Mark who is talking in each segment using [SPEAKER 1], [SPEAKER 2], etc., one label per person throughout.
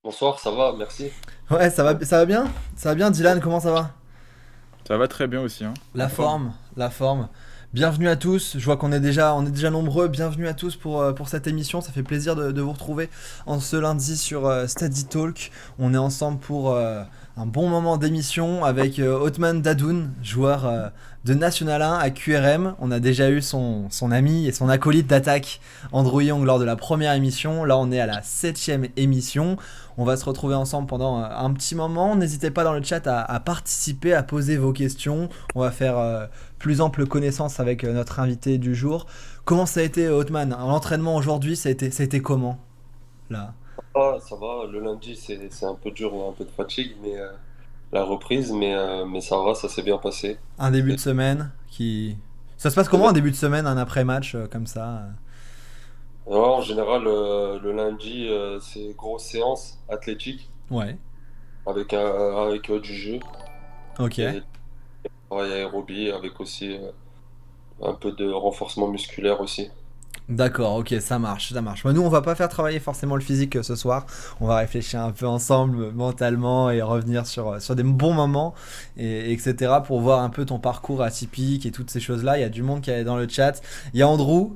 [SPEAKER 1] Bonsoir, ça va, merci.
[SPEAKER 2] Ouais, ça va bien? Ça va bien, Dylan, comment ça va?
[SPEAKER 3] Ça va très bien aussi, hein.
[SPEAKER 2] La
[SPEAKER 3] En forme.
[SPEAKER 2] forme, la forme. Bienvenue à tous, je vois qu'on est déjà nombreux, bienvenue à tous pour cette émission, ça fait plaisir de vous retrouver en ce lundi sur Steady Talk. On est ensemble pour un bon moment d'émission avec Othman Dadoun, joueur de National 1 à QRM. On a déjà eu son ami et son acolyte d'attaque, Andrew Young, lors de la première émission. Là, on est à la 7ème émission. On va se retrouver ensemble pendant un petit moment. N'hésitez pas dans le chat à participer, à poser vos questions. On va faire plus ample connaissance avec notre invité du jour. Comment ça a été, Othman? L'entraînement aujourd'hui, ça a été comment, là?
[SPEAKER 1] Ah, ça va, le lundi c'est un peu dur, on a un peu de fatigue, mais la reprise, mais ça va, ça s'est bien passé.
[SPEAKER 2] Un début de
[SPEAKER 1] Et-
[SPEAKER 2] semaine qui... Ça se passe comment un
[SPEAKER 1] semaine-
[SPEAKER 2] début de semaine, un après-match comme ça?
[SPEAKER 1] Ouais, en général, le lundi, c'est grosse séance athlétique
[SPEAKER 2] Ouais,
[SPEAKER 1] avec du jeu
[SPEAKER 2] ok.
[SPEAKER 1] et travail aérobie avec aussi un peu de renforcement musculaire aussi.
[SPEAKER 2] D'accord, ok, ça marche, ça marche. Bah, nous, on va pas faire travailler forcément le physique ce soir. On va réfléchir un peu ensemble mentalement et revenir sur des bons moments, etc. pour voir un peu ton parcours atypique et toutes ces choses-là. Il y a du monde qui est dans le chat. Il y a Andrew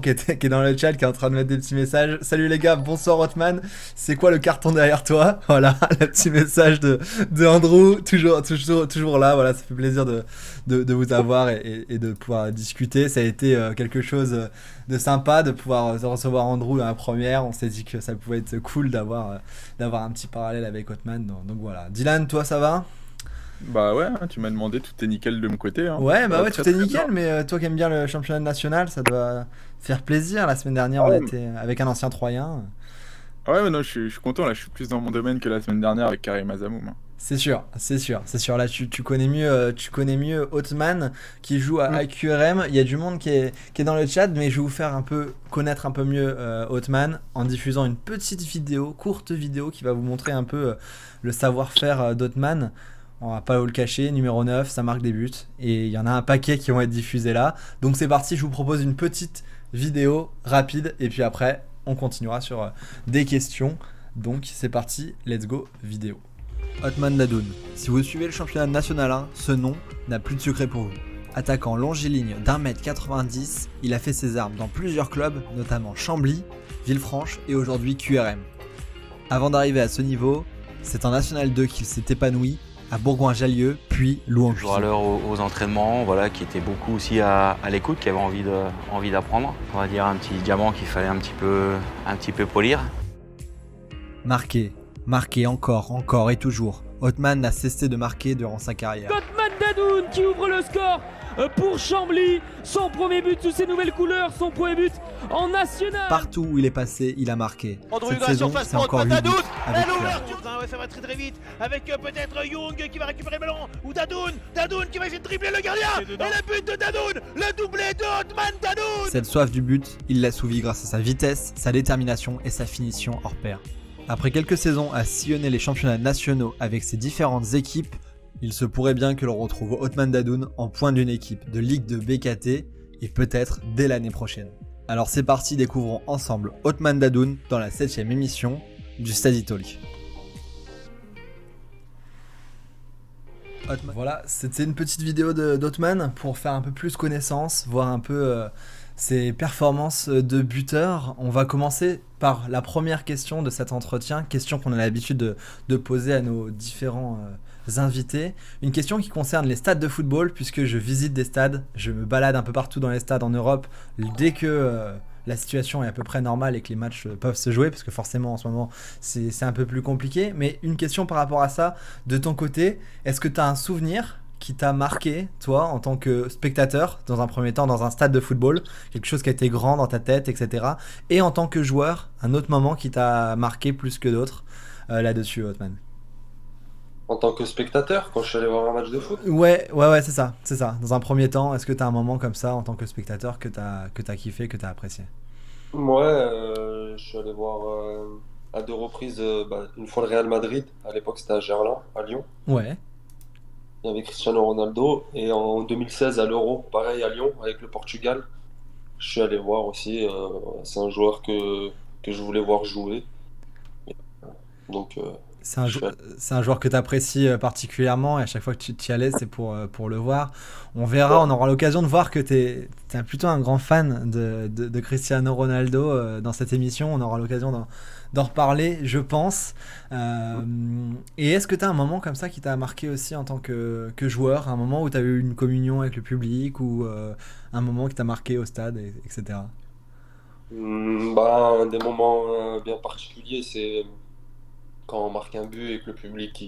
[SPEAKER 2] qui est dans le chat, qui est en train de mettre des petits messages. Salut les gars, bonsoir Hotman. C'est quoi le carton derrière toi? Voilà, le petit message de Andrew, toujours là. Voilà, ça fait plaisir de vous avoir et de pouvoir discuter. Ça a été quelque chose de sympa de pouvoir recevoir Andrew dans la première. On s'est dit que ça pouvait être cool d'avoir un petit parallèle avec Hotman. Donc voilà. Dylan, toi ça va?
[SPEAKER 3] Bah ouais, hein, tu m'as demandé, tout est nickel de mon côté, hein.
[SPEAKER 2] Ouais,
[SPEAKER 3] Ça
[SPEAKER 2] bah
[SPEAKER 3] va
[SPEAKER 2] ouais,
[SPEAKER 3] très
[SPEAKER 2] tout est
[SPEAKER 3] très bien.
[SPEAKER 2] nickel, mais toi qui aimes bien le championnat national, ça doit faire plaisir. La semaine dernière,
[SPEAKER 3] Ah
[SPEAKER 2] on
[SPEAKER 3] ouais,
[SPEAKER 2] était avec un ancien Troyen.
[SPEAKER 3] ouais, non, je suis content, là, je suis plus dans mon domaine que la semaine dernière avec Karim Azamoum, hein.
[SPEAKER 2] C'est sûr, c'est sûr, c'est sûr. Là, tu connais mieux Hotman qui joue à
[SPEAKER 3] Mm.
[SPEAKER 2] QRM. Il y a du monde qui est dans le chat, mais je vais vous faire un peu connaître un peu mieux Hotman en diffusant une petite vidéo, courte vidéo qui va vous montrer un peu le savoir-faire d'Hotman. On va pas vous le cacher, numéro 9, ça marque des buts. Et il y en a un paquet qui vont être diffusés là. Donc c'est parti, je vous propose une petite vidéo rapide. Et puis après, on continuera sur des questions. Donc c'est parti, let's go, vidéo. Hotman Dadoun. Si vous suivez le championnat national 1, ce nom n'a plus de secret pour vous. Attaquant longiligne d'1m90, il a fait ses armes dans plusieurs clubs, notamment Chambly, Villefranche et aujourd'hui QRM. Avant d'arriver à ce niveau, c'est en National 2 qu'il s'est épanoui, à Bourgoin-Jallieu, puis
[SPEAKER 4] Toujours à
[SPEAKER 2] Louan-Cuisiat.
[SPEAKER 4] l'heure aux entraînements, voilà, qui était beaucoup aussi à l'écoute, qui avait envie d'apprendre. On va dire un petit diamant qu'il fallait un petit peu polir.
[SPEAKER 2] Marqué, marqué encore et toujours. Hotman n'a cessé de marquer durant sa carrière.
[SPEAKER 5] Othman Dadoun qui ouvre le score pour Chambly. Son premier but sous ses nouvelles couleurs, son premier but en national.
[SPEAKER 2] Partout où il est passé, il a marqué.
[SPEAKER 6] Andrew
[SPEAKER 2] Cette
[SPEAKER 6] Young à la
[SPEAKER 2] saison,
[SPEAKER 6] surface
[SPEAKER 2] c'est
[SPEAKER 6] pour
[SPEAKER 2] encore
[SPEAKER 6] Othman
[SPEAKER 2] 8 buts
[SPEAKER 6] Dadoun.
[SPEAKER 2] avec
[SPEAKER 6] Et
[SPEAKER 2] QRM.
[SPEAKER 6] l'ouverture, ouais, ça va très très vite avec peut-être Young qui va récupérer le ballon ou Dadoun qui va essayer de dribbler le gardien et le but de Dadoun, le doublé de Othman Dadoun.
[SPEAKER 2] Cette soif du but, il l'a souvi grâce à sa vitesse, sa détermination et sa finition hors pair. Après quelques saisons à sillonner les championnats nationaux avec ses différentes équipes, il se pourrait bien que l'on retrouve Othman Dadoun en pointe d'une équipe de Ligue de BKT et peut-être dès l'année prochaine. Alors c'est parti, découvrons ensemble Othman Dadoun dans la 7ème émission du Steady Talk. Voilà, c'était une petite vidéo d'Othman pour faire un peu plus connaissance, voir un peu ses performances de buteur. On va commencer par la première question de cet entretien, question qu'on a l'habitude de poser à nos différents invités. Une question qui concerne les stades de football, puisque je visite des stades, je me balade un peu partout dans les stades en Europe, dès que la situation est à peu près normale et que les matchs peuvent se jouer, parce que forcément en ce moment c'est un peu plus compliqué. Mais une question par rapport à ça, de ton côté, est-ce que tu as un souvenir qui t'a marqué, toi, en tant que spectateur, dans un premier temps, dans un stade de football, quelque chose qui a été grand dans ta tête, etc. Et en tant que joueur, un autre moment qui t'a marqué plus que d'autres là-dessus, Hotman?
[SPEAKER 1] En tant que spectateur, quand je suis allé voir un match de foot,
[SPEAKER 2] Ouais, c'est ça, c'est ça. Dans un premier temps, est-ce que t'as un moment comme ça, en tant que spectateur, que t'as kiffé, que t'as apprécié?
[SPEAKER 1] moi, je suis allé voir à deux reprises, une fois le Real Madrid, à l'époque c'était à Gerland, à Lyon.
[SPEAKER 2] Ouais,
[SPEAKER 1] Il y avait Cristiano Ronaldo, et en 2016 à l'Euro, pareil à Lyon, avec le Portugal. Je suis allé voir aussi, c'est un joueur que je voulais voir jouer. Donc,
[SPEAKER 2] C'est un,
[SPEAKER 1] je suis
[SPEAKER 2] c'est un joueur que tu apprécies particulièrement et à chaque fois que tu y allais, c'est pour le voir. On verra, on aura l'occasion de voir que tu es plutôt un grand fan de Cristiano Ronaldo dans cette émission. On aura l'occasion d'en reparler, je pense. Et est-ce que tu as un moment comme ça qui t'a marqué aussi en tant que joueur, un moment où tu as eu une communion avec le public ou un moment qui t'a marqué au stade, etc.
[SPEAKER 1] Bah, un des moments bien particuliers, c'est quand on marque un but et que le public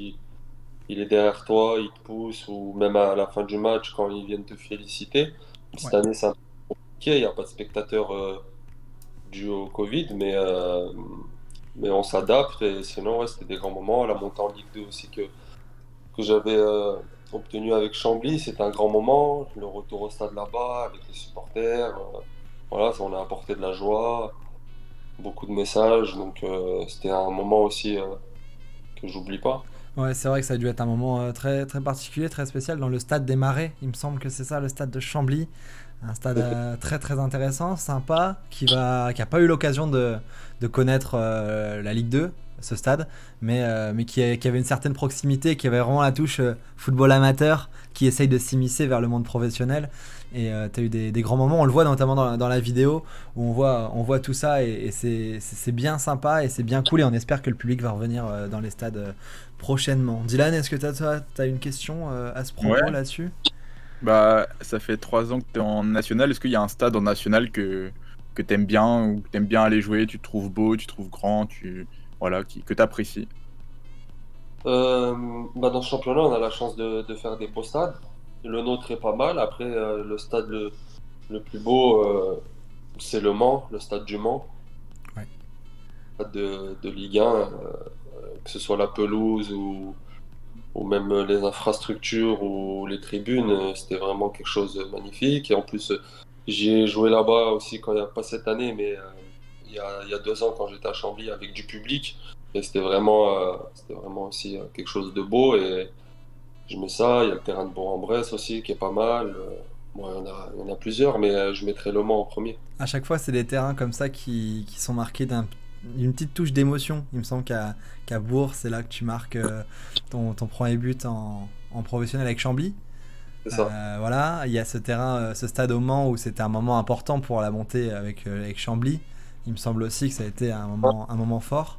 [SPEAKER 1] il est derrière toi, il te pousse, ou même à la fin du match quand ils viennent te féliciter. Cette
[SPEAKER 2] Ouais.
[SPEAKER 1] année, c'est un peu compliqué, il n'y a pas de spectateurs dû au Covid, mais on s'adapte. Et sinon, ouais, c'était des grands moments. La montée en Ligue 2 aussi que j'avais obtenu avec Chambly, c'était un grand moment. Le retour au stade là-bas avec les supporters, voilà, ça on a apporté de la joie, beaucoup de messages. Donc c'était un moment aussi que j'oublie pas.
[SPEAKER 2] Ouais, c'est vrai que ça a dû être un moment très, très particulier, très spécial dans le stade des Marais. Il me semble que c'est ça, le stade de Chambly. Un stade très, très intéressant, sympa, qui a pas eu l'occasion de connaître la Ligue 2, ce stade, mais qui avait une certaine proximité, qui avait vraiment la touche football amateur, qui essaye de s'immiscer vers le monde professionnel. Et tu as eu des grands moments, on le voit notamment dans la vidéo, où on voit tout ça, et c'est bien sympa, et c'est bien cool, et on espère que le public va revenir dans les stades prochainement. Dylan, est-ce que t'as une question à ce propos
[SPEAKER 3] Ouais.
[SPEAKER 2] là-dessus?
[SPEAKER 3] Bah, ça fait 3 ans que tu es en national. Est-ce qu'il y a un stade en national que tu aimes bien ou que tu aimes bien aller jouer, tu te trouves beau, tu te trouves grand, voilà, que tu apprécies?
[SPEAKER 1] Bah, dans ce championnat, on a la chance de faire des beaux stades. Le nôtre est pas mal. Après, le stade le plus beau, c'est le Mans, le stade du Mans,
[SPEAKER 2] Ouais.
[SPEAKER 1] stade de Ligue 1, que ce soit la pelouse ou même les infrastructures ou les tribunes, c'était vraiment quelque chose de magnifique. Et en plus, j'ai joué là-bas aussi quand il n'y a pas cette année, mais il y a 2 ans quand j'étais à Chambly avec du public. Et c'était vraiment aussi quelque chose de beau. Et je mets ça. Il y a le terrain de Bourg-en-Bresse aussi qui est pas mal. Bon, il y en a plusieurs, mais je mettrais Le Mans en premier.
[SPEAKER 2] À chaque fois, c'est des terrains comme ça qui sont marqués d'une petite touche d'émotion. Il me semble qu'à Bourg, c'est là que tu marques ton premier but en professionnel avec Chambly.
[SPEAKER 1] C'est ça.
[SPEAKER 2] Voilà, il y a ce terrain, ce stade au Mans où c'était un moment important pour la montée avec Chambly. Il me semble aussi que ça a été un moment fort.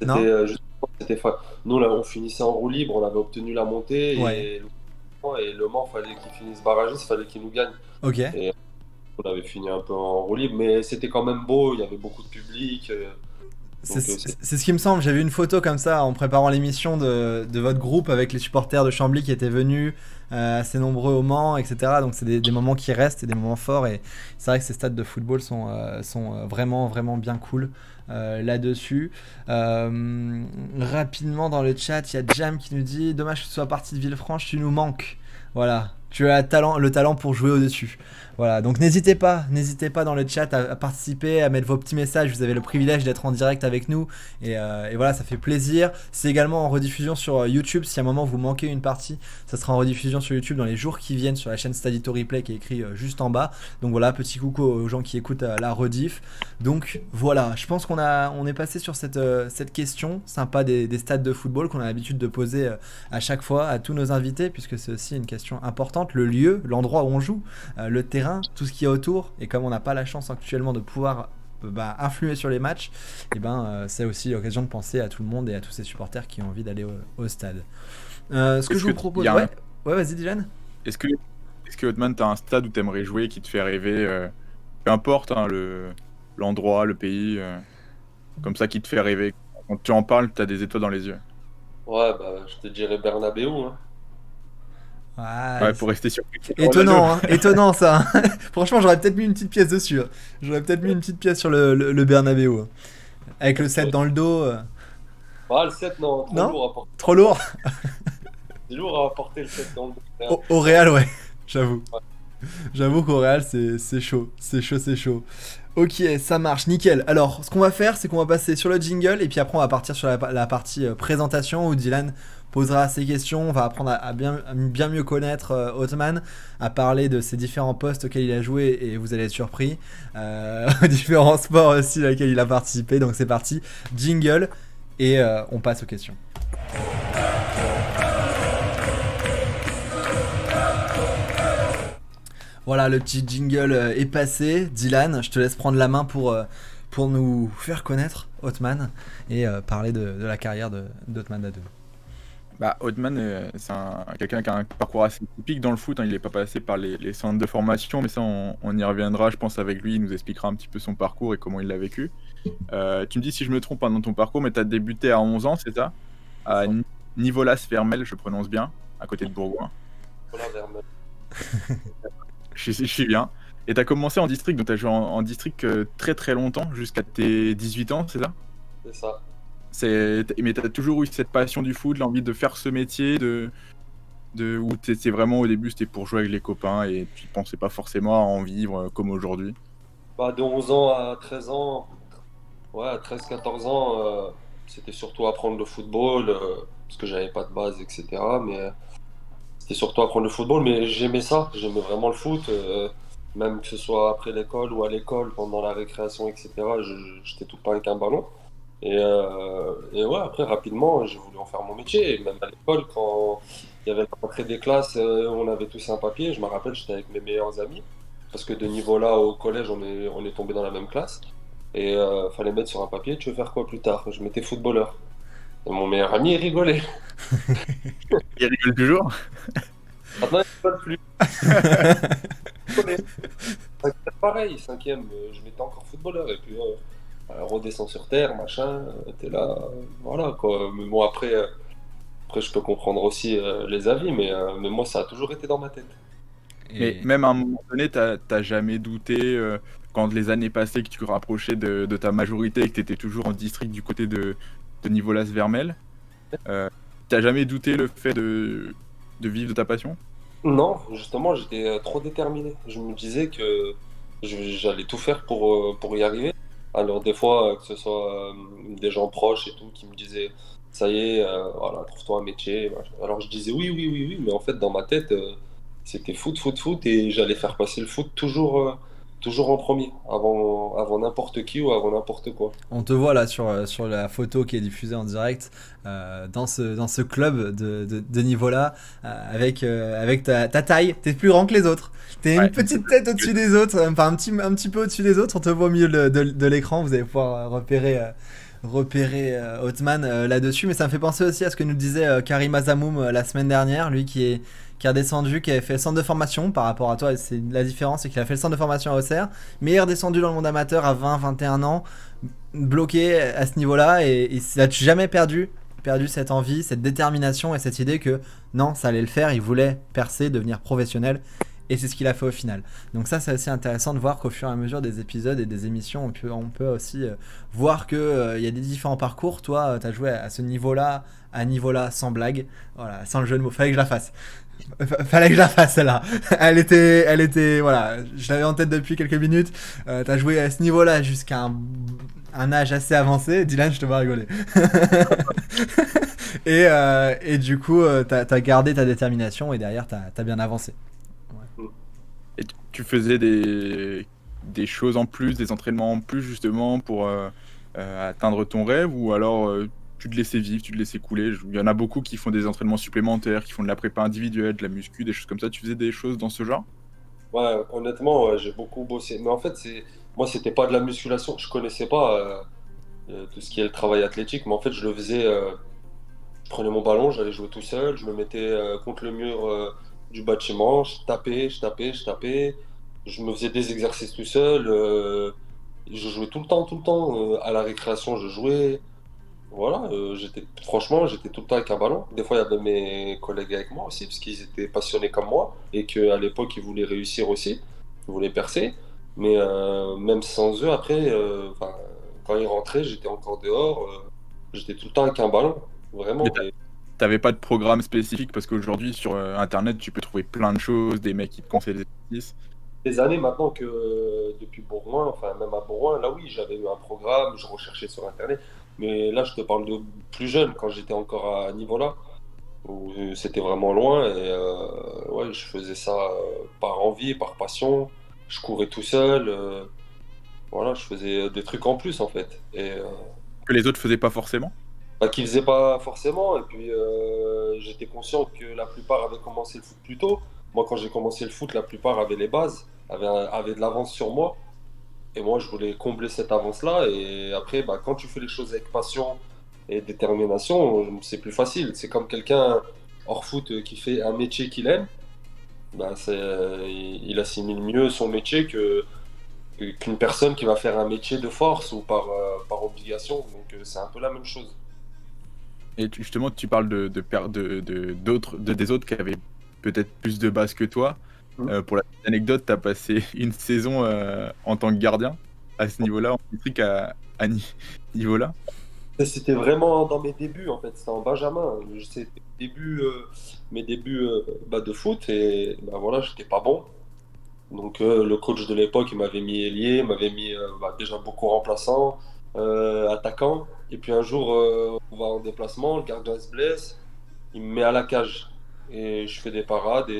[SPEAKER 1] C'était
[SPEAKER 2] Non?
[SPEAKER 1] justement, nous là, on finissait en roue libre, on avait obtenu la montée
[SPEAKER 2] Ouais.
[SPEAKER 1] et Le Mans, fallait qu'il finisse barragiste, fallait qu'il nous gagne.
[SPEAKER 2] Ok.
[SPEAKER 1] Et on avait fini un peu en roue libre, mais c'était quand même beau, il y avait beaucoup de public.
[SPEAKER 2] C'est
[SPEAKER 1] Donc,
[SPEAKER 2] c'est ce qui me semble. J'ai vu une photo comme ça en préparant l'émission de votre groupe avec les supporters de Chambly qui étaient venus, assez nombreux au Mans, etc. Donc c'est des moments qui restent et des moments forts. Et c'est vrai que ces stades de football sont vraiment, vraiment bien cool là-dessus. Rapidement dans le chat, il y a Jam qui nous dit: dommage que tu sois parti de Villefranche, tu nous manques. Voilà. Tu as le talent pour jouer au-dessus. Voilà, donc n'hésitez pas dans le chat à participer, à mettre vos petits messages. Vous avez le privilège d'être en direct avec nous et voilà, ça fait plaisir. C'est également en rediffusion sur YouTube. Si à un moment vous manquez une partie, ça sera en rediffusion sur YouTube dans les jours qui viennent sur la chaîne Stadito Replay qui est écrit juste en bas. Donc voilà, petit coucou aux gens qui écoutent la rediff. Donc voilà, je pense on est passé sur cette question sympa des stades de football qu'on a l'habitude de poser à chaque fois à tous nos invités, puisque c'est aussi une question importante. Le lieu, l'endroit où on joue, le terrain, tout ce qu'il y a autour. Et comme on n'a pas la chance actuellement de pouvoir influer sur les matchs, et c'est aussi l'occasion de penser à tout le monde et à tous ces supporters qui ont envie d'aller au stade. Ce que je vous propose... Ouais, vas-y Dylan.
[SPEAKER 3] Est-ce que Hotman, t'as un stade où t'aimerais jouer qui te fait rêver, peu importe hein, l'endroit, le pays, comme ça qui te fait rêver? Quand tu en parles, t'as des étoiles dans les yeux.
[SPEAKER 1] ouais, bah, je te dirais Bernabéu, hein.
[SPEAKER 3] Ouais, pour rester sur.
[SPEAKER 2] Étonnant, hein, étonnant ça. Franchement, j'aurais peut-être mis une petite pièce dessus. J'aurais peut-être mis une petite pièce sur le Bernabéu. Avec le 7 dans le dos.
[SPEAKER 1] Ah, le 7, non, trop
[SPEAKER 2] Non
[SPEAKER 1] lourd à porter.
[SPEAKER 2] Trop lourd.
[SPEAKER 1] C'est lourd à porter le 7 dans le dos.
[SPEAKER 2] Au Real, ouais, j'avoue. J'avoue qu'au Real, c'est chaud. C'est chaud. Ok, ça marche, nickel. Alors, ce qu'on va faire, c'est qu'on va passer sur le jingle et puis après, on va partir sur la partie présentation où Dylan posera ses questions. On va apprendre à bien mieux connaître Hotman, à parler de ses différents postes auxquels il a joué et vous allez être surpris. Différents sports aussi auxquels il a participé. Donc, c'est parti, jingle. et on passe aux questions. Voilà, le petit jingle est passé. Dylan, je te laisse prendre la main pour nous faire connaître Othman et parler de la carrière d'Othman Dadoun.
[SPEAKER 3] Bah, Othman, c'est quelqu'un qui a un parcours assez typique dans le foot, hein. Il n'est pas passé par les centres de formation, mais ça, on y reviendra, je pense, avec lui. Il nous expliquera un petit peu son parcours et comment il l'a vécu. Tu me dis si je me trompe, hein, dans ton parcours, mais tu as débuté à 11 ans, c'est ça? À Nivolas-Vermelles, je prononce bien, à côté de Bourgoin.
[SPEAKER 1] Voilà, Vermelles.
[SPEAKER 3] Je suis bien. Et tu as commencé en district, donc tu as joué en district très très longtemps, jusqu'à tes 18 ans, c'est ça?
[SPEAKER 1] C'est ça.
[SPEAKER 3] Mais tu as toujours eu cette passion du foot, l'envie de faire ce métier, ou c'est vraiment au début c'était pour jouer avec les copains et tu pensais pas forcément à en vivre comme aujourd'hui?
[SPEAKER 1] Bah, de 11 ans à 13 ans, ouais, à 13-14 ans, c'était surtout apprendre le football, parce que j'avais pas de base, etc. Mais c'était surtout apprendre le football, mais j'aimais ça, j'aimais vraiment le foot, même que ce soit après l'école ou à l'école, pendant la récréation, etc. J'étais tout le temps avec un ballon. Et ouais, après, rapidement, j'ai voulu en faire mon métier. Et même à l'école, quand il y avait l'entrée des classes, on avait tous un papier. Je me rappelle, j'étais avec mes meilleurs amis. Parce que de niveau là, au collège, on est tombé dans la même classe. Et fallait mettre sur un papier, tu veux faire quoi plus tard? Je mettais footballeur. Et mon meilleur ami, il rigolait.
[SPEAKER 3] Il rigole toujours?
[SPEAKER 1] Maintenant, il rigole plus. Il rigolait. Cinquième, pareil, cinquième, je mettais encore footballeur. Et puis, redescends sur terre, machin, t'es là, voilà quoi. Mais bon, après, je peux comprendre aussi les avis, mais moi, ça a toujours été dans ma tête.
[SPEAKER 3] Mais même à un moment donné, t'as jamais douté, quand les années passaient, que tu te rapprochais de ta majorité et que t'étais toujours en district du côté de Nivolas-Vermelles, t'as jamais douté le fait de vivre de ta passion?
[SPEAKER 1] Non, justement, j'étais trop déterminé. Je me disais que j'allais tout faire pour y arriver. Alors des fois, que ce soit des gens proches et tout qui me disaient, ça y est, voilà, trouve-toi un métier, machin. Alors je disais oui, oui, oui, oui, mais en fait dans ma tête, c'était foot, foot, foot, et j'allais faire passer le foot toujours en premier, avant n'importe qui ou avant n'importe quoi.
[SPEAKER 2] On te voit là sur la photo qui est diffusée en direct dans ce club de niveau-là avec ta taille. T'es plus grand que les autres. T'es une petite tête au-dessus des autres, enfin un petit peu au-dessus des autres. On te voit au milieu de l'écran. Vous allez pouvoir repérer Othman là-dessus. Mais ça me fait penser aussi à ce que nous disait Karim Azamoum la semaine dernière, lui qui a descendu, qui avait fait le centre de formation par rapport à toi. C'est la différence, c'est qu'il a fait le centre de formation à Auxerre, mais il est redescendu dans le monde amateur à 20-21 ans, bloqué à ce niveau-là, et il n'a jamais perdu cette envie, cette détermination et cette idée que non, ça allait le faire, il voulait percer, devenir professionnel, et c'est ce qu'il a fait au final. Donc ça, c'est assez intéressant de voir qu'au fur et à mesure des épisodes et des émissions, on peut aussi voir qu'il y a des différents parcours. Toi, tu as joué à ce niveau-là, sans blague, voilà, sans le jeu de mots, fallait que je la fasse. Celle-là. Elle était, voilà, je l'avais en tête depuis quelques minutes. T'as joué à ce niveau-là jusqu'à un âge assez avancé. Dylan, je te vois rigoler. et du coup, t'as gardé ta détermination et derrière, t'as bien avancé.
[SPEAKER 1] Ouais.
[SPEAKER 3] Et tu faisais des choses en plus, des entraînements en plus, justement, pour atteindre ton rêve, ou alors tu te laissais vivre, tu te laissais couler? Il y en a beaucoup qui font des entraînements supplémentaires, qui font de la prépa individuelle, de la muscu, des choses comme ça. Tu faisais des choses dans ce genre?
[SPEAKER 1] Ouais, honnêtement, ouais, j'ai beaucoup bossé. Mais en fait, moi, c'était pas de la musculation. Je connaissais pas tout ce qui est le travail athlétique, mais en fait, je le faisais. Je prenais mon ballon, j'allais jouer tout seul, je me mettais contre le mur du bâtiment, je tapais. Je me faisais des exercices tout seul. Je jouais tout le temps. À la récréation, je jouais. Voilà, franchement, j'étais tout le temps avec un ballon. Des fois, il y avait mes collègues avec moi aussi, parce qu'ils étaient passionnés comme moi, et qu'à l'époque, ils voulaient réussir aussi, ils voulaient percer. Mais même sans eux, après, quand ils rentraient, j'étais encore dehors, j'étais tout le temps avec un ballon, vraiment.
[SPEAKER 3] Mais t'avais pas de programme spécifique, parce qu'aujourd'hui, sur Internet, tu peux trouver plein de choses, des mecs qui te conseillent des exercices.
[SPEAKER 1] Des années maintenant que depuis Bourgoin, enfin même à Bourgoin, là oui, j'avais eu un programme, je recherchais sur Internet. Mais là, je te parle de plus jeune, quand j'étais encore à niveau là, où c'était vraiment loin. Et ouais, je faisais ça par envie, par passion. Je courais tout seul. Voilà, je faisais des trucs en plus en fait. Et
[SPEAKER 3] Que les autres faisaient pas forcément?
[SPEAKER 1] qui faisaient pas forcément. Et puis j'étais conscient que la plupart avaient commencé le foot plus tôt. Moi, quand j'ai commencé le foot, la plupart avaient les bases, avaient de l'avance sur moi. Et moi, je voulais combler cette avance-là. Et après, quand tu fais les choses avec passion et détermination, c'est plus facile. C'est comme quelqu'un hors foot qui fait un métier qu'il aime. Il assimile mieux son métier qu'une personne qui va faire un métier de force ou par obligation. Donc c'est un peu la même chose.
[SPEAKER 3] Et justement, tu parles des autres qui avaient peut-être plus de base que toi. Pour la petite anecdote, tu as passé une saison en tant que gardien à ce niveau-là, en district à niveau-là.
[SPEAKER 1] C'était vraiment dans mes débuts, en fait. C'était en Benjamin. C'était mes débuts de foot. Et voilà, j'étais pas bon. Donc le coach de l'époque, il m'avait mis ailier, il m'avait mis déjà beaucoup remplaçant, attaquant. Et puis un jour, on va en déplacement, le gardien se blesse, il me met à la cage. Et je fais des parades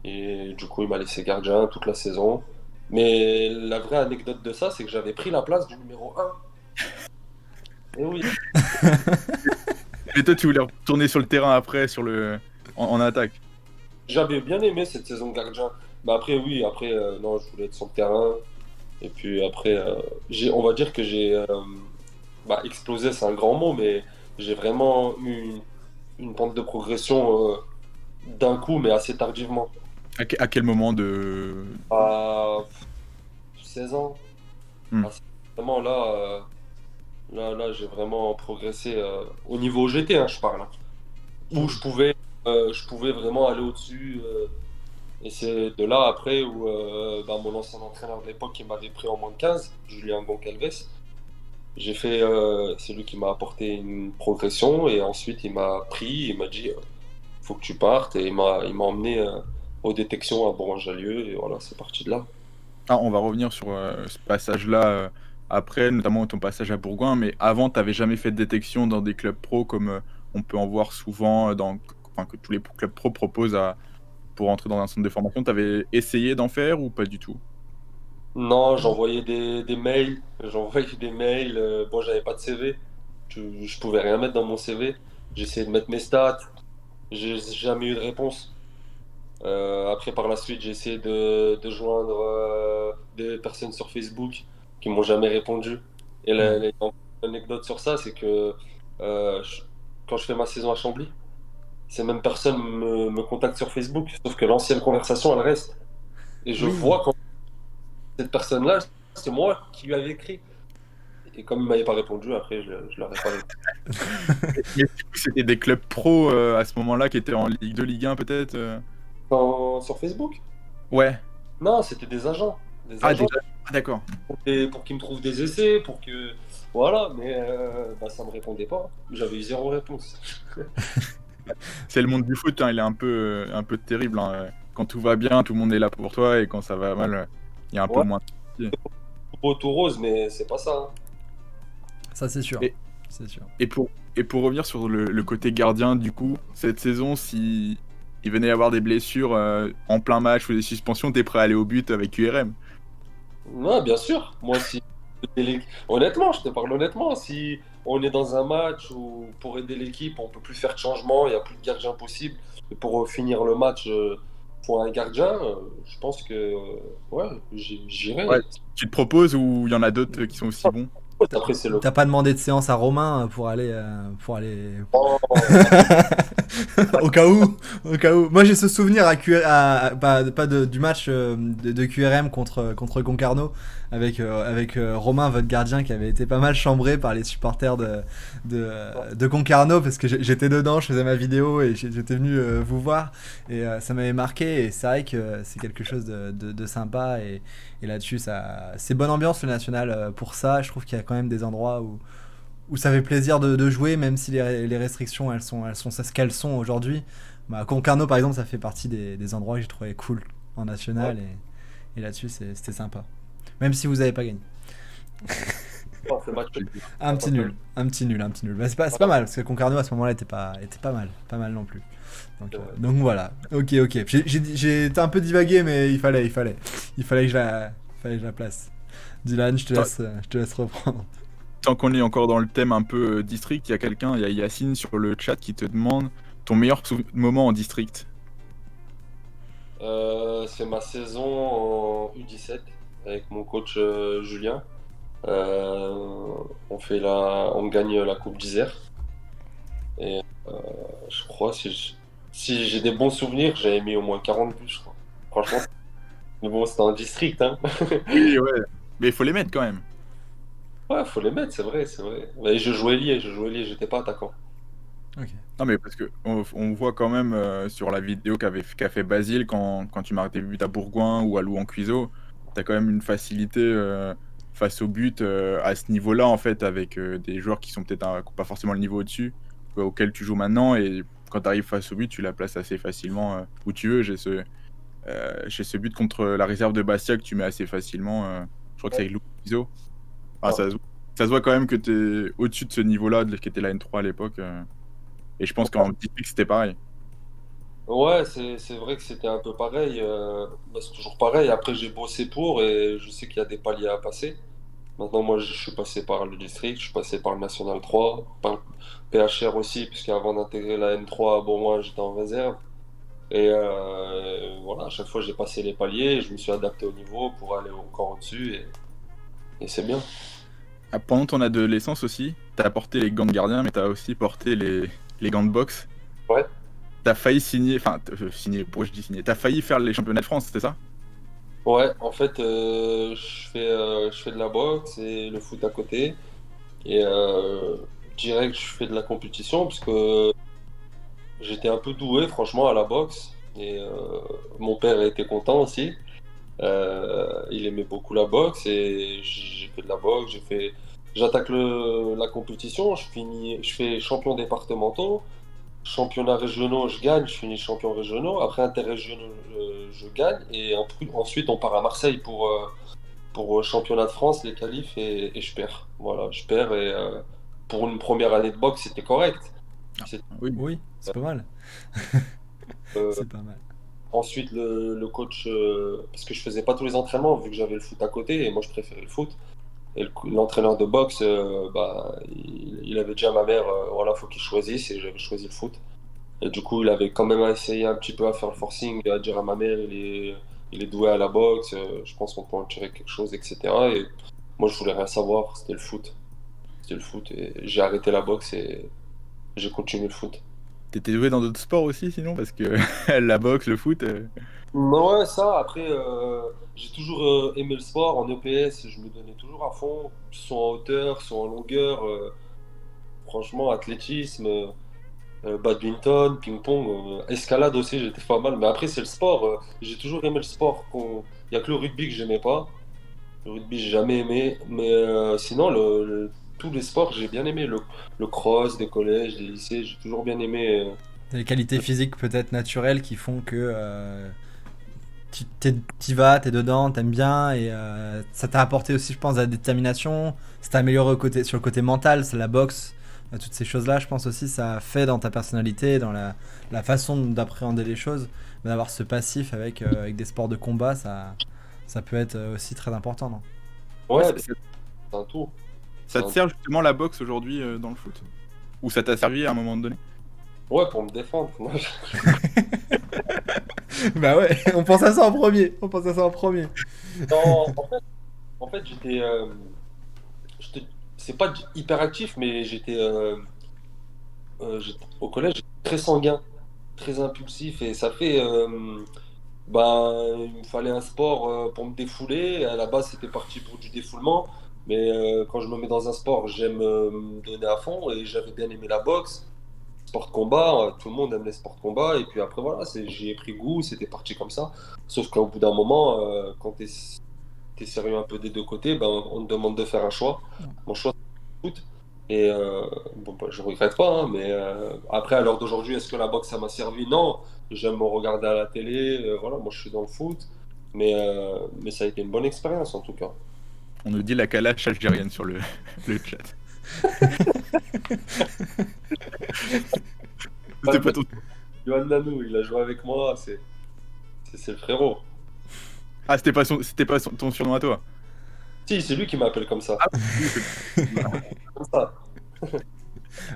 [SPEAKER 1] et du coup, il m'a laissé gardien toute la saison. Mais la vraie anecdote de ça, c'est que j'avais pris la place du numéro 1. Et oui.
[SPEAKER 3] Et toi, tu voulais retourner sur le terrain après, en attaque.
[SPEAKER 1] J'avais bien aimé cette saison de gardien. Mais après, oui, non, je voulais être sur le terrain. Et puis après, on va dire que j'ai explosé, c'est un grand mot, mais j'ai vraiment eu une pente de progression d'un coup, mais assez tardivement.
[SPEAKER 3] À quel moment de...
[SPEAKER 1] À 16 ans.
[SPEAKER 3] Hmm.
[SPEAKER 1] Vraiment là, j'ai vraiment progressé au niveau où j'étais, hein, je parle. Où je pouvais vraiment aller au-dessus. Et c'est de là après où mon ancien entraîneur de l'époque qui m'avait pris en moins de 15, Julien Goncalves, c'est lui qui m'a apporté une progression et ensuite il m'a pris, il m'a dit faut que tu partes et il m'a emmené aux détections à Bourgoin-Jallieu et voilà, c'est parti de là.
[SPEAKER 3] On va revenir sur ce passage-là après, notamment ton passage à Bourgoin, mais avant, tu n'avais jamais fait de détection dans des clubs pro comme on peut en voir souvent, que tous les clubs pro proposent pour entrer dans un centre de formation. Tu avais essayé d'en faire ou pas du tout?
[SPEAKER 1] Non, j'envoyais des mails, bon, j'avais pas de CV, je pouvais rien mettre dans mon CV, j'essayais de mettre mes stats, j'ai jamais eu de réponse. Après, par la suite, j'ai essayé de joindre des personnes sur Facebook qui m'ont jamais répondu. Et l'anecdote sur ça, c'est que quand je fais ma saison à Chambly, ces mêmes personnes me contactent sur Facebook, sauf que l'ancienne conversation, elle reste. Et je vois quand cette personne-là, c'est moi qui lui avais écrit. Et comme il m'avait pas répondu, après, je leur ai pas répondu.
[SPEAKER 3] Mais du coup, c'était des clubs pro à ce moment-là qui étaient en Ligue 2, Ligue 1 peut-être
[SPEAKER 1] Sur Facebook?
[SPEAKER 3] Ouais.
[SPEAKER 1] Non, c'était des agents.
[SPEAKER 3] Ah, d'accord.
[SPEAKER 1] Pour qu'ils me trouvent des essais, pour que... Voilà, mais ça me répondait pas. J'avais eu zéro réponse.
[SPEAKER 3] C'est le monde du foot, hein, il est un peu terrible. Hein. Quand tout va bien, tout le monde est là pour toi, et quand ça va mal, il y a un peu moins.
[SPEAKER 1] Tout beau, tout rose, mais c'est pas ça. Hein.
[SPEAKER 2] Ça, c'est sûr. C'est sûr.
[SPEAKER 3] Et pour revenir sur le côté gardien, du coup, cette saison, si il venait y avoir des blessures en plein match ou des suspensions, t'es prêt à aller au but avec URM?
[SPEAKER 1] Ouais, bien sûr. Moi, honnêtement, je te parle honnêtement, si on est dans un match où pour aider l'équipe, on peut plus faire de changement, il n'y a plus de gardien possible, et pour finir le match pour un gardien, je pense que j'irai.
[SPEAKER 3] Ouais, tu te proposes ou il y en a d'autres qui sont aussi bons?
[SPEAKER 1] Après,
[SPEAKER 2] T'as pas demandé de séance à Romain pour aller
[SPEAKER 1] Oh.
[SPEAKER 2] au cas où. Moi j'ai ce souvenir du match de QRM contre Concarneau avec Romain, votre gardien, qui avait été pas mal chambré par les supporters de Concarneau, parce que j'étais dedans, je faisais ma vidéo et j'étais venu vous voir, et ça m'avait marqué, et c'est vrai que c'est quelque chose de sympa, et là-dessus c'est bonne ambiance le national pour ça. Je trouve qu'il y a quand même des endroits où ça fait plaisir de jouer, même si les restrictions elles sont ce qu'elles sont aujourd'hui. Concarneau par exemple, ça fait partie des endroits que j'ai trouvé cool en national, et là-dessus c'était sympa, même si vous avez pas gagné. Un petit nul. C'est pas mal, parce que Concarneau à ce moment-là était pas mal non plus. Donc voilà. Ok. J'ai été un peu divagué, mais il fallait que je la place. Dylan, je te laisse reprendre.
[SPEAKER 3] Tant qu'on est encore dans le thème un peu district, il y a Yacine sur le chat qui te demande ton meilleur moment en district.
[SPEAKER 1] C'est ma saison en U17 avec mon coach Julien. On gagne la Coupe d'Isère. Et je crois, si j'ai des bons souvenirs, j'avais mis au moins 40 buts, je crois. Franchement, mais bon, c'était en district, hein.
[SPEAKER 3] Oui, ouais. Mais il faut les mettre quand même.
[SPEAKER 1] Ouais, faut les mettre, c'est vrai, c'est vrai. Mais je jouais lié, j'étais pas attaquant.
[SPEAKER 2] Ok.
[SPEAKER 3] Non, mais parce que on voit quand même sur la vidéo qu'a fait Basile quand tu marques des buts à Bourgoin ou à Louan-Cuiseaux, t'as quand même une facilité face au but à ce niveau-là, en fait, avec des joueurs qui sont peut-être qui ont pas forcément le niveau au-dessus, auquel tu joues maintenant. Et quand tu arrives face au but, tu la places assez facilement où tu veux. J'ai ce but contre la réserve de Bastia que tu mets assez facilement. Je crois que c'est avec Louan-Cuiseaux. Enfin, ça se voit quand même que tu es au-dessus de ce niveau-là, qui était la N3 à l'époque. Et je pense qu'en district, c'était pareil.
[SPEAKER 1] Ouais, c'est vrai que c'était un peu pareil. C'est toujours pareil. Après, j'ai bossé pour et je sais qu'il y a des paliers à passer. Maintenant, moi, je suis passé par le district, je suis passé par le National 3, par le PHR aussi, puisqu'avant d'intégrer la N3, bon, moi, j'étais en réserve. Et voilà, à chaque fois, j'ai passé les paliers, je me suis adapté au niveau pour aller encore au-dessus et c'est bien.
[SPEAKER 3] Ah, pendant ton adolescence aussi, t'as porté les gants de gardien, mais t'as aussi porté les gants de boxe.
[SPEAKER 1] Ouais.
[SPEAKER 3] T'as failli signer, enfin, signer, pourquoi je dis signer? T'as failli faire les championnats de France, c'était ça?
[SPEAKER 1] Ouais, en fait, je fais de la boxe et le foot à côté. Et direct, je fais de la compétition, parce que j'étais un peu doué, franchement, à la boxe. Et mon père était content aussi. Il aimait beaucoup la boxe et j'ai fait de la boxe. J'attaque la compétition. Je fais champion départementaux, championnats régionaux, je gagne. Je finis champion régionaux. Après interrégionaux, je gagne. Et ensuite, on part à Marseille pour championnat de France, les qualifs, et je perds. Voilà, je perds. Et pour une première année de boxe, c'était correct.
[SPEAKER 3] Oui.
[SPEAKER 2] Oui, c'est pas mal.
[SPEAKER 1] Euh,
[SPEAKER 2] C'est pas mal.
[SPEAKER 1] Ensuite, le coach, parce que je faisais pas tous les entraînements, vu que j'avais le foot à côté, et moi je préférais le foot. Et l'entraîneur de boxe, il avait dit à ma mère, voilà, faut qu'il choisisse, et j'avais choisi le foot. Et du coup, il avait quand même essayé un petit peu à faire le forcing, à dire à ma mère, il est doué à la boxe, je pense qu'on peut en tirer quelque chose, etc. Et moi, je voulais rien savoir, c'était le foot. C'était le foot, et j'ai arrêté la boxe et j'ai continué le foot.
[SPEAKER 3] T'étais doué dans d'autres sports aussi, sinon, parce que la boxe, le foot.
[SPEAKER 1] Ouais, ça, après, j'ai toujours aimé le sport. En EPS, je me donnais toujours à fond, soit en hauteur, soit en longueur. Franchement, athlétisme, badminton, ping-pong, escalade aussi, j'étais pas mal. Mais après, c'est le sport. J'ai toujours aimé le sport. Il n'y a que le rugby que j'aimais pas. Le rugby, j'ai jamais aimé. Mais sinon, tous les sports, j'ai bien aimé. Le cross, des collèges, des lycées, j'ai toujours bien aimé.
[SPEAKER 2] T'as des qualités physiques peut-être naturelles qui font que t'y vas, t'es dedans, t'aimes bien et ça t'a apporté aussi, je pense, de la détermination. Ça t'a amélioré sur le côté mental, c'est la boxe. Toutes ces choses-là, je pense aussi, ça a fait dans ta personnalité, dans la façon d'appréhender les choses. Mais d'avoir ce passif avec des sports de combat, ça peut être aussi très important, non?
[SPEAKER 1] Ouais,
[SPEAKER 3] ça,
[SPEAKER 1] c'est un tout.
[SPEAKER 3] ça te sert justement la boxe aujourd'hui dans le foot? Ou ça t'a servi à un moment donné?
[SPEAKER 1] Ouais, pour me défendre. Moi,
[SPEAKER 2] Bah ouais, on pense à ça en premier. On pense à ça en premier.
[SPEAKER 1] Non, en fait, j'étais- c'est pas hyper actif, mais au collège, j'étais très sanguin, très impulsif, et ça fait, il me fallait un sport pour me défouler. À la base, c'était parti pour du défoulement, mais quand je me mets dans un sport, j'aime me donner à fond, et j'avais bien aimé la boxe. Sport de combat, tout le monde aime les sports de combat, et puis après voilà, j'y ai pris goût, c'était parti comme ça. Sauf qu'au bout d'un moment, quand t'es sérieux un peu des deux côtés, ben, on te demande de faire un choix. Mon choix, c'est le foot. Et bon, bah, je regrette pas, hein, mais après, à l'heure d'aujourd'hui, est-ce que la boxe, ça m'a servi? Non, j'aime me regarder à la télé, voilà, moi je suis dans le foot, mais ça a été une bonne expérience en tout cas.
[SPEAKER 3] On nous dit la calache algérienne sur le chat. C'était pas ton...
[SPEAKER 1] Yohan Nanou, il a joué avec moi, c'est le frérot.
[SPEAKER 3] Ah, c'était pas ton surnom à toi?
[SPEAKER 1] Si, c'est lui qui m'appelle comme ça. Comme ça.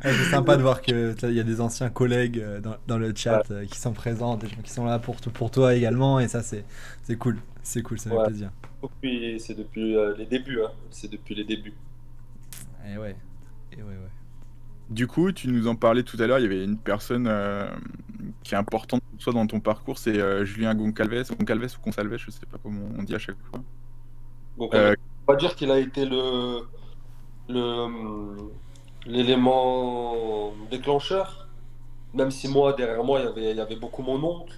[SPEAKER 2] C'est sympa de voir que il y a des anciens collègues dans le chat
[SPEAKER 1] Ouais.
[SPEAKER 2] qui sont présents, des gens qui sont là pour toi également, et ça c'est cool, c'est cool, ça fait
[SPEAKER 1] Ouais.
[SPEAKER 2] plaisir.
[SPEAKER 1] C'est depuis les débuts, hein. C'est depuis les débuts.
[SPEAKER 2] Et ouais, et ouais, ouais.
[SPEAKER 3] Du coup, tu nous en parlais tout à l'heure, il y avait une personne qui est importante pour toi dans ton parcours, c'est Julien Goncalves ou Gonçalves, je sais pas comment on dit à chaque fois.
[SPEAKER 1] Donc,
[SPEAKER 3] Euh,
[SPEAKER 1] on va dire qu'il a été le, l'élément déclencheur, même si moi, derrière moi, il y avait beaucoup mon oncle.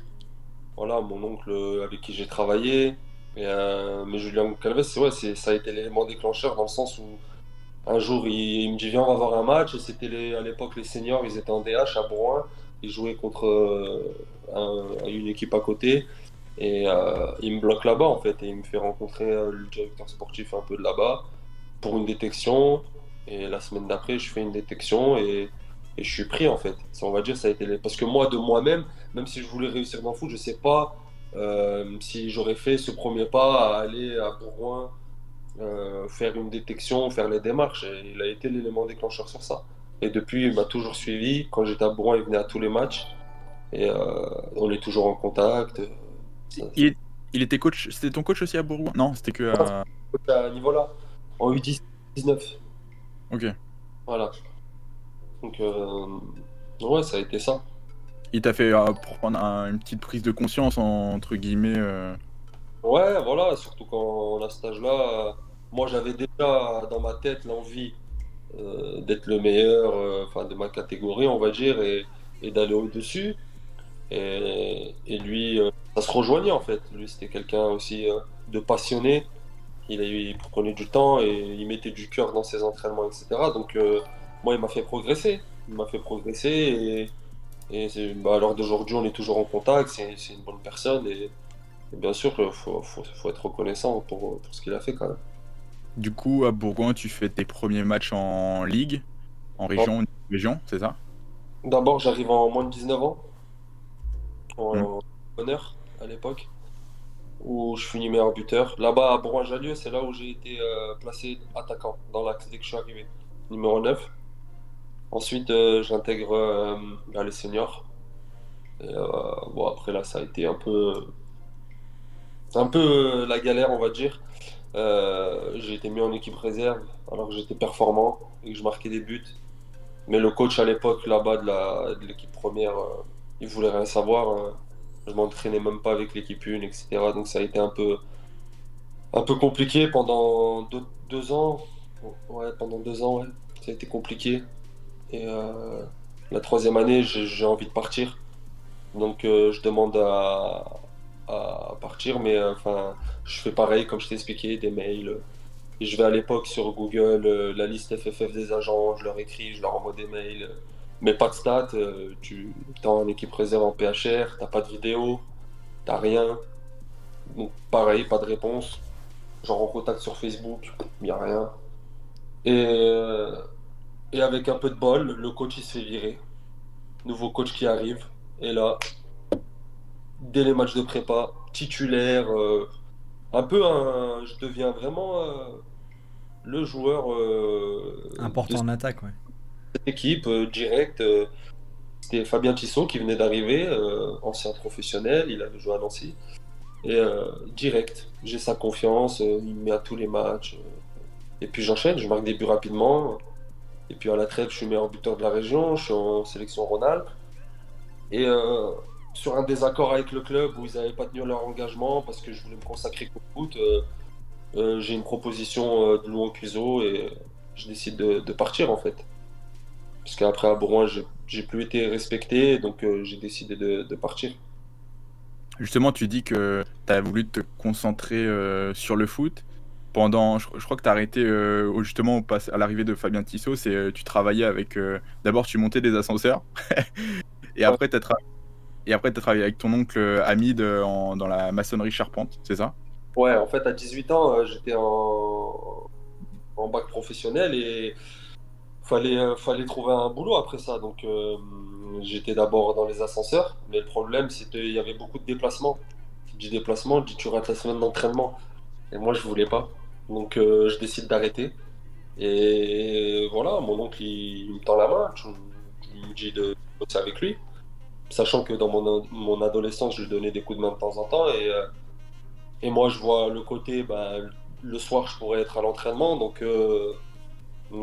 [SPEAKER 1] Voilà, mon oncle avec qui j'ai travaillé. Mais Julien Calves, ça a été l'élément déclencheur dans le sens où un jour, il me dit, viens, on va voir un match. Et c'était à l'époque les seniors, ils étaient en DH à Bourgoin. Ils jouaient contre une équipe à côté. Et il me bloque là-bas, en fait. Et il me fait rencontrer le directeur sportif un peu de là-bas pour une détection. Et la semaine d'après, je fais une détection et je suis pris, en fait. Ça, on va dire, ça a été parce que moi, de moi-même, même si je voulais réussir dans le foot, je sais pas si j'aurais fait ce premier pas à aller à Bourgoin, faire une détection, faire les démarches. Et il a été l'élément déclencheur sur ça. Et depuis, il m'a toujours suivi. Quand j'étais à Bourgoin, il venait à tous les matchs. Et on est toujours en contact.
[SPEAKER 3] il était coach, c'était ton coach aussi à Bourgoin? Non, c'était que
[SPEAKER 1] À niveau-là, en U10, 19.
[SPEAKER 3] Ok.
[SPEAKER 1] Voilà. Donc, ouais, ça a été ça.
[SPEAKER 3] Il t'a fait prendre une petite prise de conscience, entre guillemets.
[SPEAKER 1] Ouais, voilà, surtout quand à cet âge-là, moi j'avais déjà dans ma tête l'envie d'être le meilleur enfin, de ma catégorie, on va dire, et d'aller au-dessus. Et lui, ça se rejoignait en fait. Lui, c'était quelqu'un aussi de passionné. Il prenait du temps et il mettait du cœur dans ses entraînements, etc. Donc, moi, il m'a fait progresser. Il m'a fait progresser à l'heure d'aujourd'hui, on est toujours en contact. C'est une bonne personne et bien sûr, faut être reconnaissant pour ce qu'il a fait quand même.
[SPEAKER 3] Du coup, à Bourgoin, tu fais tes premiers matchs en ligue, en région, c'est ça?
[SPEAKER 1] D'abord, j'arrive en moins de 19 ans,
[SPEAKER 3] Hmm.
[SPEAKER 1] en honneur à l'époque, où je finis meilleur buteur. Là-bas, à Bourgoin-Jallieu, c'est là où j'ai été placé attaquant, dans l'axe dès que je suis arrivé. Numéro 9. Ensuite, j'intègre les seniors. Et, bon, après, là, ça a été un peu la galère, on va dire. J'ai été mis en équipe réserve alors que j'étais performant et que je marquais des buts. Mais le coach à l'époque là-bas de l'équipe première, il voulait rien savoir. Je m'entraînais même pas avec l'équipe 1, etc. Donc ça a été un peu compliqué pendant 2 ans. Ouais, pendant 2 ans, ouais. Ça a été compliqué. Et la troisième année, j'ai envie de partir. Donc je demande à partir, mais enfin, je fais pareil, comme je t'ai expliqué, des mails. Et je vais à l'époque sur Google, la liste FFF des agents, je leur écris, je leur envoie des mails. Mais pas de stats, tu es en équipe réserve en PHR, t'as pas de vidéo, t'as rien. Donc pareil, pas de réponse. Genre en contact sur Facebook, il n'y a rien. Et, euh, et avec un peu de bol, le coach il se fait virer. Nouveau coach qui arrive. Et là, dès les matchs de prépa, titulaire, je deviens vraiment le joueur de
[SPEAKER 2] Important en attaque, ouais.
[SPEAKER 1] cette équipe, direct. C'était Fabien Tissot qui venait d'arriver, ancien professionnel, il avait joué à Nancy. Et direct, j'ai sa confiance, il me met à tous les matchs. Et puis j'enchaîne, je marque des buts rapidement. Et puis à la trêve, je suis meilleur buteur de la région, je suis en sélection Rhône-Alpes. Et sur un désaccord avec le club où ils n'avaient pas tenu leur engagement parce que je voulais me consacrer qu'au foot, j'ai une proposition de Louan Cuiseau et je décide de partir en fait. Parce qu'après à Bourgoin, j'ai plus été respecté, donc j'ai décidé de partir.
[SPEAKER 3] Justement, tu dis que tu as voulu te concentrer sur le foot. Je crois que tu as arrêté justement à l'arrivée de Fabien Tissot, tu travaillais avec. D'abord, tu montais des ascenseurs, et
[SPEAKER 1] Ouais.
[SPEAKER 3] après, tu as travaillé avec ton oncle Hamid dans la maçonnerie charpente, c'est ça?
[SPEAKER 1] Ouais, en fait, à 18 ans, j'étais en bac professionnel et fallait trouver un boulot après ça. Donc, j'étais d'abord dans les ascenseurs, mais le problème, c'est qu'il y avait beaucoup de déplacements. Qui dit déplacement, dit tu rates la semaine d'entraînement. Et moi, je voulais pas. Donc je décide d'arrêter. Et voilà, mon oncle il me tend la main, il me dit de bosser avec lui, sachant que dans mon adolescence, je lui donnais des coups de main de temps en temps. Et moi, je vois le côté, le soir, je pourrais être à l'entraînement. Donc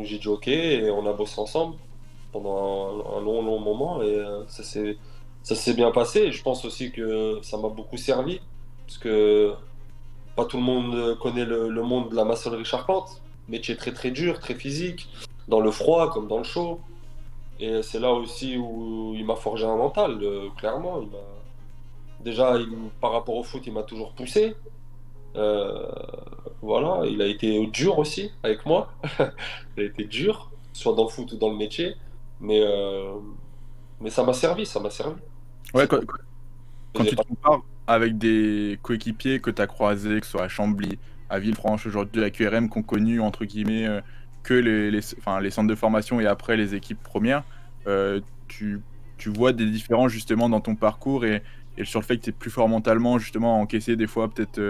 [SPEAKER 1] j'ai dit ok, et on a bossé ensemble pendant un long, long moment. Et ça s'est bien passé. Et je pense aussi que ça m'a beaucoup servi, parce que pas tout le monde connaît le monde de la maçonnerie charpente. Métier très très dur, très physique, dans le froid comme dans le chaud. Et c'est là aussi où il m'a forgé un mental, clairement. Déjà, par rapport au foot, il m'a toujours poussé. Euh, voilà, il a été dur aussi avec moi. Il a été dur, soit dans le foot ou dans le métier. Mais, euh, mais ça m'a servi, ça m'a servi.
[SPEAKER 3] Ouais,
[SPEAKER 1] C'est pas-
[SPEAKER 3] quand tu te compares avec des coéquipiers que tu as croisés, que ce soit à Chambly, à Villefranche, aujourd'hui à QRM, qui ont connu, entre guillemets, que enfin, les centres de formation et après les équipes premières, euh, tu, tu vois des différences justement dans ton parcours et sur le fait que tu es plus fort mentalement, justement, à encaisser des fois peut-être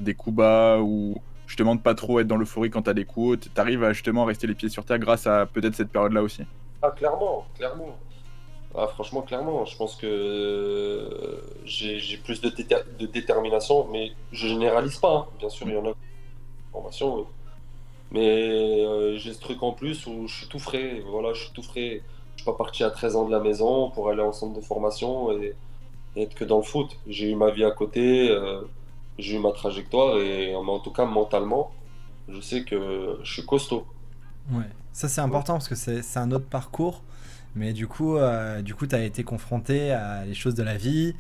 [SPEAKER 3] des coups bas ou justement de pas trop être dans l'euphorie quand tu as des coups hauts. Tu arrives à justement rester les pieds sur terre grâce à peut-être cette période-là aussi.
[SPEAKER 1] Ah, clairement, clairement. Ah, franchement, clairement, je pense que j'ai plus de détermination, mais je généralise pas, hein. Bien sûr, il y en a en formation, mais j'ai ce truc en plus où je suis tout frais. Voilà, je suis tout frais. Je suis pas parti à 13 ans de la maison pour aller en centre de formation et être que dans le foot. J'ai eu ma vie à côté, j'ai eu ma trajectoire et en tout cas mentalement, je sais que je suis costaud.
[SPEAKER 2] Ouais, ça c'est important parce que c'est un autre parcours, mais du coup, tu as été confronté à les choses de la vie,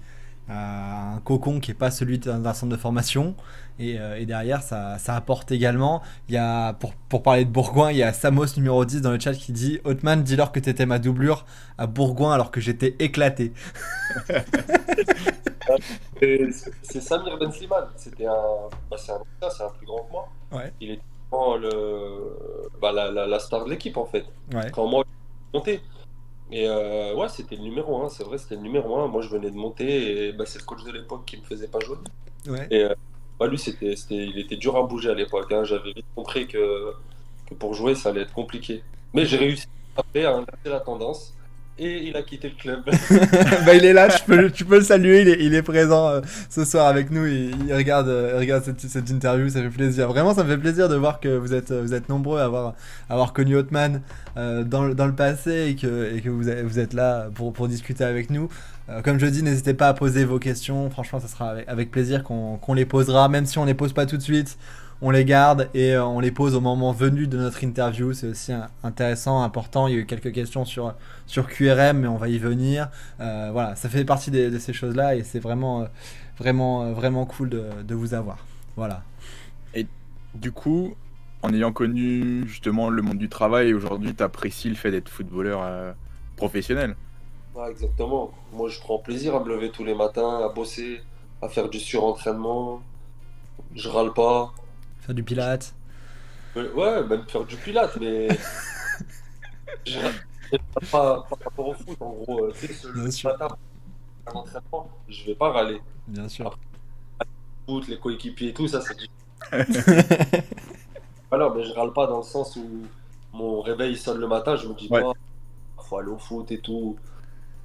[SPEAKER 2] à un cocon qui est pas celui d'un centre de formation, et derrière ça apporte également. Il y a, pour parler de Bourgoin, il y a Samos numéro 10 dans le chat qui dit Hotman, dis-leur que t'étais ma doublure à Bourgoin alors que j'étais éclaté.
[SPEAKER 1] C'est Samir Ben Slimane, c'est un ancien, c'est un plus grand que moi.
[SPEAKER 2] Ouais,
[SPEAKER 1] Il était vraiment la star de l'équipe en fait.
[SPEAKER 2] ouais.
[SPEAKER 1] Quand moi je suis monté. Et ouais, c'était le numéro 1, c'est vrai, c'était le numéro 1. Moi je venais de monter et c'est le coach de l'époque qui me faisait pas jouer.
[SPEAKER 2] Ouais.
[SPEAKER 1] Et lui, il était dur à bouger à l'époque, hein. J'avais vite compris que pour jouer, ça allait être compliqué. Mais j'ai réussi après à inverser la tendance et il a quitté le club.
[SPEAKER 2] Bah, il est là, tu peux le saluer, il est présent ce soir avec nous, il regarde cette interview, ça fait plaisir. Vraiment, ça me fait plaisir de voir que vous êtes nombreux à avoir connu Hotman dans le passé et que vous êtes là pour discuter avec nous. Comme je dis, n'hésitez pas à poser vos questions, franchement, ça sera avec plaisir qu'on les posera, même si on les pose pas tout de suite. On les garde et on les pose au moment venu de notre interview. C'est aussi intéressant, important. Il y a eu quelques questions sur QRM, mais on va y venir. Voilà, ça fait partie de ces choses-là et c'est vraiment cool de vous avoir. Voilà.
[SPEAKER 3] Et du coup, en ayant connu justement le monde du travail, aujourd'hui, tu apprécies le fait d'être footballeur professionnel.
[SPEAKER 1] Ouais, exactement. Moi, je prends plaisir à me lever tous les matins, à bosser, à faire du surentraînement. Je râle pas.
[SPEAKER 2] Faire du pilate.
[SPEAKER 1] Ouais, même faire du pilates, mais je râle pas par rapport au foot. En gros, tu sais,
[SPEAKER 2] Bien
[SPEAKER 1] le
[SPEAKER 2] sûr.
[SPEAKER 1] matin, à l'entraînement, je vais pas râler.
[SPEAKER 2] Bien sûr.
[SPEAKER 1] Le foot, les coéquipiers et tout, ça, c'est voilà, mais je râle pas dans le sens où mon réveil il sonne le matin, je me dis
[SPEAKER 3] Ouais.
[SPEAKER 1] pas, faut aller au foot et tout.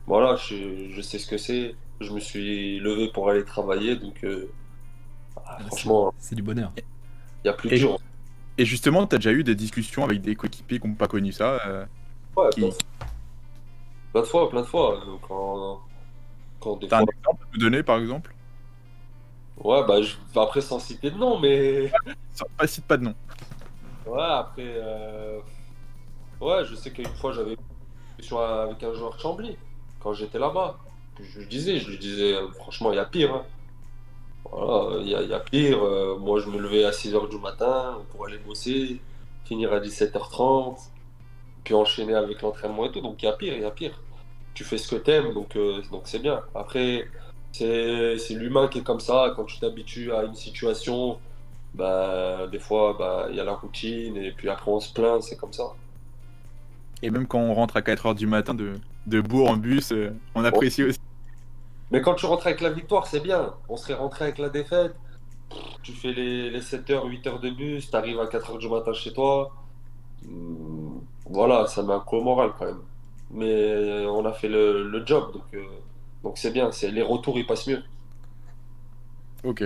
[SPEAKER 1] Voilà, je sais ce que c'est. Je me suis levé pour aller travailler, donc franchement,
[SPEAKER 2] C'est du bonheur.
[SPEAKER 1] il y a plus
[SPEAKER 3] Et,
[SPEAKER 1] dur.
[SPEAKER 3] et justement, tu as déjà eu des discussions avec des coéquipiers qui n'ont pas connu ça
[SPEAKER 1] Ouais,
[SPEAKER 3] qui...
[SPEAKER 1] plein de fois, plein de fois. Quand des
[SPEAKER 3] T'as un
[SPEAKER 1] fois.
[SPEAKER 3] exemple à nous donner, par exemple?
[SPEAKER 1] Ouais, après sans citer de nom, mais
[SPEAKER 3] Pas cite pas de nom.
[SPEAKER 1] ouais, après. Ouais, je sais qu'une fois j'avais une discussion avec un joueur de Chambly, quand j'étais là-bas. Je lui disais, franchement, il y a pire, hein. Voilà, il y a pire. Moi, je me levais à 6h du matin pour aller bosser, finir à 17h30, puis enchaîner avec l'entraînement et tout. Donc, il y a pire, il y a pire. Tu fais ce que t'aimes, donc c'est bien. Après, c'est l'humain qui est comme ça. Quand tu t'habitues à une situation, des fois, il y a la routine, et puis après, on se plaint, c'est comme ça.
[SPEAKER 3] Et même quand on rentre à 4h du matin de Bourg en bus, on apprécie aussi.
[SPEAKER 1] Mais quand tu rentres avec la victoire, c'est bien. On serait rentré avec la défaite. tu fais les 7 heures, 8 heures de bus, tu arrives à 4 heures du matin chez toi. Voilà, ça met un coup au moral quand même. Mais on a fait le job, donc c'est bien. Les retours, ils passent mieux.
[SPEAKER 3] Ok.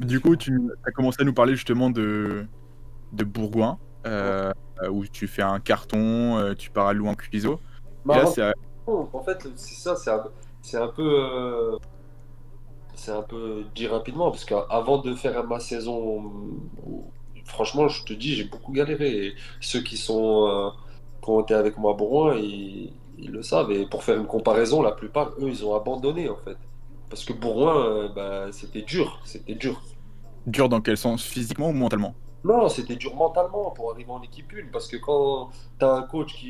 [SPEAKER 3] Du coup, tu as commencé à nous parler justement de Bourgoin, où tu fais un carton, tu pars à Louan-Cuiseaux. Et
[SPEAKER 1] Mais
[SPEAKER 3] là,
[SPEAKER 1] en fait, c'est ça, c'est un peu, c'est un peu dit rapidement, parce qu'avant de faire ma saison, franchement, je te dis, j'ai beaucoup galéré. Et ceux qui ont été avec moi à Bourgoin, ils le savent. Et pour faire une comparaison, la plupart, eux, ils ont abandonné, en fait. Parce que Bourgoin, bah, c'était dur, c'était dur.
[SPEAKER 3] dur dans quel sens? Physiquement ou mentalement?
[SPEAKER 1] Non, c'était dur mentalement pour arriver en équipe 1 parce que quand tu as un coach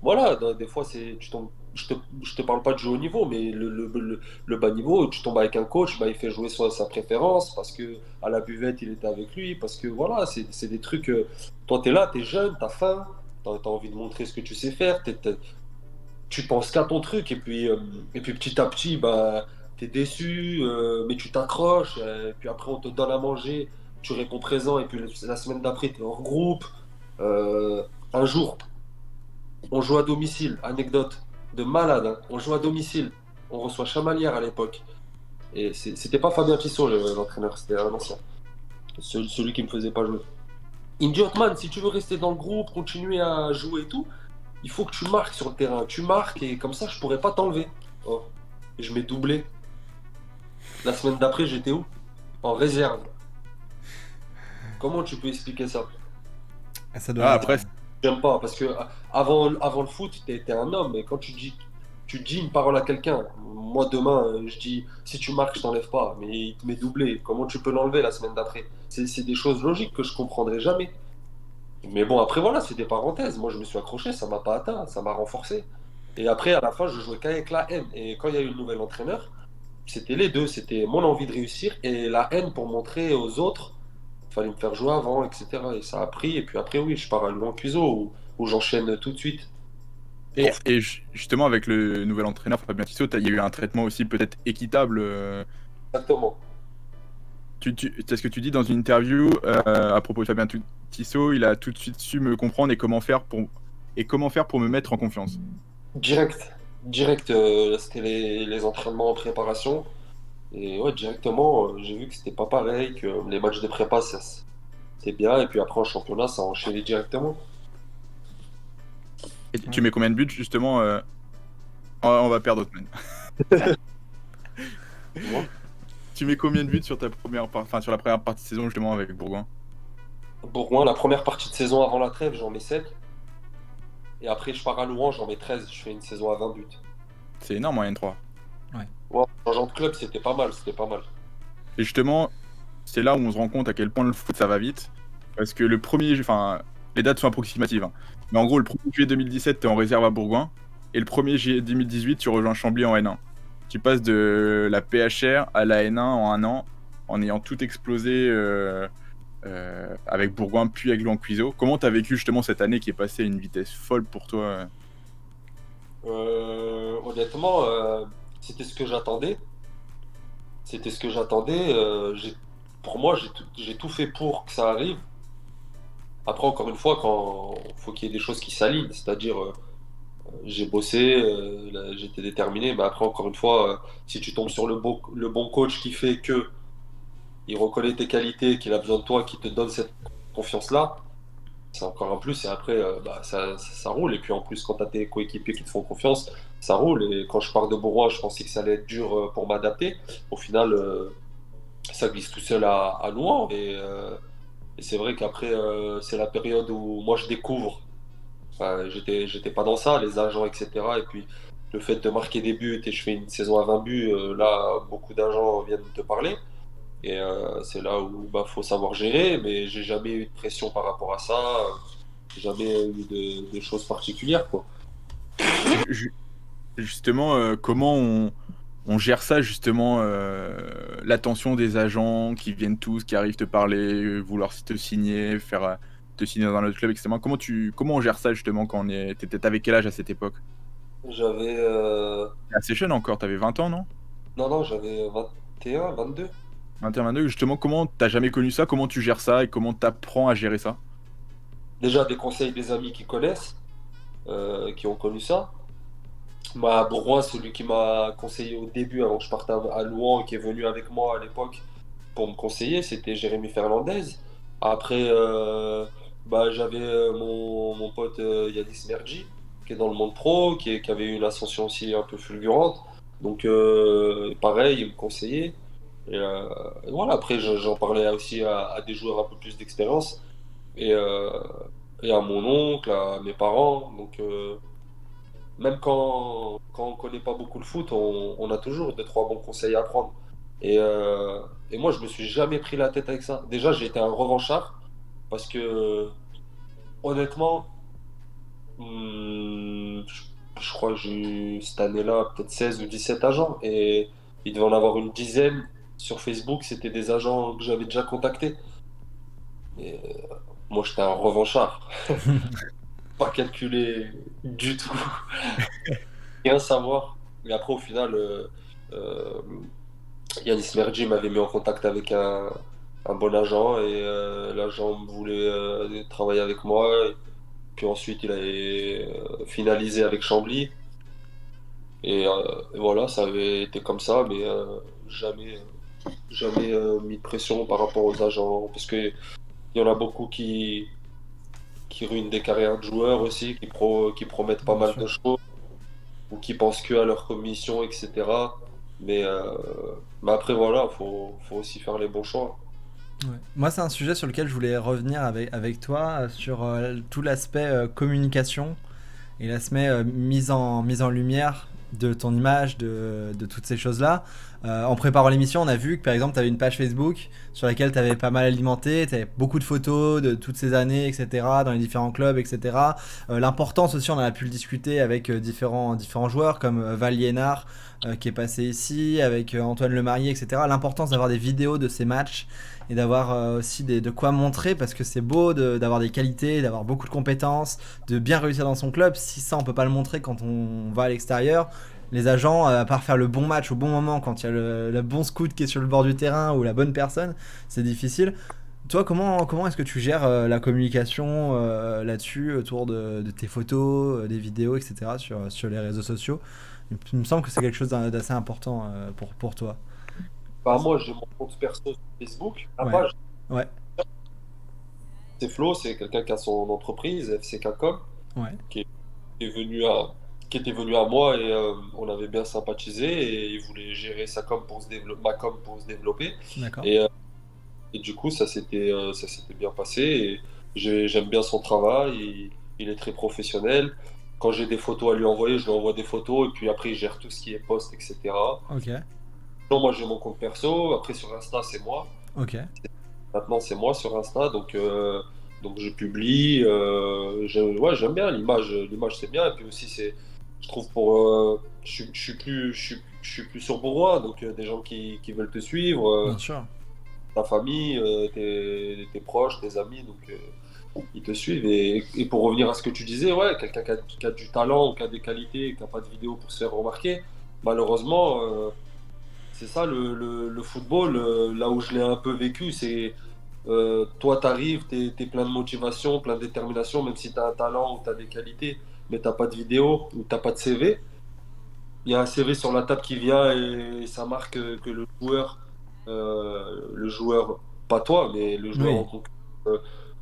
[SPEAKER 1] voilà, des fois, tu tombes, je te parle pas de jeu haut niveau, mais le bas niveau, tu tombes avec un coach, bah, il fait jouer sa préférence parce que à la buvette, il était avec lui, parce que voilà, c'est des trucs. Toi, tu es là, tu es jeune, tu as faim, tu as envie de montrer ce que tu sais faire, tu penses qu'à ton truc, et puis petit à petit, bah, tu es déçu, mais tu t'accroches, et puis après on te donne à manger, tu réponds présent, et puis la semaine d'après, tu es hors groupe. Un jour, on joue à domicile, anecdote de malade, hein. On joue à domicile, on reçoit Chamalières à l'époque, et c'était pas Fabien Tissot l'entraîneur, c'était un ancien, celui qui me faisait pas jouer. Il me dit, Hotman, si tu veux rester dans le groupe, continuer à jouer et tout, il faut que tu marques sur le terrain. Tu marques et comme ça, je pourrais pas t'enlever. Oh. Et je m'ai doublé. La semaine d'après, j'étais où? En réserve. Comment tu peux expliquer ça?
[SPEAKER 2] Ça doit être-
[SPEAKER 3] Après,
[SPEAKER 1] J'aime pas, parce que avant le foot, t'es un homme, et quand tu dis une parole à quelqu'un, moi demain, je dis, si tu marques, je t'enlève pas, mais il te met doublé. Comment tu peux l'enlever la semaine d'après? C'est des choses logiques que je comprendrai jamais. Mais bon, après, voilà, c'est des parenthèses. Moi, je me suis accroché, ça m'a pas atteint, ça m'a renforcé. Et après, à la fin, je jouais qu'avec la haine. Et quand il y a eu le nouvel entraîneur, c'était les deux. C'était mon envie de réussir et la haine pour montrer aux autres. Il fallait me faire jouer avant, etc. Et ça a pris. Et puis après, oui, je pars à Lyon Cuiseau où j'enchaîne tout de suite.
[SPEAKER 3] justement, avec le nouvel entraîneur Fabien Tissot, il y a eu un traitement aussi peut-être équitable.
[SPEAKER 1] Exactement.
[SPEAKER 3] C'est ce que tu dis dans une interview à propos de Fabien Tissot, il a tout de suite su me comprendre et comment faire pour me mettre en confiance.
[SPEAKER 1] Direct. Direct, c'était les entraînements en préparation. Et ouais, directement, j'ai vu que c'était pas pareil, que les matchs de prépa, c'était bien. Et puis après, en championnat, ça a enchaîné directement.
[SPEAKER 3] Et tu mets combien de buts justement on va perdre Hotman.
[SPEAKER 1] Moi,
[SPEAKER 3] Tu mets combien de buts sur sur la première partie de saison justement avec Bourgoin?
[SPEAKER 1] Bourgoin, la première partie de saison avant la trêve, j'en mets 7. Et après, je pars à Louan, j'en mets 13. Je fais une saison à 20 buts.
[SPEAKER 3] C'est énorme en N3.
[SPEAKER 1] Ouais, changeant de club, c'était pas mal, c'était pas mal.
[SPEAKER 3] Et justement, c'est là où on se rend compte à quel point le foot ça va vite. Parce que les dates sont approximatives, hein. Mais en gros, le 1er juillet 2017, t'es en réserve à Bourgoin. Et le 1er juillet 2018, tu rejoins Chambly en N1. Tu passes de la PHR à la N1 en un an, en ayant tout explosé avec Bourgoin puis avec Louan-Cuiseaux. Comment t'as vécu justement cette année qui est passée à une vitesse folle pour toi?
[SPEAKER 1] Honnêtement, c'était ce que j'attendais. C'était ce que j'attendais. Pour moi, j'ai tout fait pour que ça arrive. Après, encore une fois, quand faut qu'il y ait des choses qui s'alignent, c'est-à-dire j'ai bossé, là, j'étais déterminé, mais après, encore une fois, si tu tombes sur le bon coach qui fait que il reconnaît tes qualités, qu'il a besoin de toi, qui te donne cette confiance-là, c'est encore un plus. Et après, bah, ça roule. Et puis en plus, quand tu as tes coéquipiers qui te font confiance, ça roule. Et quand je pars de Bourgoin, je pensais que ça allait être dur pour m'adapter. Au final, ça glisse tout seul à Louan. Et c'est vrai qu'après, c'est la période où moi je découvre. Enfin, j'étais pas dans ça, les agents, etc. Et puis le fait de marquer des buts et je fais une saison à 20 buts, là, beaucoup d'agents viennent te parler. Et c'est là où bah, faut savoir gérer, mais j'ai jamais eu de pression par rapport à ça, j'ai jamais eu de choses particulières, quoi.
[SPEAKER 3] Ju- Justement, comment on gère ça, justement, l'attention des agents qui viennent tous, qui arrivent te parler, vouloir te signer, te signer dans un autre club, etc. Comment on gère ça, justement, t'avais quel âge à cette époque?
[SPEAKER 1] J'avais
[SPEAKER 3] T'es assez jeune encore, t'avais 20 ans, non?
[SPEAKER 1] non, j'avais 21, 22.
[SPEAKER 3] Un terrain de justement, comment t'as jamais connu ça? Comment tu gères ça et comment t'apprends à gérer ça?
[SPEAKER 1] Déjà, des conseils des amis qui connaissent, qui ont connu ça. À Bourgoin, celui qui m'a conseillé au début, avant que je parte à Louan, qui est venu avec moi à l'époque pour me conseiller, c'était Jérémy Fernandez. Après, j'avais mon pote Yanis Mergi, qui est dans le monde pro, qui avait eu une ascension aussi un peu fulgurante. Donc, pareil, il me conseillait. Et voilà, après, j'en parlais aussi à des joueurs un peu plus d'expérience et, euh, et à mon oncle, à mes parents. Donc, même quand on connaît pas beaucoup le foot, on a toujours deux, trois bons conseils à prendre. Et, euh, et moi, je me suis jamais pris la tête avec ça. Déjà, j'ai été un revanchard parce que, honnêtement, je crois que j'ai eu cette année-là peut-être 16 ou 17 agents et il devait en avoir une dizaine sur Facebook. C'était des agents que j'avais déjà contactés. Et, moi, j'étais un revanchard, pas calculé du tout, rien savoir. Mais après, au final, euh, Yanis Mergi m'avait mis en contact avec un bon agent et l'agent voulait travailler avec moi. Et puis ensuite, il a finalisé avec Chambly. Et voilà, ça avait été comme ça, mais jamais, jamais mis de pression par rapport aux agents. Parce qu'il y en a beaucoup qui ruinent des carrières de joueurs aussi, qui promettent pas
[SPEAKER 2] Bien
[SPEAKER 1] mal
[SPEAKER 2] sûr.
[SPEAKER 1] de choses ou qui pensent que à leur commission, etc. Mais, euh, mais après, voilà, faut aussi faire les bons choix.
[SPEAKER 2] Ouais. Moi, c'est un sujet sur lequel je voulais revenir avec toi, sur tout l'aspect communication et l'aspect mise en lumière de ton image, de toutes ces choses-là. En préparant l'émission, on a vu que par exemple, tu avais une page Facebook sur laquelle tu avais pas mal alimenté, tu avais beaucoup de photos de toutes ces années, etc., dans les différents clubs, etc. L'importance aussi, on en a pu le discuter avec différents joueurs comme Val Liénard, qui est passé ici, avec Antoine Lemarié, etc. L'importance d'avoir des vidéos de ces matchs et d'avoir aussi de quoi montrer, parce que c'est beau d'avoir des qualités, d'avoir beaucoup de compétences, de bien réussir dans son club. Si ça, on peut pas le montrer quand on va à l'extérieur, les agents, à part faire le bon match au bon moment, quand il y a le bon scout qui est sur le bord du terrain ou la bonne personne, c'est difficile. Toi, comment est-ce que tu gères la communication là-dessus, autour de tes photos, des vidéos, etc., sur les réseaux sociaux? Il me semble que c'est quelque chose d'assez important pour toi.
[SPEAKER 1] Bah, moi, j'ai mon compte perso sur Facebook. La
[SPEAKER 2] Ouais,
[SPEAKER 1] page,
[SPEAKER 2] ouais,
[SPEAKER 1] c'est Flo, c'est quelqu'un qui a son entreprise, FCK.com,
[SPEAKER 2] ouais,
[SPEAKER 1] qui est venu qui était venu à moi et on avait bien sympathisé et il voulait gérer sa com pour se développer, ma com pour se développer.
[SPEAKER 2] d'accord.
[SPEAKER 1] Et, et du coup, ça s'était bien passé. Et j'aime bien son travail. Il est très professionnel. Quand j'ai des photos à lui envoyer, je lui envoie des photos et puis après, il gère tout ce qui est post, etc.
[SPEAKER 2] Ok,
[SPEAKER 1] Non, moi, j'ai mon compte perso. Après, sur Insta, c'est moi.
[SPEAKER 2] ok.
[SPEAKER 1] Maintenant, c'est moi sur Insta. Donc je publie. Ouais, j'aime bien l'image. L'image, c'est bien. Et puis aussi, je trouve je suis plus sur Bourgoin. Donc, des gens qui veulent te suivre.
[SPEAKER 2] Bien sûr.
[SPEAKER 1] Ta famille, tes proches, tes amis, donc ils te suivent. Et pour revenir à ce que tu disais, ouais, quelqu'un qui a du talent ou qui a des qualités, qui n'a pas de vidéo pour se faire remarquer, malheureusement, c'est ça le football, là où je l'ai un peu vécu, c'est toi, t'arrives, t'es plein de motivation, plein de détermination, même si t'as un talent ou t'as des qualités, mais t'as pas de vidéo ou t'as pas de CV. Il y a un CV sur la table qui vient et ça marque que le joueur, pas toi, mais le joueur en
[SPEAKER 2] Oui,
[SPEAKER 1] tant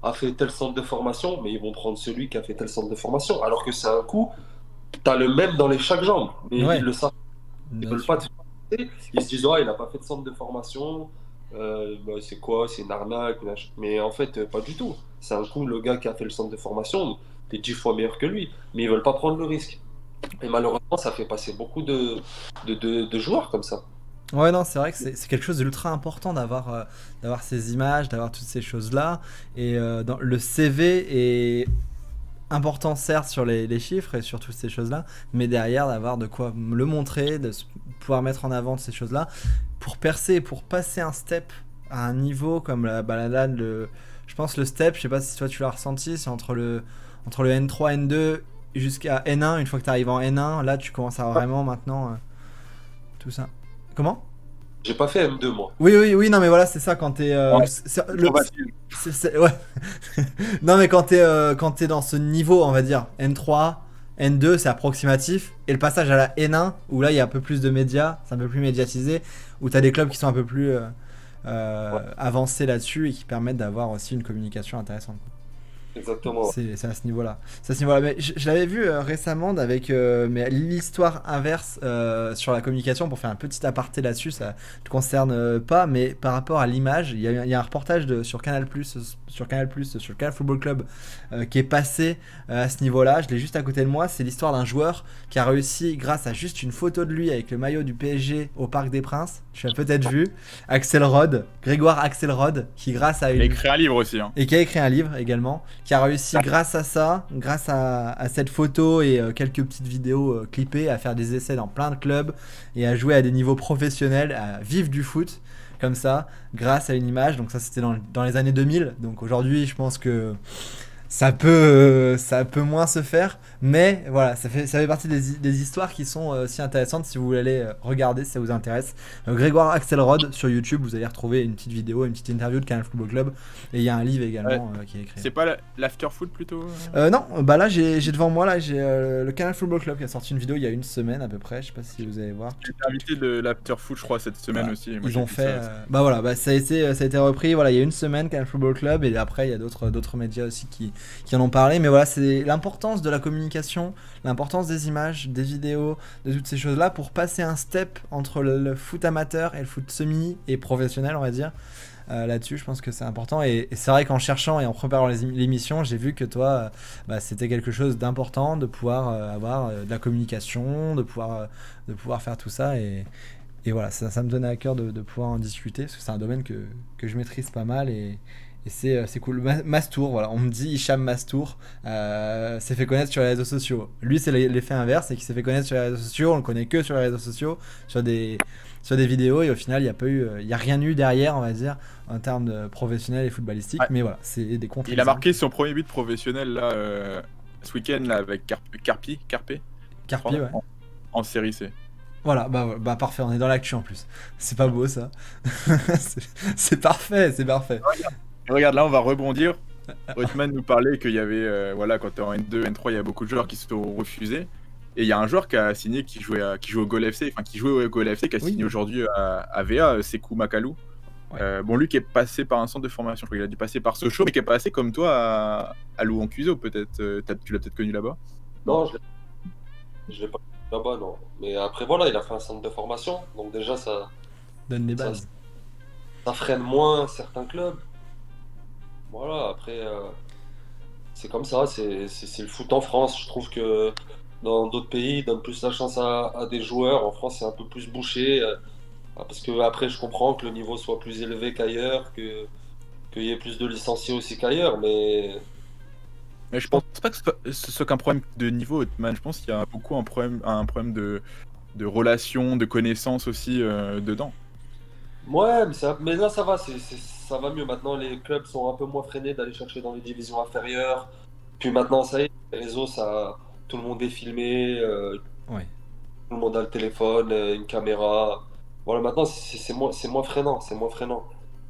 [SPEAKER 1] a fait tel centre de formation, mais ils vont prendre celui qui a fait tel centre de formation. Alors que c'est un coup, tu as le même dans les chaque jambe, mais ils
[SPEAKER 2] ouais,
[SPEAKER 1] le savent, ils
[SPEAKER 2] bien
[SPEAKER 1] veulent pas
[SPEAKER 2] sûr.
[SPEAKER 1] te faire. Ils se disent, ouais, il n'a pas fait de centre de formation, c'est quoi, c'est une arnaque, machin. Mais en fait, pas du tout. C'est un coup, le gars qui a fait le centre de formation, t'es 10 fois meilleur que lui, mais ils veulent pas prendre le risque. Et malheureusement, ça fait passer beaucoup de joueurs comme ça.
[SPEAKER 2] Ouais, non, c'est vrai que c'est quelque chose d'ultra important d'avoir ces images, d'avoir toutes ces choses-là. Et le CV est important, certes, sur les chiffres et sur toutes ces choses-là, mais derrière, d'avoir de quoi le montrer, pouvoir mettre en avant ces choses-là, pour percer, pour passer un step à un niveau comme là, je pense le step, je sais pas si toi tu l'as ressenti, c'est entre le N3, N2 jusqu'à N1. Une fois que tu arrives en N1, là tu commences à vraiment maintenant tout ça. Comment?
[SPEAKER 1] J'ai pas fait M2 moi.
[SPEAKER 2] Oui, non mais voilà, c'est ça quand t'es...
[SPEAKER 3] Ouais,
[SPEAKER 2] le- ouais. Non mais quand t'es dans ce niveau, on va dire, N3, N2, c'est approximatif. Et le passage à la N1, où là il y a un peu plus de médias, c'est un peu plus médiatisé, où t'as des clubs qui sont un peu plus avancés là-dessus et qui permettent d'avoir aussi une communication intéressante.
[SPEAKER 1] Exactement.
[SPEAKER 2] C'est à ce niveau-là. C'est à ce niveau-là. Mais je l'avais vu récemment avec mais l'histoire inverse sur la communication, pour faire un petit aparté là-dessus, ça ne te concerne pas, mais par rapport à l'image, il y a un reportage sur Canal+, sur le Canal Football Club qui est passé à ce niveau-là. Je l'ai juste à côté de moi. C'est l'histoire d'un joueur qui a réussi, grâce à juste une photo de lui avec le maillot du PSG au Parc des Princes, tu l'as peut-être vu, Grégoire Axelrod, qui grâce à
[SPEAKER 3] Il a écrit un livre aussi. Hein.
[SPEAKER 2] et qui a écrit un livre également, qui a réussi grâce à ça, grâce à cette photo et quelques petites vidéos clippées, à faire des essais dans plein de clubs et à jouer à des niveaux professionnels, à vivre du foot comme ça, grâce à une image. Donc ça c'était dans les années 2000, donc aujourd'hui je pense que ça peut moins se faire, mais voilà, ça fait partie des histoires qui sont aussi intéressantes. Si vous voulez aller regarder, si ça vous intéresse, Grégoire Axelrod sur YouTube, vous allez retrouver une petite vidéo, une petite interview de Canal Football Club, et il y a un livre également qui est écrit.
[SPEAKER 3] C'est pas l'after foot plutôt
[SPEAKER 2] Non, bah là j'ai devant moi là j'ai le Canal Football Club qui a sorti une vidéo il y a une semaine à peu près, je sais pas si vous allez voir.
[SPEAKER 3] J'ai été invité de l'after foot, je crois, cette semaine
[SPEAKER 2] Voilà.
[SPEAKER 3] aussi. Moi,
[SPEAKER 2] Ils
[SPEAKER 3] j'ai
[SPEAKER 2] ont
[SPEAKER 3] vu
[SPEAKER 2] fait,
[SPEAKER 3] ça.
[SPEAKER 2] bah voilà, ça a été repris. Voilà, il y a une semaine Canal Football Club et après il y a d'autres médias aussi qui en ont parlé. Mais voilà, c'est l'importance de la communication, l'importance des images, des vidéos, de toutes ces choses-là pour passer un step entre le foot amateur et le foot semi et professionnel, on va dire. Là-dessus, je pense que c'est important. Et c'est vrai qu'en cherchant et en préparant l'émission, j'ai vu que toi, c'était quelque chose d'important de pouvoir avoir de la communication, de pouvoir faire tout ça. Et voilà, ça me tenait à cœur de pouvoir en discuter, parce que c'est un domaine que je maîtrise pas mal et c'est cool. Mastour, voilà, on me dit Hicham Mastour s'est fait connaître sur les réseaux sociaux. Lui, c'est l'effet inverse, c'est qu'il s'est fait connaître sur les réseaux sociaux, on le connaît que sur les réseaux sociaux, sur des vidéos, et au final, il n'y a rien eu derrière, on va dire, en termes de professionnel et footballistique. Ouais. Mais voilà, c'est des contre.
[SPEAKER 3] Il a marqué son premier but professionnel là, ce week-end là, avec Carpe,
[SPEAKER 2] ouais.
[SPEAKER 3] En série C.
[SPEAKER 2] Voilà, bah parfait, on est dans l'actu en plus. C'est pas beau ça. c'est parfait.
[SPEAKER 3] Regarde, là on va rebondir. Othman nous parlait qu'il y avait, voilà, quand t'es en N2, N3, il y a beaucoup de joueurs qui se sont refusés. Et il y a un joueur qui a signé, qui jouait au Gol FC, qui a signé aujourd'hui à VA, Sekou Makalou. Ouais. Bon, lui qui est passé par un centre de formation, je crois qu'il a dû passer par Sochaux, mais qui est passé comme toi à Louan-Cuiseaux, peut-être. Tu l'as peut-être connu là-bas?
[SPEAKER 1] Non, je l'ai pas connu là-bas, non. Mais après, voilà, il a fait un centre de formation, donc déjà ça
[SPEAKER 2] donne les bases.
[SPEAKER 1] Ça freine moins certains clubs. Voilà, après, c'est comme ça, c'est le foot en France. Je trouve que dans d'autres pays, ils donnent plus la chance à des joueurs. En France, c'est un peu plus bouché. Parce que après, je comprends que le niveau soit plus élevé qu'ailleurs, qu'il y ait plus de licenciés aussi qu'ailleurs, mais
[SPEAKER 3] je pense pas que ce soit qu'un problème de niveau, Othman. Je pense qu'il y a beaucoup un problème de relation, de connaissance aussi dedans.
[SPEAKER 1] Ouais, mais là ça va, ça va mieux. Maintenant, les clubs sont un peu moins freinés d'aller chercher dans les divisions inférieures. Puis maintenant, ça y est, les réseaux, tout le monde est filmé,
[SPEAKER 2] ouais.
[SPEAKER 1] Tout le monde a le téléphone, une caméra. Voilà, maintenant, c'est moins freinant,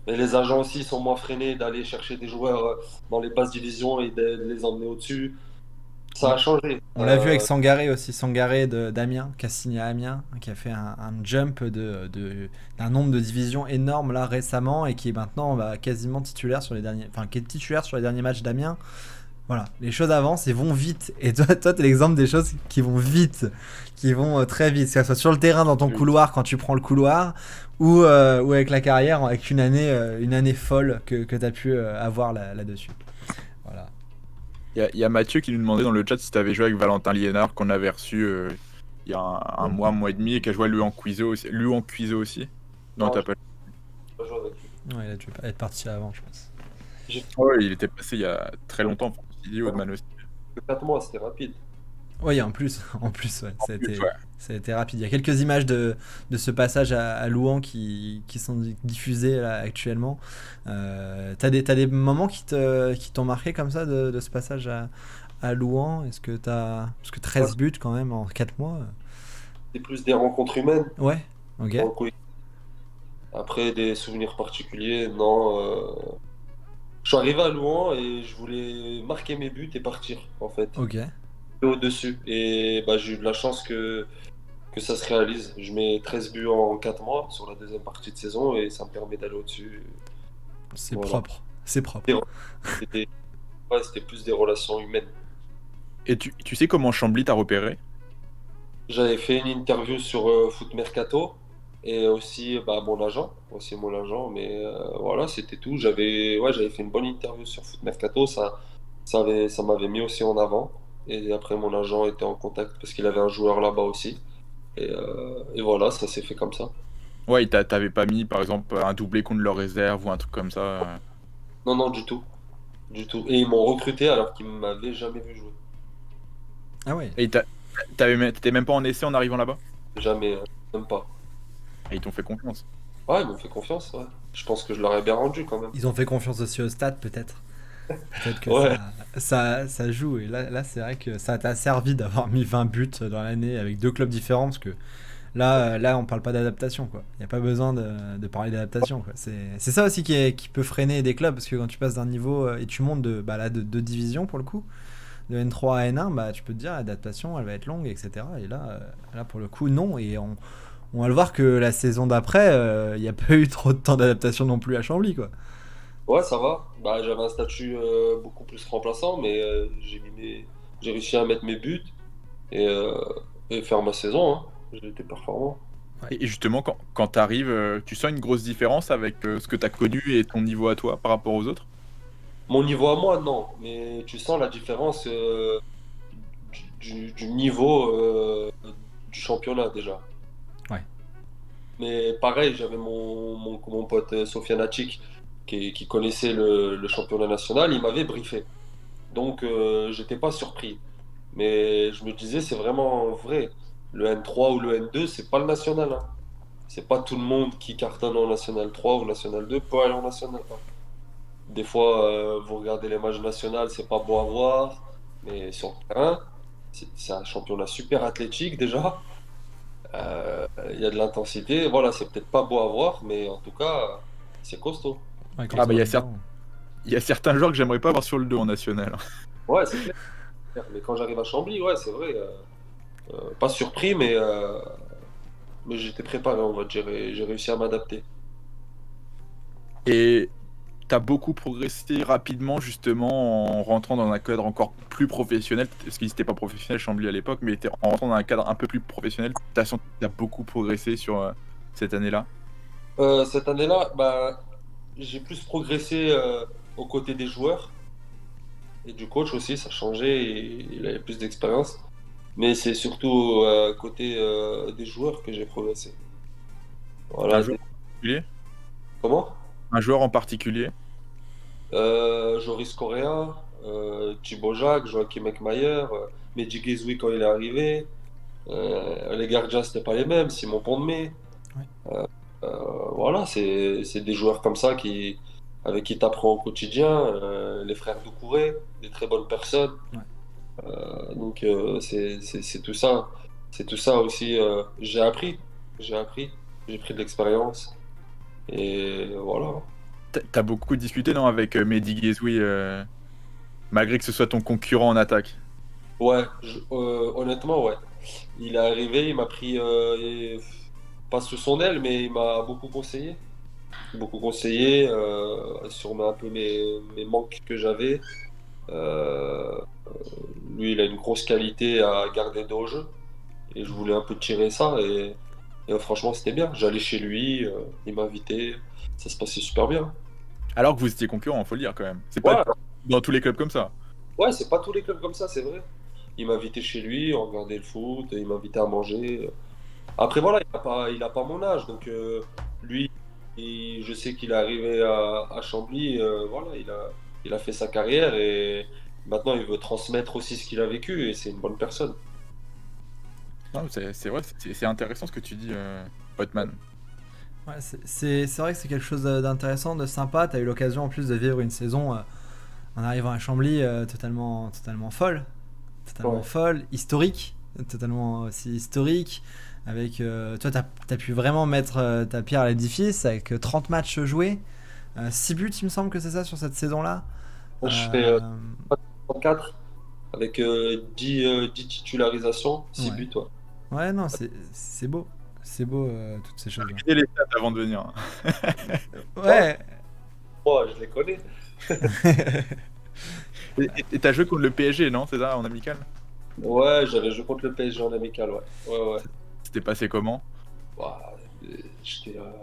[SPEAKER 1] Mais les agents aussi sont moins freinés d'aller chercher des joueurs dans les basses divisions et de les emmener au-dessus. Ça a changé.
[SPEAKER 2] On l'a vu avec Sangaré aussi, Sangaré d'Amiens, qui a signé à Amiens, qui a fait un jump d'un nombre de divisions énorme là récemment et qui est maintenant quasiment titulaire sur les derniers matchs d'Amiens. Voilà, les choses avancent et vont vite. Et toi t'es l'exemple des choses qui vont vite, qui vont très vite. Que ce soit sur le terrain, dans ton couloir, quand tu prends le couloir, ou avec la carrière, avec une année folle que tu as pu avoir là-dessus. Voilà.
[SPEAKER 3] Il y a Mathieu qui nous demandait dans le chat si tu avais joué avec Valentin Liénard, qu'on avait reçu il y a un mois et demi, et qui a joué à Louan-Cuiseaux aussi. Non, t'as pas
[SPEAKER 1] joué avec lui.
[SPEAKER 2] Ouais, il a dû être parti avant, je pense.
[SPEAKER 3] Ouais, il était passé il y a très longtemps. Othman aussi.
[SPEAKER 1] 4 mois, c'était rapide.
[SPEAKER 2] Oui, en plus, ouais, ça a été rapide. Il y a quelques images de ce passage à Louan qui sont diffusées là, actuellement. T'as des moments qui t'ont marqué comme ça de ce passage à Louan? Est-ce que parce que 13 buts quand même en 4 mois.
[SPEAKER 1] C'est plus des rencontres humaines.
[SPEAKER 2] Ouais, ok.
[SPEAKER 1] Après, des souvenirs particuliers, non. Je suis arrivé à Louhans et je voulais marquer mes buts et partir, en fait,
[SPEAKER 2] Ok.
[SPEAKER 1] au-dessus. Et bah, j'ai eu de la chance que ça se réalise. Je mets 13 buts en 4 mois sur la deuxième partie de saison et ça me permet d'aller au-dessus.
[SPEAKER 2] C'est
[SPEAKER 1] Voilà.
[SPEAKER 2] propre. C'est propre.
[SPEAKER 1] C'était c'était plus des relations humaines.
[SPEAKER 3] Et tu sais comment Chambly t'a repéré?
[SPEAKER 1] J'avais fait une interview sur Foot Mercato et aussi bah, mon agent, mais voilà, c'était tout. J'avais fait une bonne interview sur Foot Mercato, ça m'avait mis aussi en avant. Et après, mon agent était en contact parce qu'il avait un joueur là-bas aussi. Et voilà, ça s'est fait comme ça.
[SPEAKER 3] Ouais, t'avais pas mis, par exemple, un doublé contre leur réserve ou un truc comme ça.
[SPEAKER 1] Non, non, du tout. Du tout. Et ils m'ont recruté alors qu'ils ne m'avaient jamais vu jouer.
[SPEAKER 2] Ah ouais.
[SPEAKER 3] Et t'étais même pas en essai en arrivant là-bas?
[SPEAKER 1] Jamais, même pas.
[SPEAKER 3] Et ils t'ont fait confiance.
[SPEAKER 1] Ouais, ils m'ont fait confiance, ouais. Je pense que je leur ai bien rendu quand même.
[SPEAKER 2] Ils ont fait confiance aussi au stade, peut-être. Peut-être que
[SPEAKER 1] Ouais.
[SPEAKER 2] ça joue. Et là c'est vrai que ça t'a servi d'avoir mis 20 buts dans l'année avec 2 clubs différents. Parce que là on parle pas d'adaptation, quoi. Il n'y a pas besoin de parler d'adaptation, quoi. C'est ça aussi qui peut freiner des clubs. Parce que quand tu passes d'un niveau et tu montes de 2 divisions pour le coup, de N3 à N1, bah, tu peux te dire l'adaptation elle va être longue, etc. Et là pour le coup, non. Et on va le voir que la saison d'après, il n'y a pas eu trop de temps d'adaptation non plus à Chambly, quoi.
[SPEAKER 1] Ouais, ça va. Bah, j'avais un statut beaucoup plus remplaçant, mais j'ai réussi à mettre mes buts et, euh, et faire ma saison, hein. J'ai été performant.
[SPEAKER 3] Et justement, quand t'arrives, tu sens une grosse différence avec ce que t'as connu et ton niveau à toi par rapport aux autres?
[SPEAKER 1] Mon niveau à moi, non, mais tu sens la différence du niveau du championnat déjà.
[SPEAKER 2] Ouais.
[SPEAKER 1] Mais pareil, j'avais mon pote Sofiane Achik qui connaissait le championnat national, il m'avait briefé. Donc j'étais pas surpris. Mais je me disais, c'est vraiment vrai. Le N3 ou le N2, c'est pas le national, hein. C'est pas tout le monde qui cartonne en national 3 ou national 2 peut aller en national 1. Des fois, vous regardez les matchs nationaux, c'est pas beau à voir, mais sur le terrain, c'est un championnat super athlétique déjà. Il y a de l'intensité. Voilà, c'est peut-être pas beau à voir, mais en tout cas, c'est costaud.
[SPEAKER 2] Ouais,
[SPEAKER 3] Ah bah il y a
[SPEAKER 2] certes.
[SPEAKER 3] Il y a certains joueurs que j'aimerais pas avoir sur le dos en national.
[SPEAKER 1] Ouais, c'est clair. Mais quand j'arrive à Chambly, ouais, c'est vrai. Pas surpris, mais j'étais préparé, on va dire, et j'ai réussi à m'adapter.
[SPEAKER 3] Et t'as beaucoup progressé rapidement justement en rentrant dans un cadre encore plus professionnel, parce qu'ils n'étaient pas professionnels Chambly à l'époque, mais en rentrant dans un cadre un peu plus professionnel, t'as senti que t'as beaucoup progressé sur cette année-là?
[SPEAKER 1] Cette année-là, bah, j'ai plus progressé aux côtés des joueurs et du coach aussi, ça a changé et il avait plus d'expérience. Mais c'est surtout côté des joueurs que j'ai progressé.
[SPEAKER 3] Un
[SPEAKER 1] Voilà.
[SPEAKER 3] joueur en particulier?
[SPEAKER 1] Comment?
[SPEAKER 3] Un joueur en particulier?
[SPEAKER 1] Joris Correa, Thibaut Jacques, Joachim Ekmayer, Mehdi Guezoui quand il est arrivé. Les gardiens, c'était pas les mêmes, Simon Pondemé. Voilà, c'est des joueurs comme ça avec qui tu apprends au quotidien. Les frères Doucouré, des très bonnes personnes.
[SPEAKER 2] Ouais.
[SPEAKER 1] Donc c'est tout ça. C'est tout ça aussi. J'ai appris. J'ai pris de l'expérience. Et voilà.
[SPEAKER 3] T'as beaucoup discuté non, avec Mehdi Guezoui, malgré que ce soit ton concurrent en attaque?
[SPEAKER 1] Ouais, honnêtement, ouais. Il est arrivé, il m'a pris, pas sous son aile, mais il m'a beaucoup conseillé. Beaucoup conseillé sur un peu mes manques que j'avais. Euh, Lui, il a une grosse qualité à garder dos au jeu. Et je voulais un peu tirer ça. Et franchement, c'était bien. J'allais chez lui, il m'invitait. Ça se passait super bien.
[SPEAKER 3] Alors que vous étiez concurrent, faut le dire quand même. C'est
[SPEAKER 1] Ouais,
[SPEAKER 3] pas dans tous les clubs comme ça.
[SPEAKER 1] ouais, c'est pas tous les clubs comme ça, c'est vrai. Il m'invitait chez lui, on regardait le foot, il m'invitait à manger. Après, voilà, il a pas mon âge. Donc, lui, je sais qu'il est arrivé à Chambly. Voilà, il a fait sa carrière et maintenant, il veut transmettre aussi ce qu'il a vécu et c'est une bonne personne.
[SPEAKER 3] Non, c'est vrai, c'est intéressant ce que tu dis, Hotman.
[SPEAKER 2] Ouais, c'est vrai que c'est quelque chose d'intéressant, de sympa. T'as eu l'occasion en plus de vivre une saison en arrivant à Chambly totalement folle. Totalement
[SPEAKER 1] Ouais.
[SPEAKER 2] folle, historique. totalement aussi historique. Avec, toi, t'as pu vraiment mettre ta pierre à l'édifice avec 30 matchs joués, 6 buts, il me semble que c'est ça sur cette saison-là.
[SPEAKER 1] Moi, je fais 34 avec 10 titularisations, 6
[SPEAKER 2] Ouais.
[SPEAKER 1] buts. Ouais.
[SPEAKER 2] Ouais, non, c'est beau. C'est beau, toutes ces choses-là.
[SPEAKER 3] Et les stats avant de venir.
[SPEAKER 2] Ouais.
[SPEAKER 1] Moi, je les connais.
[SPEAKER 3] Et t'as joué contre le PSG, non? C'est ça, en amical?
[SPEAKER 1] Ouais, j'avais joué contre le PSG en amical, ouais. Ouais.
[SPEAKER 3] C'était passé comment?
[SPEAKER 1] Ouah,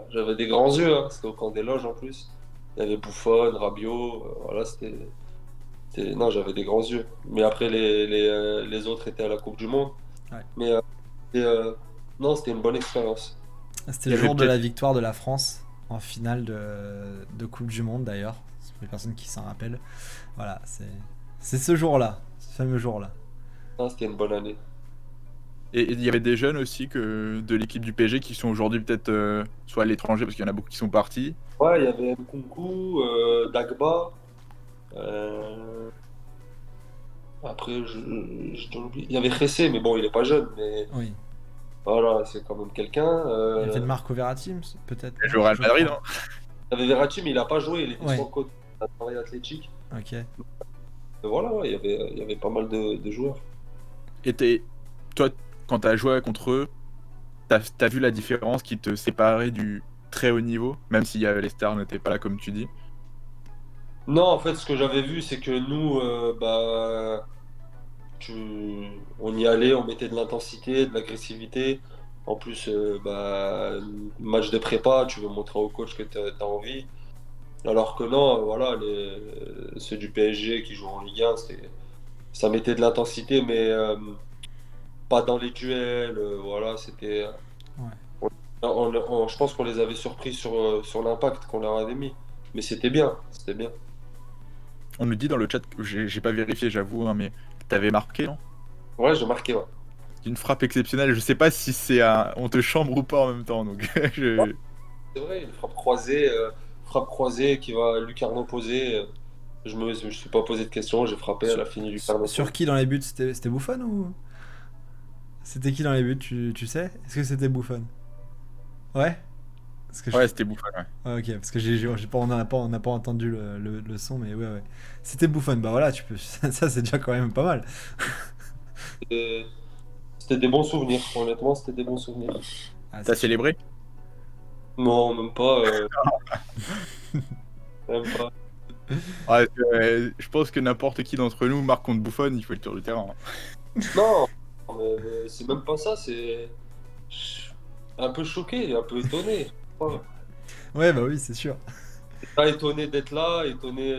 [SPEAKER 1] j'avais des grands yeux, hein. C'était au camp des loges en plus. Il y avait Buffon, Rabiot, voilà, non, j'avais des grands yeux. Mais après, les autres étaient à la Coupe du Monde.
[SPEAKER 2] Ouais.
[SPEAKER 1] Mais non, c'était une bonne expérience.
[SPEAKER 2] C'était
[SPEAKER 3] Il
[SPEAKER 2] le
[SPEAKER 3] y avait
[SPEAKER 2] jour de
[SPEAKER 3] peut-être-
[SPEAKER 2] la victoire de la France en finale de Coupe du Monde d'ailleurs. C'est les personnes qui s'en rappellent. Voilà, c'est ce jour-là, ce fameux jour-là.
[SPEAKER 1] Non, c'était une bonne année.
[SPEAKER 3] Et il y avait des jeunes aussi de l'équipe du PSG qui sont aujourd'hui peut-être soit à l'étranger, parce qu'il y en a beaucoup qui sont partis.
[SPEAKER 1] Ouais, il y avait Nkunku, Dagba. euh, Après, je t'en oublie. Il y avait Khessé, mais bon, il est pas jeune. Mais
[SPEAKER 2] Oui.
[SPEAKER 1] voilà, c'est quand même quelqu'un.
[SPEAKER 2] Il y avait de Marco Verratti, peut-être.
[SPEAKER 3] Il joue au Real
[SPEAKER 2] Je
[SPEAKER 3] Madrid,
[SPEAKER 2] crois.
[SPEAKER 3] hein.
[SPEAKER 1] Il y avait Verratti, mais il a pas joué. Il était
[SPEAKER 2] Ouais.
[SPEAKER 1] sur le côté. Il a travaillé athlétique.
[SPEAKER 2] Ok.
[SPEAKER 1] Et voilà, ouais, il y avait pas mal de joueurs.
[SPEAKER 3] Et toi, quand t'as joué contre eux, t'as vu la différence qui te séparait du très haut niveau, même si les stars n'étaient pas là comme tu dis?
[SPEAKER 1] Non, en fait, ce que j'avais vu, c'est que nous, on y allait, on mettait de l'intensité, de l'agressivité. En plus, match de prépa, tu veux montrer au coach que tu as envie. Alors que non, voilà, ceux du PSG qui jouent en Ligue 1, ça mettait de l'intensité, mais pas dans les duels. Voilà, c'était.
[SPEAKER 2] Ouais.
[SPEAKER 1] Je pense qu'on les avait surpris sur l'impact qu'on leur avait mis. Mais c'était bien, c'était bien.
[SPEAKER 3] On nous dit dans le chat que j'ai pas vérifié, j'avoue, hein, mais t'avais marqué, non?
[SPEAKER 1] Ouais, j'ai marqué, ouais.
[SPEAKER 3] Une frappe exceptionnelle. Je sais pas si on te chambre ou pas en même temps. Donc
[SPEAKER 1] C'est vrai, une frappe croisée qui va lucarne posée. Je me suis pas posé de questions, j'ai frappé à la fin du lucarne.
[SPEAKER 2] Sur qui dans les buts? C'était Buffon ou c'était qui dans les buts, tu sais? Est-ce que c'était Buffon? Ouais. Parce que
[SPEAKER 3] Ouais, c'était Buffon, ouais.
[SPEAKER 2] Ouais, ok, parce que on n'a pas entendu le son, mais ouais. C'était Buffon, bah voilà, tu peux. Ça, c'est déjà quand même pas mal.
[SPEAKER 1] C'était des bons souvenirs, honnêtement, c'était des bons souvenirs.
[SPEAKER 2] Ah,
[SPEAKER 3] T'as
[SPEAKER 2] c'est-
[SPEAKER 3] célébré?
[SPEAKER 1] Non, même pas. Même pas.
[SPEAKER 3] Ouais, je pense que n'importe qui d'entre nous marque contre Buffon, il faut le tour du terrain.
[SPEAKER 1] Non, mais c'est même pas ça, c'est. Je suis un peu choqué, un peu étonné. Ouais.
[SPEAKER 2] Ouais, bah oui, c'est sûr.
[SPEAKER 1] Pas étonné d'être là, étonné,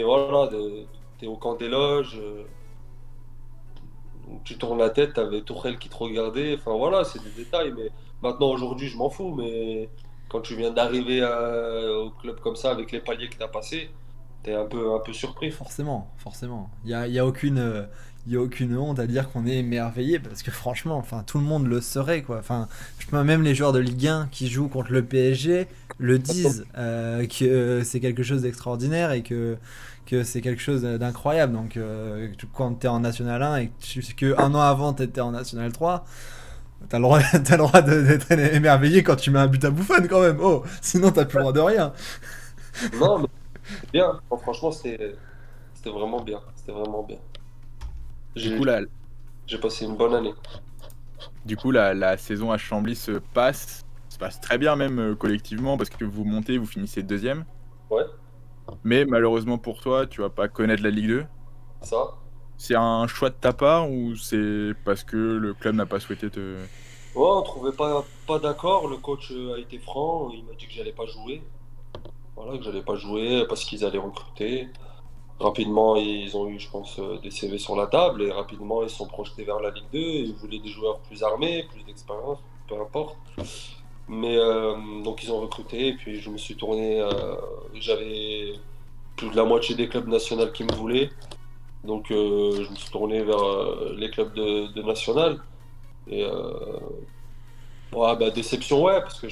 [SPEAKER 1] voilà, t'es au camp des loges. Tu tournes la tête, t'avais Tourelle qui te regardait, enfin voilà, c'est des détails, mais maintenant aujourd'hui je m'en fous, mais quand tu viens d'arriver au club comme ça avec les paliers que t'as passés, t'es un peu surpris.
[SPEAKER 2] Forcément. Il y a aucune honte à dire qu'on est émerveillé parce que franchement, enfin, tout le monde le serait quoi. Enfin, même les joueurs de Ligue 1 qui jouent contre le PSG le disent que c'est quelque chose d'extraordinaire et que c'est quelque chose d'incroyable. Donc, quand t'es en National 1 et que un an avant t'étais en National 3. T'as le droit d'être émerveillé quand tu mets un but à Buffon quand même. Oh, sinon t'as plus le droit de rien.
[SPEAKER 1] Non, mais c'est bien. Bon, franchement, c'était vraiment bien. C'était vraiment bien.
[SPEAKER 3] Du coup,
[SPEAKER 1] J'ai passé une bonne année.
[SPEAKER 3] la saison à Chambly se passe très bien même collectivement parce que vous montez, vous finissez deuxième.
[SPEAKER 1] Ouais,
[SPEAKER 3] Mais malheureusement pour toi, tu vas pas connaître la Ligue 2.
[SPEAKER 1] ça.
[SPEAKER 3] C'est un choix de ta part ou c'est parce que le club n'a pas souhaité te...
[SPEAKER 1] Ouais, on trouvait pas d'accord. Le coach a été franc. Il m'a dit que j'allais pas jouer. Voilà, que j'allais pas jouer parce qu'ils allaient recruter. Rapidement, ils ont eu, je pense, des CV sur la table et rapidement, ils se sont projetés vers la Ligue 2. Ils voulaient des joueurs plus armés, plus d'expérience, peu importe. Mais donc, ils ont recruté et puis je me suis tourné. J'avais plus de la moitié des clubs nationaux qui me voulaient. Donc, je me suis tourné vers les clubs de national. Et ouais, bah, déception, ouais, parce que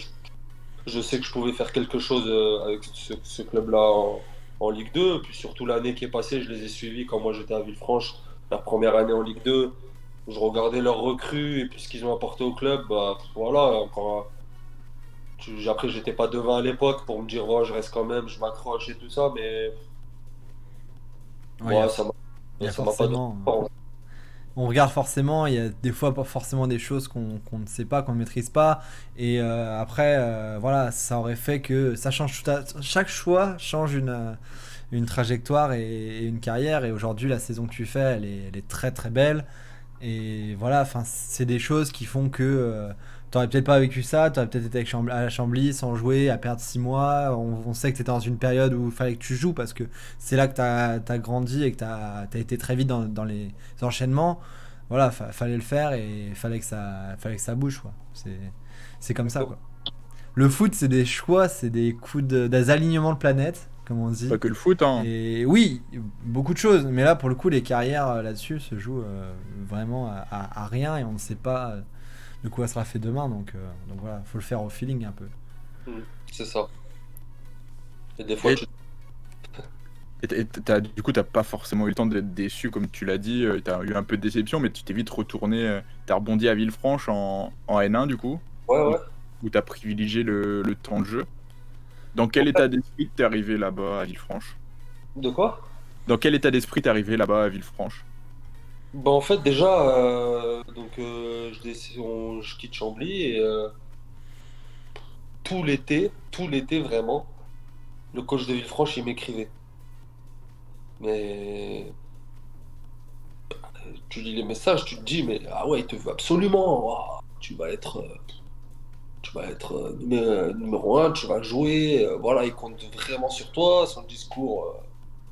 [SPEAKER 1] je sais que je pouvais faire quelque chose avec ce club-là en Ligue 2. Puis surtout l'année qui est passée, je les ai suivis quand moi j'étais à Villefranche, la première année en Ligue 2. je regardais leurs recrues et puis ce qu'ils ont apporté au club, bah voilà, encore. Après, j'étais pas devin à l'époque pour me dire, oh, je reste quand même, je m'accroche et tout ça, mais
[SPEAKER 2] Ouais,
[SPEAKER 1] moi,
[SPEAKER 2] il y a
[SPEAKER 1] ça m'a pas donné
[SPEAKER 2] forcément.
[SPEAKER 1] envie.
[SPEAKER 2] On regarde forcément, il y a des fois pas forcément des choses qu'on ne sait pas, qu'on ne maîtrise pas. Et après, voilà, ça aurait fait que ça change chaque choix change une trajectoire et une carrière. Et aujourd'hui, la saison que tu fais, elle est très très belle. Et voilà, enfin, c'est des choses qui font que t'aurais peut-être pas vécu ça, t'aurais peut-être été à la Chambly sans jouer, à perdre 6 mois. On sait que t'étais dans une période où il fallait que tu joues parce que c'est là que t'as grandi et que t'as été très vite dans les enchaînements. Voilà, fallait le faire et fallait que ça bouge, quoi. C'est comme ça, quoi. Le foot, c'est des choix, c'est des coups des alignements de planètes, comme on dit.
[SPEAKER 3] Pas que le foot, hein.
[SPEAKER 2] Et oui, beaucoup de choses, mais là pour le coup les carrières là-dessus se jouent vraiment à rien et on ne sait pas de quoi sera fait demain, donc voilà, faut le faire au feeling un peu.
[SPEAKER 1] C'est ça. Et des fois,
[SPEAKER 3] Et du coup, t'as pas forcément eu le temps d'être déçu, comme tu l'as dit. T'as eu un peu de déception, mais tu t'es vite retourné. T'as rebondi à Villefranche en N1, du coup,
[SPEAKER 1] ouais,
[SPEAKER 3] où,
[SPEAKER 1] ouais.
[SPEAKER 3] où t'as privilégié le temps de jeu. Dans quel état d'esprit t'es arrivé là-bas à Villefranche?
[SPEAKER 1] De quoi?
[SPEAKER 3] Dans quel état d'esprit t'es arrivé là-bas à Villefranche?
[SPEAKER 1] Bah, en fait, déjà, je quitte Chambly et tout l'été vraiment, le coach de Villefranche, il m'écrivait. Mais tu lis les messages, tu te dis, mais ah ouais, il te veut absolument. Ouah, tu vas être numéro un, tu vas jouer. Voilà, il compte vraiment sur toi. Son discours,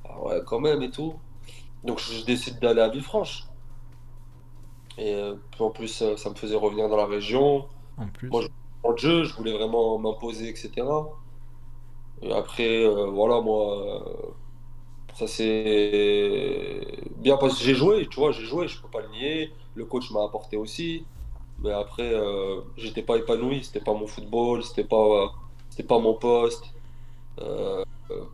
[SPEAKER 1] ah ouais, quand même et tout. Donc je décide d'aller à Villefranche. Et puis en plus, ça me faisait revenir dans la région.
[SPEAKER 2] En plus.
[SPEAKER 1] Moi, je voulais le jeu, je voulais vraiment m'imposer, etc. Et après, voilà, moi, ça c'est bien parce que j'ai joué, tu vois, j'ai joué, je peux pas le nier. Le coach m'a apporté aussi. Mais après, j'étais pas épanoui, c'était pas mon football, c'était pas mon poste. Euh, euh,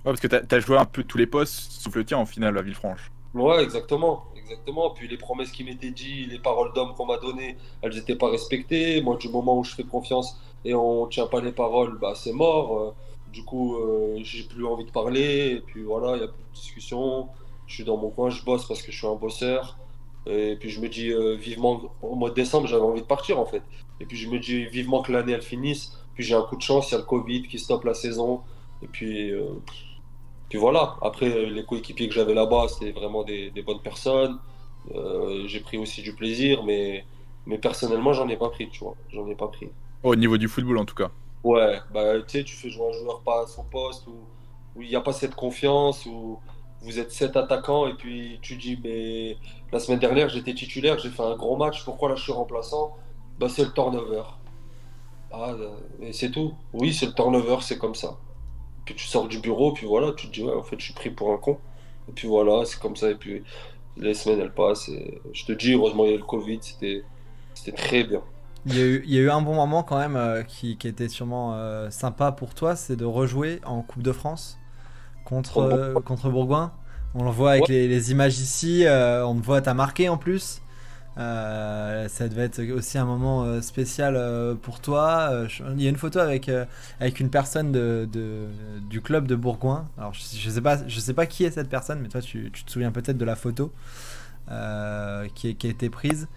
[SPEAKER 3] Ouais, parce que t'as joué un peu tous les postes, sauf le tien en finale à Villefranche.
[SPEAKER 1] ouais, exactement, exactement. Puis les promesses qui m'étaient dites, les paroles d'homme qu'on m'a données, elles n'étaient pas respectées. Moi, du moment où je fais confiance et on tient pas les paroles, bah c'est mort. Du coup, j'ai plus envie de parler. Et puis voilà, il y a plus de discussion. Je suis dans mon coin, je bosse parce que je suis un bosseur. Et puis je me dis vivement, au mois de décembre, j'avais envie de partir en fait. Et puis je me dis vivement que l'année elle finisse. Puis j'ai un coup de chance, il y a le Covid qui stoppe la saison. Et puis voilà. Après, les coéquipiers que j'avais là-bas, c'était vraiment des bonnes personnes. J'ai pris aussi du plaisir, mais personnellement, j'en ai pas pris, tu vois. J'en ai pas pris.
[SPEAKER 3] Au niveau du football, en tout cas.
[SPEAKER 1] Ouais, bah tu sais, tu fais jouer un joueur pas à son poste, où il n'y a pas cette confiance, où vous êtes 7 attaquants, et puis tu dis, mais la semaine dernière, j'étais titulaire, j'ai fait un gros match, pourquoi là je suis remplaçant? Bah c'est le turnover. Ah, et c'est tout. Oui, c'est le turnover, c'est comme ça. Puis tu sors du bureau, puis voilà, tu te dis, ouais, en fait, je suis pris pour un con. Et puis voilà, c'est comme ça, et puis les semaines, elles passent, et je te dis, heureusement, il y a eu le Covid, c'était très bien.
[SPEAKER 2] Il y a eu un bon moment quand même qui était sûrement sympa pour toi, c'est de rejouer en Coupe de France
[SPEAKER 1] Contre bon.
[SPEAKER 2] contre Bourgoin. On le voit avec
[SPEAKER 1] Ouais,
[SPEAKER 2] les images ici, on te voit, t'as marqué en plus. Ça devait être aussi un moment spécial pour toi. Il y a une photo avec une personne du club de Bourgoin. Alors je sais pas qui est cette personne, mais toi tu te souviens peut-être de la photo qui a été prise.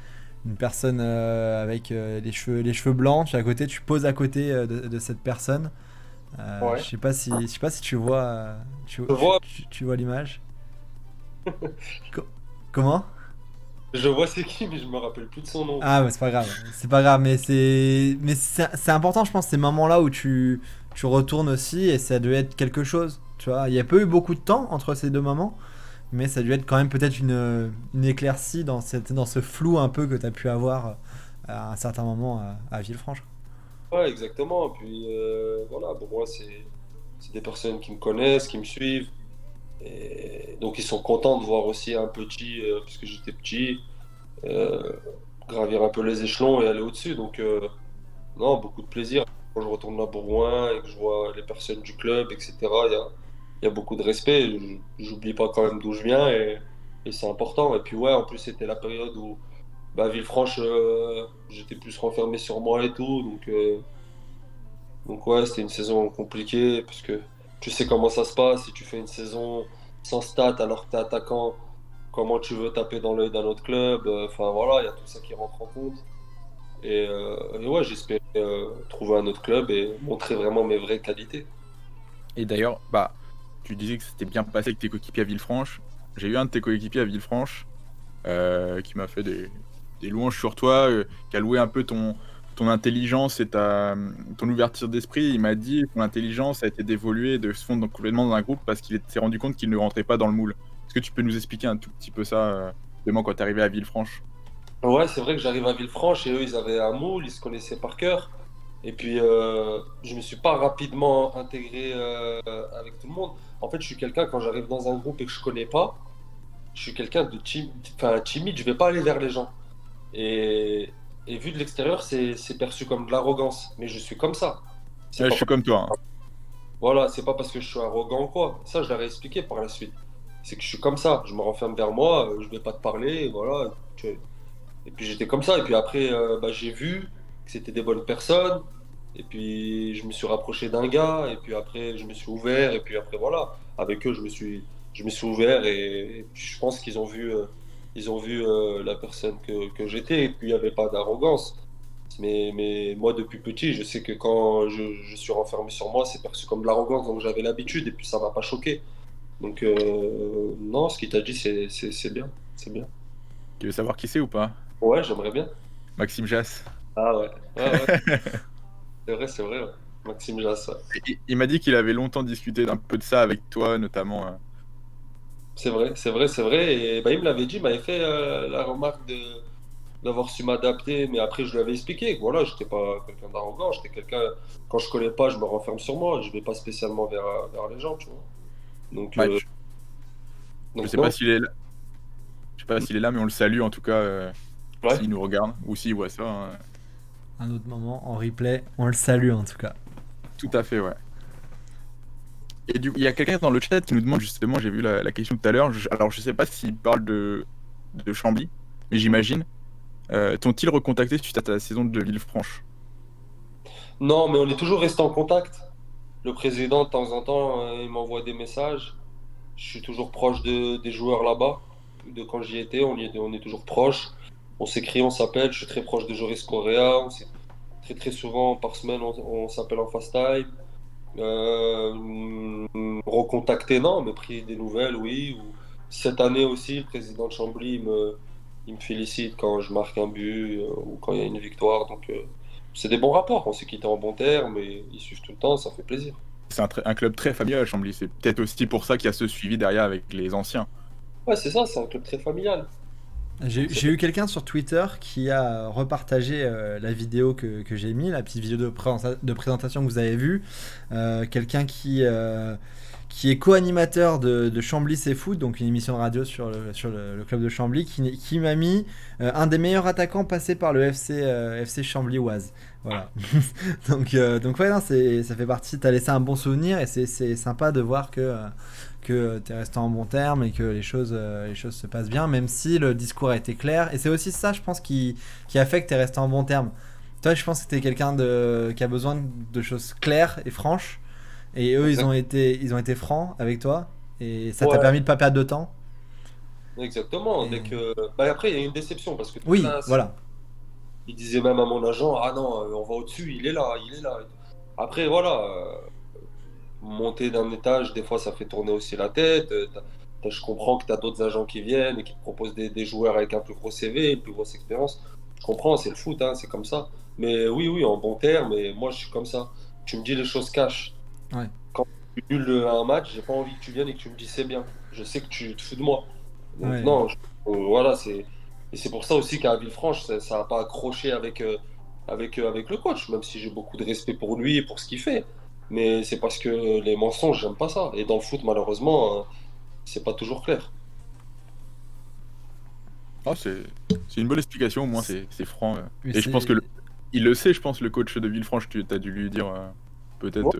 [SPEAKER 2] Une personne avec les cheveux blancs. Tu es à côté, tu poses à côté de cette personne.
[SPEAKER 1] ouais.
[SPEAKER 2] Je sais pas si tu vois,
[SPEAKER 1] Je vois,
[SPEAKER 2] tu vois l'image. Co- Comment?
[SPEAKER 1] je vois c'est qui, mais je me rappelle plus de son nom.
[SPEAKER 2] Ah, mais c'est pas grave, mais c'est important, je pense, ces moments-là où tu retournes aussi et ça doit être quelque chose, tu vois. Il y a pas eu beaucoup de temps entre ces deux moments, mais ça a dû être quand même peut-être une éclaircie dans ce flou un peu que tu as pu avoir à un certain moment à Villefranche.
[SPEAKER 1] Ouais, exactement. Puis voilà, bon, moi, c'est des personnes qui me connaissent, qui me suivent. Et donc, ils sont contents de voir aussi un petit, puisque j'étais petit, euh, gravir un peu les échelons et aller au-dessus. Donc, non, beaucoup de plaisir. Quand je retourne à Bourgoin et que je vois les personnes du club, etc., il y a beaucoup de respect. J'oublie pas quand même d'où je viens et c'est important. Et puis ouais, en plus c'était la période où bah, Villefranche, j'étais plus renfermé sur moi et tout, donc ouais, c'était une saison compliquée parce que tu sais comment ça se passe. Si tu fais une saison sans stats alors que t'es attaquant, comment tu veux taper dans l'œil d'un autre club? Enfin voilà, il y a tout ça qui rentre en compte. Et ouais, j'espère trouver un autre club et montrer vraiment mes vraies qualités.
[SPEAKER 3] Et d'ailleurs, bah, tu disais que c'était bien passé avec tes coéquipiers à Villefranche. J'ai eu un de tes coéquipiers à Villefranche qui m'a fait des louanges sur toi, qui a loué un peu ton intelligence et ton ouverture d'esprit. Il m'a dit que ton intelligence a été d'évoluer, de se fondre complètement dans un groupe parce qu'il s'est rendu compte qu'il ne rentrait pas dans le moule. Est-ce que tu peux nous expliquer un tout petit peu ça, justement, quand tu es arrivé à Villefranche?
[SPEAKER 1] Ouais, c'est vrai que j'arrive à Villefranche et eux, ils avaient un moule, ils se connaissaient par cœur. Et puis, je me suis pas rapidement intégré avec tout le monde. En fait, je suis quelqu'un, quand j'arrive dans un groupe et que je connais pas, je suis quelqu'un de timide, je vais pas aller vers les gens. Et, et vu de l'extérieur, c'est perçu comme de l'arrogance. Mais je suis comme ça. C'est
[SPEAKER 3] Ouais,
[SPEAKER 1] pas,
[SPEAKER 3] je suis comme toi, hein.
[SPEAKER 1] voilà, c'est pas parce que je suis arrogant ou quoi. Ça, je leur ai expliqué par la suite. C'est que je suis comme ça. Je me renferme vers moi, je vais pas te parler, voilà. Et puis j'étais comme ça. Et puis après, bah, j'ai vu que c'était des bonnes personnes. Et puis je me suis rapproché d'un gars. Et puis après, je me suis ouvert. Et puis après, voilà. Avec eux, je me suis ouvert. Et puis je pense ils ont vu la personne que j'étais. Et puis il n'y avait pas d'arrogance. Mais moi, depuis petit, je sais que quand je suis renfermé sur moi, c'est perçu comme de l'arrogance. Donc j'avais l'habitude. Et puis ça m'a pas choqué. Donc non, ce qu'il t'a dit, c'est bien. C'est bien.
[SPEAKER 3] Tu veux savoir qui c'est ou pas?
[SPEAKER 1] Ouais, j'aimerais bien.
[SPEAKER 3] Maxime Jass.
[SPEAKER 1] Ah ouais. Ouais, ouais. C'est vrai, ouais. Maxime Jass, ouais.
[SPEAKER 3] Il m'a dit qu'il avait longtemps discuté d'un peu de ça avec toi, notamment.
[SPEAKER 1] C'est vrai, c'est vrai, c'est vrai. Et bah, il me l'avait dit, il m'avait fait la remarque d'avoir su m'adapter, mais après je lui avais expliqué que voilà, j'étais pas quelqu'un d'arrogant, j'étais quelqu'un, quand je connais pas, je me renferme sur moi, je vais pas spécialement vers les gens, tu vois. Donc,
[SPEAKER 3] Bah,
[SPEAKER 1] euh,
[SPEAKER 3] je
[SPEAKER 1] donc
[SPEAKER 3] sais
[SPEAKER 1] non,
[SPEAKER 3] pas s'il est là. Je sais pas s'il est là, mais on le salue en tout cas,
[SPEAKER 1] ouais.
[SPEAKER 3] s'il nous regarde ou s'il voit ça, hein.
[SPEAKER 2] Un autre moment en replay, on le salue en tout cas.
[SPEAKER 3] Tout à fait, ouais. Et il y a quelqu'un dans le chat qui nous demande justement, j'ai vu la question tout à l'heure, alors je sais pas s'il parle de Chambly, mais j'imagine. T'ont-ils recontacté suite à ta saison de Villefranche?
[SPEAKER 1] Non, mais on est toujours resté en contact. Le président, de temps en temps, il m'envoie des messages. Je suis toujours proche des joueurs là-bas. De quand j'y étais, on est toujours proche. On s'écrit, on s'appelle. Je suis très proche de Joris Correa. Très très souvent par semaine, on s'appelle en FaceTime. Recontacter, non, mais pris des nouvelles, oui. Cette année aussi, le président de Chambly il me félicite quand je marque un but ou quand il y a une victoire. Donc c'est des bons rapports. On s'est quitté en bons termes et ils suivent tout le temps, ça fait plaisir.
[SPEAKER 3] C'est un club très familial, Chambly. C'est peut-être aussi pour ça qu'il y a ce suivi derrière avec les anciens.
[SPEAKER 1] Ouais, c'est ça, c'est un club très familial.
[SPEAKER 2] J'ai eu quelqu'un sur Twitter qui a repartagé la vidéo que j'ai mis, la petite vidéo de présentation que vous avez vue. Quelqu'un qui est co-animateur de Chambly C'est Foot, donc une émission de radio sur le club de Chambly, qui m'a mis un des meilleurs attaquants passés par le FC Chambly-Oise. Voilà. donc ouais, non, ça fait partie, t'as laissé un bon souvenir et c'est sympa de voir que tu es resté en bon terme et que les choses se passent bien, même si le discours a été clair. Et c'est aussi ça, je pense, qui a fait que tu es resté en bon terme. Toi, je pense que tu es quelqu'un qui a besoin de choses claires et franches. Et eux, ils ont été francs avec toi. Et ça t'a
[SPEAKER 1] Ouais,
[SPEAKER 2] permis de pas perdre de temps.
[SPEAKER 1] exactement.
[SPEAKER 2] Et-
[SPEAKER 1] Bah, après, il y a une déception parce que tout
[SPEAKER 2] Oui,
[SPEAKER 1] ça,
[SPEAKER 2] voilà.
[SPEAKER 1] il disait même à mon agent, ah non, on va au-dessus, il est là, il est là. Après, voilà, monter d'un étage, des fois, ça fait tourner aussi la tête. Je comprends que tu as d'autres agents qui viennent et qui te proposent des joueurs avec un plus gros CV, une plus grosse expérience. Je comprends, c'est le foot, hein, c'est comme ça. Mais oui, oui, en bon terme, et moi, je suis comme ça. Tu me dis les choses cash.
[SPEAKER 2] Ouais.
[SPEAKER 1] Quand tu nul à un match, j'ai pas envie que tu viennes et que tu me dis c'est bien. Je sais que tu te fous de moi. Donc
[SPEAKER 2] Ouais.
[SPEAKER 1] non, voilà, et c'est pour ça aussi qu'à Villefranche, ça n'a pas accroché avec le coach, même si j'ai beaucoup de respect pour lui et pour ce qu'il fait. Mais c'est parce que les mensonges, j'aime pas ça. Et dans le foot, malheureusement, c'est pas toujours clair.
[SPEAKER 3] Ah, c'est une bonne explication, au moins c'est franc.
[SPEAKER 2] Mais
[SPEAKER 3] Et je pense que il le sait, je pense, le coach de Villefranche, tu as dû lui dire peut-être.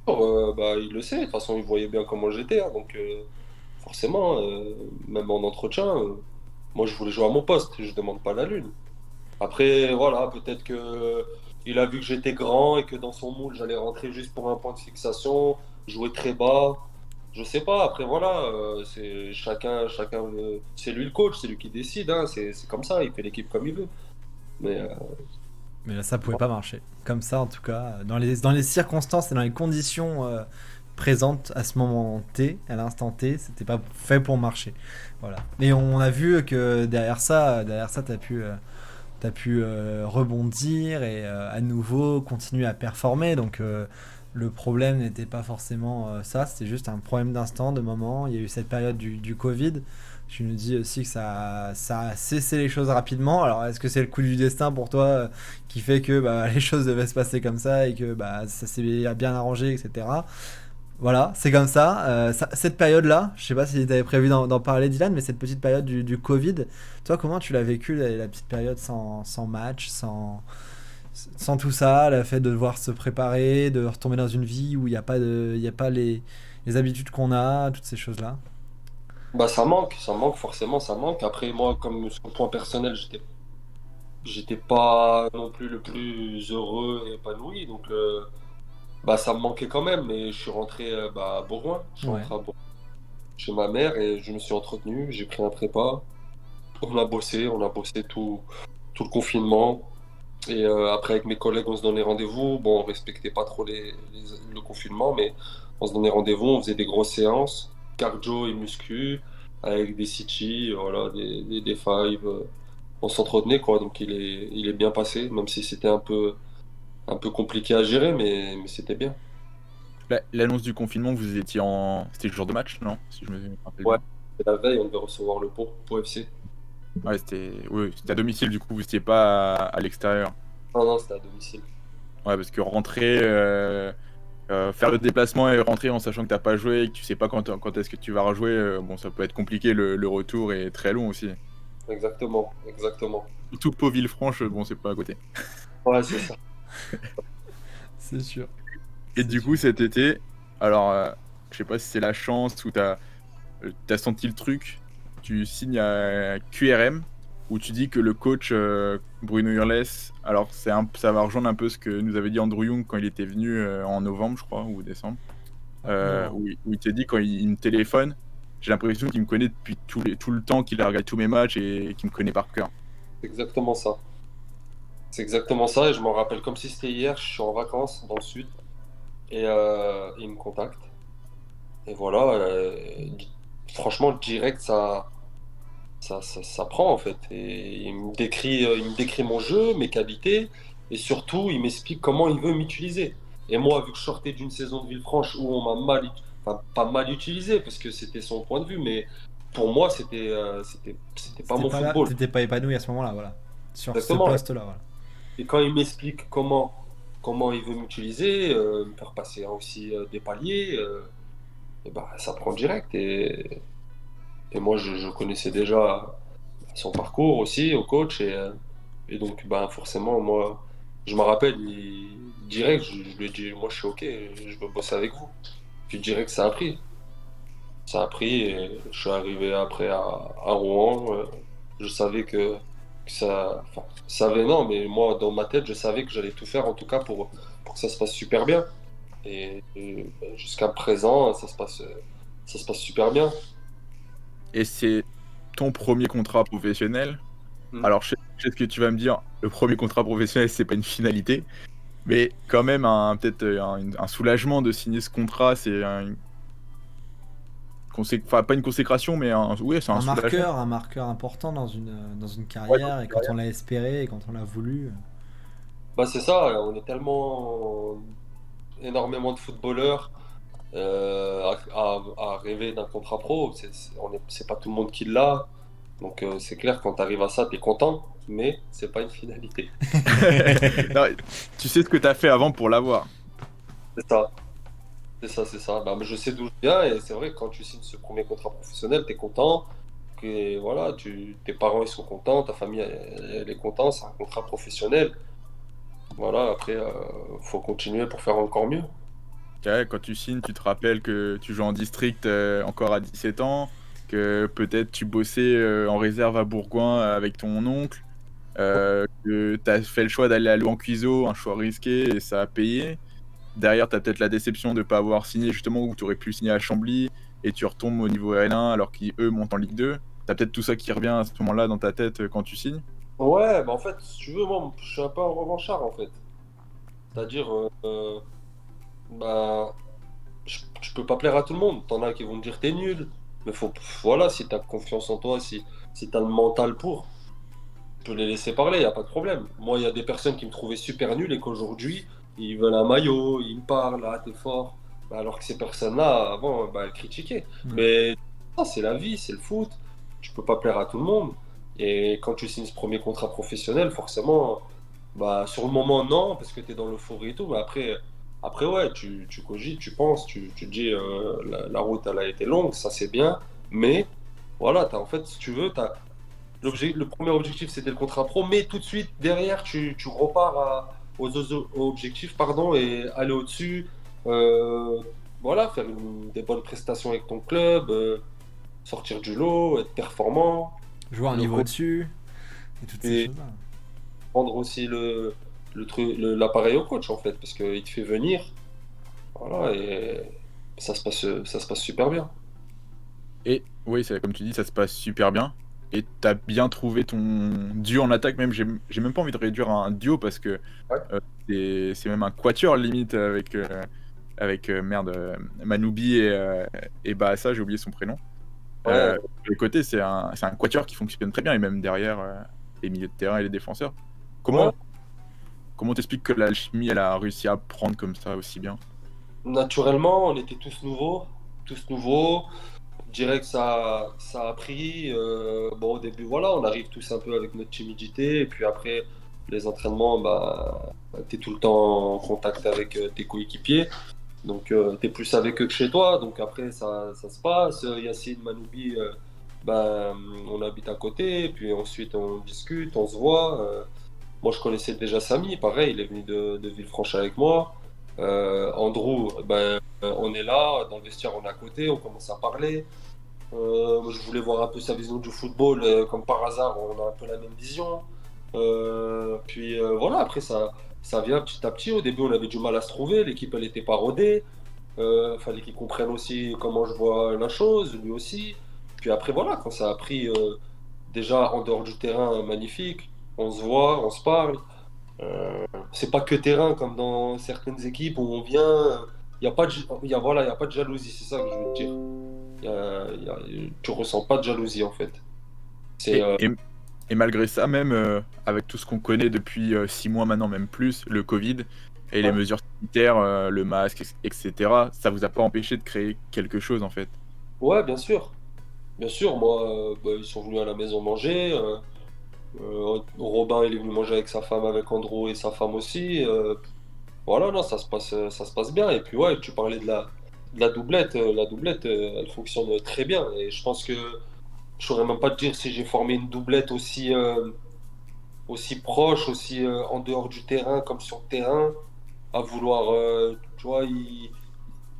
[SPEAKER 1] Bah, il le sait, de toute façon, il voyait bien comment j'étais. Hein, donc, forcément, même en entretien, moi je voulais jouer à mon poste, je demande pas la lune. Après, voilà, peut-être que il a vu que j'étais grand et que dans son moule, j'allais rentrer juste pour un point de fixation, jouer très bas. Je sais pas, après voilà, c'est chacun, c'est lui le coach, c'est lui qui décide, hein, c'est comme ça, il fait l'équipe comme il veut. Mais
[SPEAKER 2] Mais là, ça pouvait pas marcher. Comme ça, en tout cas, dans les circonstances et dans les conditions présentes à ce moment T, à l'instant T, c'était pas fait pour marcher. Voilà. Et on a vu que t'as pu rebondir et à nouveau continuer à performer. Donc le problème n'était pas forcément ça, c'était juste un problème d'instant, de moment. Il y a eu cette période du Covid. Je me dis aussi que ça a cessé les choses rapidement. Alors est-ce que c'est le coup du destin pour toi qui fait que bah, les choses devaient se passer comme ça et que bah, ça s'est bien arrangé, etc. Voilà, c'est comme ça. Cette période-là, je sais pas si tu avais prévu d'en parler, Dylan, mais cette petite période du Covid, toi, comment tu l'as vécu, la petite période sans match, sans tout ça, le fait de devoir se préparer, de retomber dans une vie où il n'y a pas les habitudes qu'on a, toutes ces choses-là?
[SPEAKER 1] bah ça manque forcément, ça manque. Après moi, comme sur le point personnel, j'étais pas non plus le plus heureux et épanoui, donc bah ça me manquait quand même. Mais je suis rentré à Bourgoin, je suis
[SPEAKER 2] Ouais.
[SPEAKER 1] rentré à Bourgoin chez ma mère et je me suis entretenu, j'ai pris un prépa, on a bossé tout le confinement. Et après, avec mes collègues, on se donnait rendez-vous. Bon, on respectait pas trop le confinement, mais on se donnait rendez-vous, on faisait des grosses séances, cardio et muscu, avec des CT, voilà, des five. On s'entretenait, quoi. Donc il est bien passé, même si c'était un peu compliqué à gérer, mais c'était bien.
[SPEAKER 3] L'annonce du confinement, vous étiez en. C'était le jour de match, non? Si je me rappelle
[SPEAKER 1] Ouais,
[SPEAKER 3] bien.
[SPEAKER 1] et la veille, on devait recevoir le pot pour FC.
[SPEAKER 3] Ouais, c'était. Oui, c'était à domicile, du coup, vous étiez pas à l'extérieur.
[SPEAKER 1] Non, non, c'était à domicile.
[SPEAKER 3] Ouais, parce que rentrer, faire le déplacement et rentrer en sachant que t'as pas joué et que tu sais pas quand est-ce que tu vas rejouer, bon, ça peut être compliqué, le retour est très long aussi.
[SPEAKER 1] Exactement, exactement.
[SPEAKER 3] Surtout pour Villefranche, bon, c'est pas à côté.
[SPEAKER 1] Ouais, c'est ça.
[SPEAKER 2] C'est sûr.
[SPEAKER 3] Et
[SPEAKER 2] C'est
[SPEAKER 3] du
[SPEAKER 2] sûr.
[SPEAKER 3] coup, cet été, alors, je sais pas si c'est la chance ou t'as senti le truc, tu signes à QRM où tu dis que le coach Bruno Urles, alors ça va rejoindre un peu ce que nous avait dit Andrew Young quand il était venu en novembre, je crois, ou décembre,
[SPEAKER 2] Non.
[SPEAKER 3] où il t'a dit quand il me téléphone, j'ai l'impression qu'il me connaît depuis tout le temps qu'il a regardé tous mes matchs et qu'il me connaît par cœur.
[SPEAKER 1] C'est exactement ça. C'est exactement ça, et je m'en rappelle comme si c'était hier. Je suis en vacances dans le sud, et il me contacte. Et voilà, franchement, direct, ça prend en fait. Et il me décrit mon jeu, mes qualités, et surtout, il m'explique comment il veut m'utiliser. Et moi, vu que je sortais d'une saison de Villefranche où on m'a enfin, pas mal utilisé, parce que c'était son point de vue, mais pour moi, c'était pas
[SPEAKER 2] C'était
[SPEAKER 1] mon
[SPEAKER 2] pas là,
[SPEAKER 1] football.
[SPEAKER 2] t'étais pas épanoui à ce moment-là, voilà. Sur ce
[SPEAKER 1] Exactement.
[SPEAKER 2] poste-là, voilà.
[SPEAKER 1] Et quand il m'explique comment il veut m'utiliser, me faire passer aussi des paliers, et bah, ça prend direct. Et moi, je connaissais déjà son parcours aussi au coach. Et donc, ben, forcément, moi, je me rappelle, direct, je lui ai dit, moi, je suis OK, je veux bosser avec vous. Puis direct, ça a pris. Ça a pris et je suis arrivé après à Rouen. Je savais que ça. Enfin, je savais non, mais moi, dans ma tête, je savais que j'allais tout faire en tout cas pour que ça se passe super bien. Ben, jusqu'à présent, ça se passe super bien.
[SPEAKER 3] Et c'est ton premier contrat professionnel.
[SPEAKER 1] Mm.
[SPEAKER 3] Alors, je sais ce que tu vas me dire, le premier contrat professionnel, c'est pas une finalité, mais quand même, peut-être un soulagement de signer ce contrat, c'est enfin, pas une consécration, mais ouais, c'est un soulagement.
[SPEAKER 2] Un marqueur important dans une carrière, et quand on l'a espéré et quand on l'a voulu.
[SPEAKER 1] Bah, c'est ça, on est tellement énormément de footballeurs à rêver d'un contrat pro. C'est pas tout le monde qui l'a. Donc c'est clair, quand tu arrives à ça, tu es content, mais c'est pas une finalité.
[SPEAKER 3] Non, tu sais ce que tu as fait avant pour l'avoir.
[SPEAKER 1] C'est ça, c'est ça, c'est ça. Bah, je sais d'où je viens et c'est vrai que quand tu signes ce premier contrat professionnel, tu es content. Que, voilà, tes parents ils sont contents, ta famille elle est contente, c'est un contrat professionnel. Voilà, après, faut continuer pour faire encore mieux.
[SPEAKER 3] Ouais, quand tu signes, tu te rappelles que tu joues en district encore à 17 ans, que peut-être tu bossais en réserve à Bourgoin avec ton oncle, que tu as fait le choix d'aller à Louan-Cuiseaux, un choix risqué et ça a payé. Derrière, tu as peut-être la déception de ne pas avoir signé justement où tu aurais pu signer à Chambly et tu retombes au niveau N1 alors qu'eux montent en Ligue 2. Tu as peut-être tout ça qui revient à ce moment-là dans ta tête quand tu signes.
[SPEAKER 1] Ouais, bah en fait, si tu veux, moi, je suis un peu un revanchard, en fait. C'est-à-dire, bah, je peux pas plaire à tout le monde. T'en as qui vont me dire t'es nul. Mais voilà, si t'as confiance en toi, si t'as le mental pour, tu peux les laisser parler, y a pas de problème. Moi, il y a des personnes qui me trouvaient super nul et qu'aujourd'hui, ils veulent un maillot, ils me parlent, ah, t'es fort. Bah, alors que ces personnes-là, avant, bah, elles critiquaient. Mais ça, c'est la vie, c'est le foot. Tu peux pas plaire à tout le monde. Et quand tu signes ce premier contrat professionnel, forcément, bah, sur le moment, non, parce que tu es dans l'euphorie et tout. Mais après ouais, tu cogites, tu penses, tu te dis, la route, elle a été longue, ça c'est bien. Mais voilà, en fait, si tu veux, le premier objectif, c'était le contrat pro. Mais tout de suite, derrière, tu repars aux objectifs, pardon, et aller au-dessus. euh, voilà, faire des bonnes prestations avec ton club, sortir du lot, être performant.
[SPEAKER 2] Jouer un
[SPEAKER 1] Le
[SPEAKER 2] niveau
[SPEAKER 1] co-
[SPEAKER 2] au-dessus et toutes ces
[SPEAKER 1] et
[SPEAKER 2] choses-là.
[SPEAKER 1] prendre aussi l'appareil au coach en fait, parce qu'il te fait venir, voilà, et ça se passe super bien.
[SPEAKER 3] Et oui, c'est comme tu dis, ça se passe super bien. Et tu as bien trouvé ton duo en attaque, même j'ai même pas envie de réduire à un duo parce que
[SPEAKER 1] Ouais.
[SPEAKER 3] c'est même un quatuor limite avec merde, Manoubi et Bahassa, j'ai oublié son prénom.
[SPEAKER 1] Ouais,
[SPEAKER 3] De les côtés, c'est un quatuor qui fonctionne très bien, et même derrière les milieux de terrain et les défenseurs.
[SPEAKER 1] ouais.
[SPEAKER 3] Comment t'expliques que l'alchimie, elle a réussi à prendre comme ça aussi bien?
[SPEAKER 1] Naturellement, on était tous nouveaux, tous nouveaux. Je dirais que ça a pris. Bon, au début, voilà, on arrive tous un peu avec notre timidité, et puis après, les entraînements, bah, tu es tout le temps en contact avec tes coéquipiers. Donc, tu es plus avec eux que chez toi. Donc, après, ça se passe. Yacine, Manoubi, ben, on habite à côté. Puis ensuite, on discute, on se voit. Moi, je connaissais déjà Samy. Pareil, il est venu de Villefranche avec moi. Andrew, ben, on est là. Dans le vestiaire, on est à côté. On commence à parler. Moi, je voulais voir un peu sa vision du football. Comme par hasard, on a un peu la même vision. Puis voilà, après, ça vient petit à petit. Au début, on avait du mal à se trouver. L'équipe, elle était pas rodée. Fallait qu'il comprenne aussi comment je vois la chose, lui aussi. Puis après, voilà, quand ça a pris déjà en dehors du terrain, magnifique. On se voit, on se parle. C'est pas que terrain comme dans certaines équipes où on vient. Il y a pas de, voilà, y a pas de jalousie, c'est ça que je veux te dire. Tu ressens pas de jalousie en fait. C'est
[SPEAKER 3] Et, et- et malgré ça, même avec tout ce qu'on connaît depuis 6 mois maintenant, même plus, le Covid et les
[SPEAKER 1] Ouais.
[SPEAKER 3] mesures sanitaires, le masque, etc., ça vous a pas empêché de créer quelque chose en fait?
[SPEAKER 1] Ouais, bien sûr. Bien sûr, moi, bah, ils sont venus à la maison manger. Robin, il est venu manger avec sa femme, avec Andrew et sa femme aussi. Voilà, non, ça se passe bien. Et puis, ouais, tu parlais de la doublette. La doublette, elle fonctionne très bien. Et je pense que je saurais même pas te dire si j'ai formé une doublette aussi proche, aussi en dehors du terrain comme sur le terrain, à vouloir, tu vois, il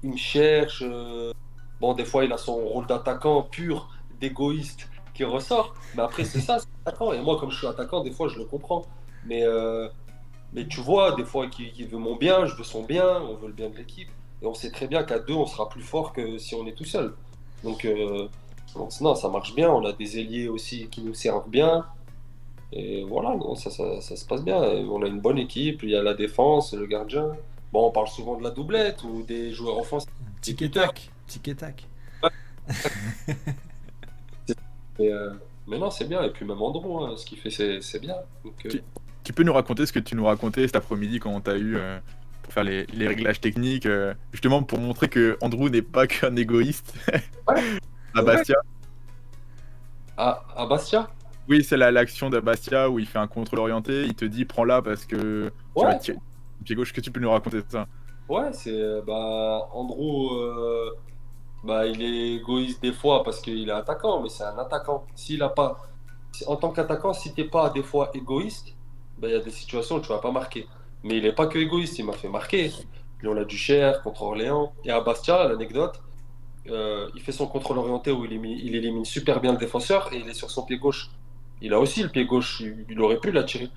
[SPEAKER 1] me cherche. Bon, des fois, il a son rôle d'attaquant pur, d'égoïste qui ressort. Mais après, c'est ça, c'est attaquant. Et moi, comme je suis attaquant, des fois, je le comprends. Mais, euh, mais tu vois, des fois, qu'il veut mon bien, je veux son bien, on veut le bien de l'équipe. Et on sait très bien qu'à deux, on sera plus fort que si on est tout seul. Donc, non, ça marche bien. On a des ailiers aussi qui nous servent bien. Et voilà, non, ça se passe bien. Et on a une bonne équipe. Il y a la défense, le gardien. Bon, on parle souvent de la doublette ou des joueurs offensifs.
[SPEAKER 2] Tic et tac, tic et tac.
[SPEAKER 1] Mais, mais non, c'est bien. Et puis même Andrew, hein, ce qu'il fait, c'est bien. Donc,
[SPEAKER 3] Tu peux nous raconter ce que tu nous racontais cet après-midi quand on t'a eu pour faire les réglages techniques, justement pour montrer que Andrew n'est pas qu'un égoïste
[SPEAKER 1] ouais,
[SPEAKER 3] à
[SPEAKER 1] c'est vrai.
[SPEAKER 3] Bastia?
[SPEAKER 1] À Bastia?
[SPEAKER 3] Oui, c'est l'action de Bastia où il fait un contrôle orienté, il te dit prends-la parce que tu vas
[SPEAKER 1] Ouais,
[SPEAKER 3] tirer pied gauche, que tu peux nous raconter ça?
[SPEAKER 1] ouais, c'est bah Andrew, bah il est égoïste des fois parce qu'il est attaquant, mais c'est un attaquant. S'il a pas, en tant qu'attaquant, si t'es pas des fois égoïste, bah il y a des situations où tu vas pas marquer. Mais il est pas que égoïste, il m'a fait marquer. Lyon-la-Duchère, contre Orléans. Et à Bastia, l'anecdote, il fait son contrôle orienté où il élimine super bien le défenseur et il est sur son pied gauche. Il a aussi le pied gauche, il aurait pu la tirer.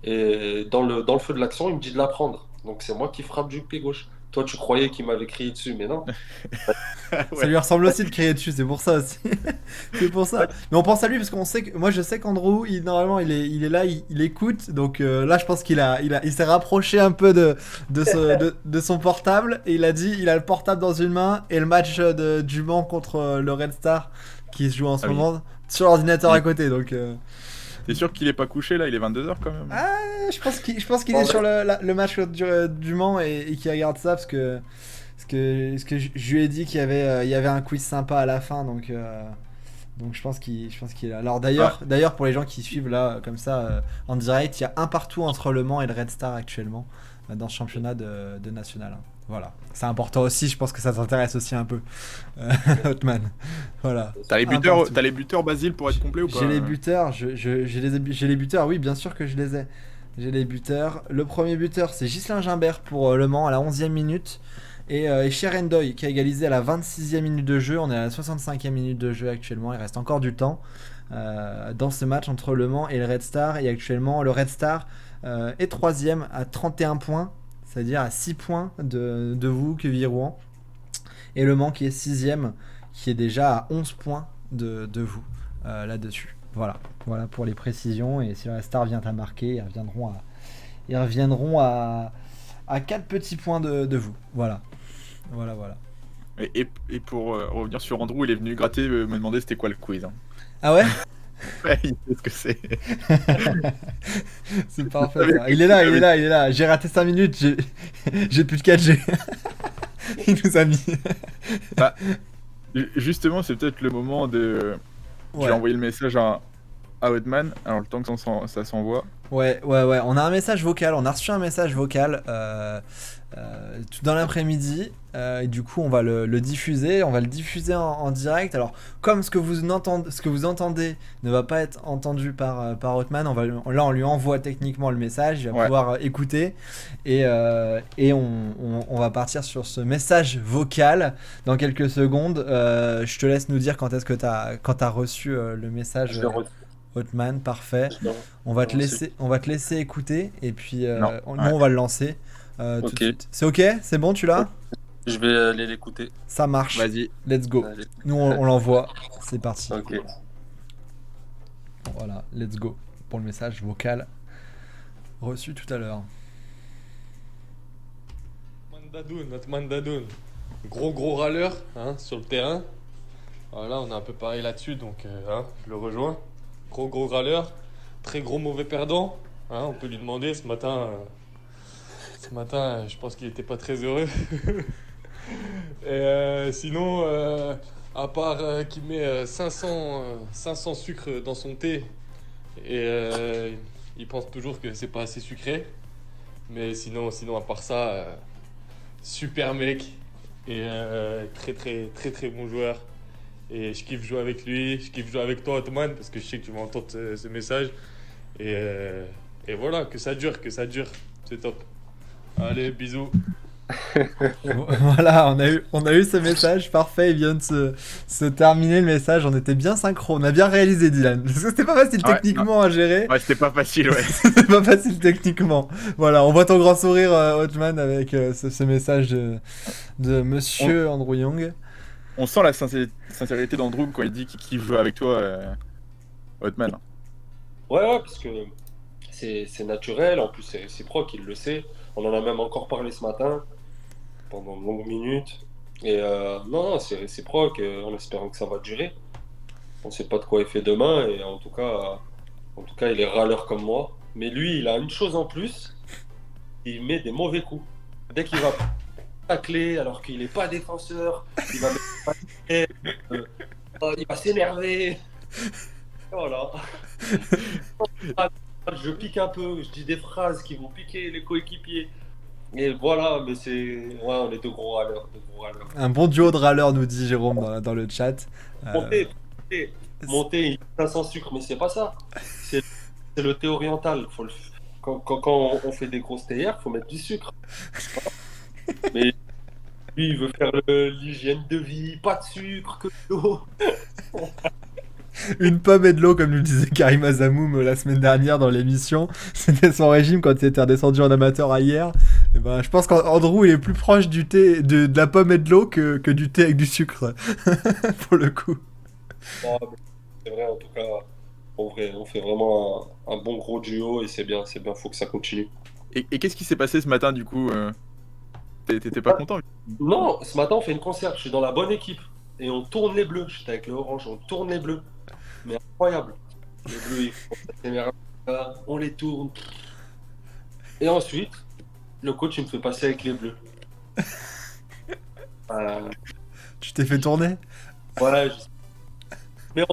[SPEAKER 1] Et dans le feu de l'action, il me dit de la prendre. Donc c'est moi qui frappe du pied gauche. Toi, tu croyais qu'il m'avait crié dessus, mais non.
[SPEAKER 2] Ça lui ressemble aussi de crier dessus, c'est pour ça aussi. C'est pour ça. Mais on pense à lui parce qu'on sait que moi je sais qu'Andrew, normalement il est là, il écoute. Donc là je pense il s'est rapproché un peu de son portable et il a dit il a le portable dans une main et le match du Mans contre le Red Star qui se joue en ce moment sur l'ordinateur à côté. Donc
[SPEAKER 3] T'es sûr qu'il est pas couché là? Il est 22h quand même.
[SPEAKER 2] ah, je pense qu'il est sur le match du Mans et qu'il regarde ça parce que je lui ai dit qu'il y avait un quiz sympa à la fin, donc je pense qu'il est là. Alors d'ailleurs pour les gens qui suivent là comme ça en direct, il y a un partout entre le Mans et le Red Star actuellement dans ce championnat de national. Voilà, c'est important aussi, je pense que ça t'intéresse aussi un peu, Hotman. Voilà.
[SPEAKER 3] T'as les buteurs, Basile, pour être complet ou pas?
[SPEAKER 2] J'ai les buteurs, j'ai les buteurs, oui, bien sûr que je les ai. J'ai les buteurs. Le premier buteur, c'est Ghislain Gimbert pour Le Mans à la 11e minute. Et Sherendoy qui a égalisé à la 26e minute de jeu. On est à la 65e minute de jeu actuellement. Il reste encore du temps dans ce match entre Le Mans et le Red Star. Et actuellement, le Red Star est 3e à 31 points. C'est-à-dire à 6 points de vous, Quevilly-Rouen. Et Le Mans qui est 6e, qui est déjà à 11 points de vous là-dessus. Voilà pour les précisions. Et si le Red Star vient à marquer, ils reviendront à 4 petits points de vous. Voilà.
[SPEAKER 3] Et pour revenir sur Andrew, il est venu gratter, me demander c'était quoi le quiz. Hein.
[SPEAKER 2] Ah ouais?
[SPEAKER 3] Ouais, il sait ce que c'est.
[SPEAKER 2] C'est parfait ça. Il est là. J'ai raté 5 minutes, j'ai plus de 4G. Il nous a mis.
[SPEAKER 3] Bah, justement, c'est peut-être le moment de...
[SPEAKER 2] Ouais.
[SPEAKER 3] J'ai envoyé le message à Hotman, alors le temps que ça s'envoie.
[SPEAKER 2] Ouais. On a un message vocal, on a reçu un message vocal tout dans l'après-midi. Et du coup, on va le diffuser. On va le diffuser en direct. Alors, comme ce que vous entendez ne va pas être entendu par Hotman, on lui envoie techniquement le message. Il va pouvoir écouter. Et on va partir sur ce message vocal dans quelques secondes. Je te laisse nous dire quand est-ce que t'as reçu le message. Hotman, parfait. On va te laisser écouter et puis on va le lancer tout de suite. C'est ok? C'est bon, tu l'as?
[SPEAKER 1] Je vais aller l'écouter.
[SPEAKER 2] Ça marche.
[SPEAKER 3] Vas-y.
[SPEAKER 2] Let's go.
[SPEAKER 1] Allez.
[SPEAKER 2] Nous on l'envoie. C'est parti.
[SPEAKER 1] Ok.
[SPEAKER 2] Voilà, let's go pour le message vocal reçu tout à l'heure.
[SPEAKER 7] Hotman Dadoun, gros râleur sur le terrain. Voilà, on est un peu pareil là-dessus, donc je le rejoins. Gros râleur, très gros mauvais perdant. On peut lui demander ce matin, je pense qu'il était pas très heureux. Et sinon, à part qu'il met 500 sucres dans son thé et il pense toujours que c'est pas assez sucré. Mais sinon à part ça, super mec et très bon joueur. Et je kiffe jouer avec lui, je kiffe jouer avec toi, Hotman, parce que je sais que tu vas entendre ce message. Et voilà, que ça dure, c'est top. Allez, bisous.
[SPEAKER 2] Voilà, on a eu ce message, parfait, il vient de se terminer le message, on était bien synchro, on a bien réalisé, Dylan, parce que c'était pas facile techniquement à gérer.
[SPEAKER 3] Ouais, c'était pas facile, ouais.
[SPEAKER 2] C'était pas facile techniquement. Voilà, on voit ton grand sourire, Hotman, avec ce message de monsieur Andrew Young.
[SPEAKER 3] On sent la sincérité d'Andrew quand il dit qu'il veut avec toi, Hotman.
[SPEAKER 1] Ouais, parce que c'est naturel, en plus c'est réciproque, il le sait. On en a même encore parlé ce matin, pendant de longues minutes. Et non, c'est réciproque, en espérant que ça va durer. On sait pas de quoi il fait demain, et en tout cas, il est râleur comme moi. Mais lui, il a une chose en plus, il met des mauvais coups. Dès qu'il va tacler alors qu'il n'est pas défenseur, il va s'énerver. Voilà. Je pique un peu, je dis des phrases qui vont piquer les coéquipiers. Et voilà, mais on est de gros râleurs.
[SPEAKER 2] Un bon duo de râleurs, nous dit Jérôme dans le chat.
[SPEAKER 1] Monter, il y a 500 sucres, mais c'est pas ça. C'est le thé oriental. Quand on fait des grosses théières, il faut mettre du sucre. Lui, il veut faire l'hygiène de vie, pas de sucre, que de l'eau.
[SPEAKER 2] Une pomme et de l'eau, comme nous le disait Karim Azamoum la semaine dernière dans l'émission. C'était son régime quand il était redescendu en amateur à hier. Et ben, je pense qu'Andrew il est plus proche du thé, de la pomme et de l'eau que du thé avec du sucre. Pour le coup.
[SPEAKER 1] Non, mais c'est vrai, en tout cas, en vrai, on fait vraiment un bon gros duo et c'est bien, faut que ça continue.
[SPEAKER 3] Et qu'est-ce qui s'est passé ce matin du coup T'étais pas content?
[SPEAKER 1] Non, ce matin, on fait une concert, je suis dans la bonne équipe et on tourne les bleus. J'étais avec le orange, on tourne les bleus. Mais incroyable. Les bleus, ils font cette émerveille, on les tourne. Et ensuite, le coach, il me fait passer avec les bleus.
[SPEAKER 2] Tu t'es fait tourner?
[SPEAKER 1] Ouais, mais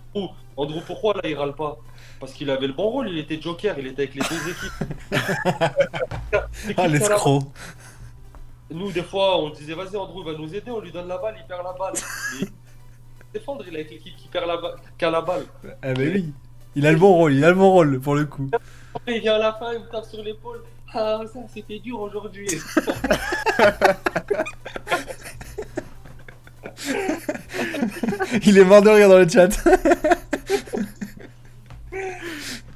[SPEAKER 1] Andrew, pourquoi là, il râle pas? Parce qu'il avait le bon rôle, il était joker, il était avec les deux équipes.
[SPEAKER 2] Ah, l'escroc.
[SPEAKER 1] Nous, des fois, on disait, vas-y, Andrew, il va nous aider, on lui donne la balle, il perd la balle. Mais défendre, il est avec l'équipe qui a la balle.
[SPEAKER 2] Ah bah oui. Il a le bon rôle pour le coup.
[SPEAKER 1] Après, il vient à la fin, il me tape sur l'épaule. Ah, ça, c'était dur aujourd'hui.
[SPEAKER 2] Il est mort de rire dans le chat.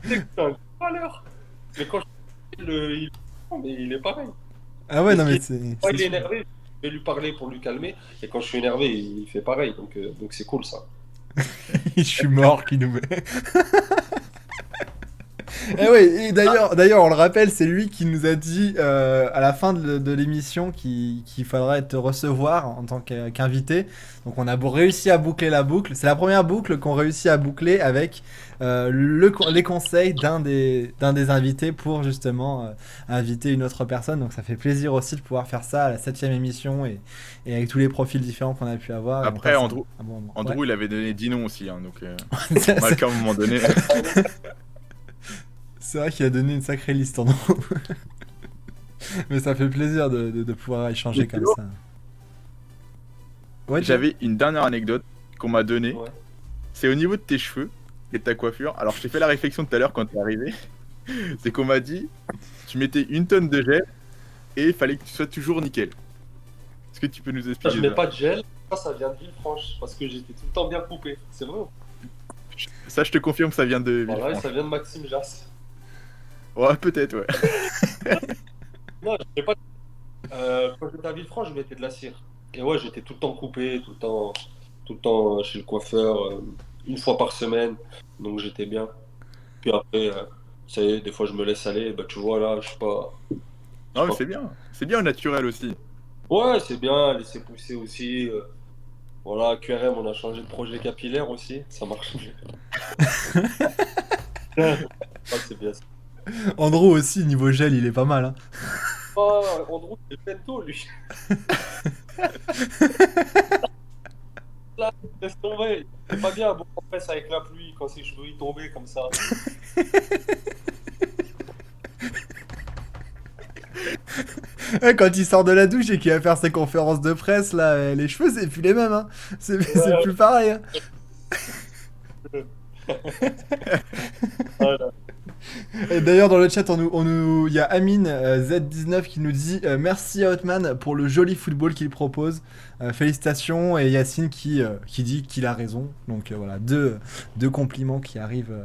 [SPEAKER 1] C'est un valeur. Mais quand il est pareil.
[SPEAKER 2] Ah ouais, non mais c'est...
[SPEAKER 1] Quand il est énervé, je vais lui parler pour lui calmer. Et quand je suis énervé, il fait pareil. Donc c'est cool, ça.
[SPEAKER 2] Je suis mort qui nous met. Et oui, et d'ailleurs, on le rappelle, c'est lui qui nous a dit à la fin de l'émission qu'il faudrait te recevoir en tant qu'invité. Donc on a réussi à boucler la boucle. C'est la première boucle qu'on réussit à boucler avec les conseils d'un des invités pour justement inviter une autre personne. Donc ça fait plaisir aussi de pouvoir faire ça à la 7ème émission et avec tous les profils différents qu'on a pu avoir.
[SPEAKER 3] Après, Andrew,
[SPEAKER 2] Ouais.
[SPEAKER 3] il avait donné 10 noms aussi, hein, donc
[SPEAKER 2] C'est-
[SPEAKER 3] mal qu'à un moment donné.
[SPEAKER 2] C'est vrai qu'il a donné une sacrée liste en gros. Mais ça fait plaisir de pouvoir échanger comme ça. Ouais,
[SPEAKER 3] J'avais une dernière anecdote qu'on m'a donnée.
[SPEAKER 1] Ouais.
[SPEAKER 3] C'est au niveau de tes cheveux et de ta coiffure. Alors, je t'ai fait la réflexion tout à l'heure quand t'es arrivé. C'est qu'on m'a dit, tu mettais 1 tonne de gel et il fallait que tu sois toujours nickel. Est-ce que tu peux nous
[SPEAKER 1] Ça,
[SPEAKER 3] expliquer
[SPEAKER 1] je mets
[SPEAKER 3] ça?
[SPEAKER 1] pas de gel. Ça vient de Villefranche. Parce que j'étais tout le temps bien coupé. C'est vrai.
[SPEAKER 3] Ça, je te confirme, ça vient de
[SPEAKER 1] Voilà, et
[SPEAKER 3] Villefranche.
[SPEAKER 1] ça vient de Maxime Jass.
[SPEAKER 3] Ouais, peut-être, ouais.
[SPEAKER 1] Non, je sais pas. Quand j'étais à Villefranche, je mettais de la cire. Et ouais, j'étais tout le temps coupé, tout le temps chez le coiffeur, une fois par semaine. Donc j'étais bien. Puis après, ça y est, des fois je me laisse aller. Bah tu vois là, je sais pas.
[SPEAKER 3] Non, mais c'est bien. C'est bien au naturel aussi.
[SPEAKER 1] Ouais, c'est bien, laisser pousser aussi. Voilà, QRM, on a changé de projet capillaire aussi. Ça marche mieux. Ouais, c'est bien ça.
[SPEAKER 2] Andrew aussi, niveau gel, il est pas mal. Hein.
[SPEAKER 1] Ah, Andrew, c'est Pento, lui. Là, laisse tomber. C'est pas bien, bon, en fait, avec la pluie, quand ses cheveux ils tombaient comme ça.
[SPEAKER 2] Ouais, quand il sort de la douche et qu'il va faire ses conférences de presse, là, les cheveux, c'est plus les mêmes. Hein. C'est plus pareil. Hein.
[SPEAKER 1] Voilà.
[SPEAKER 2] Et d'ailleurs, dans le chat, il y a Amine Z19 qui nous dit merci à Hotman pour le joli football qu'il propose. Félicitations. Et Yacine qui dit qu'il a raison. Donc voilà, deux compliments qui arrivent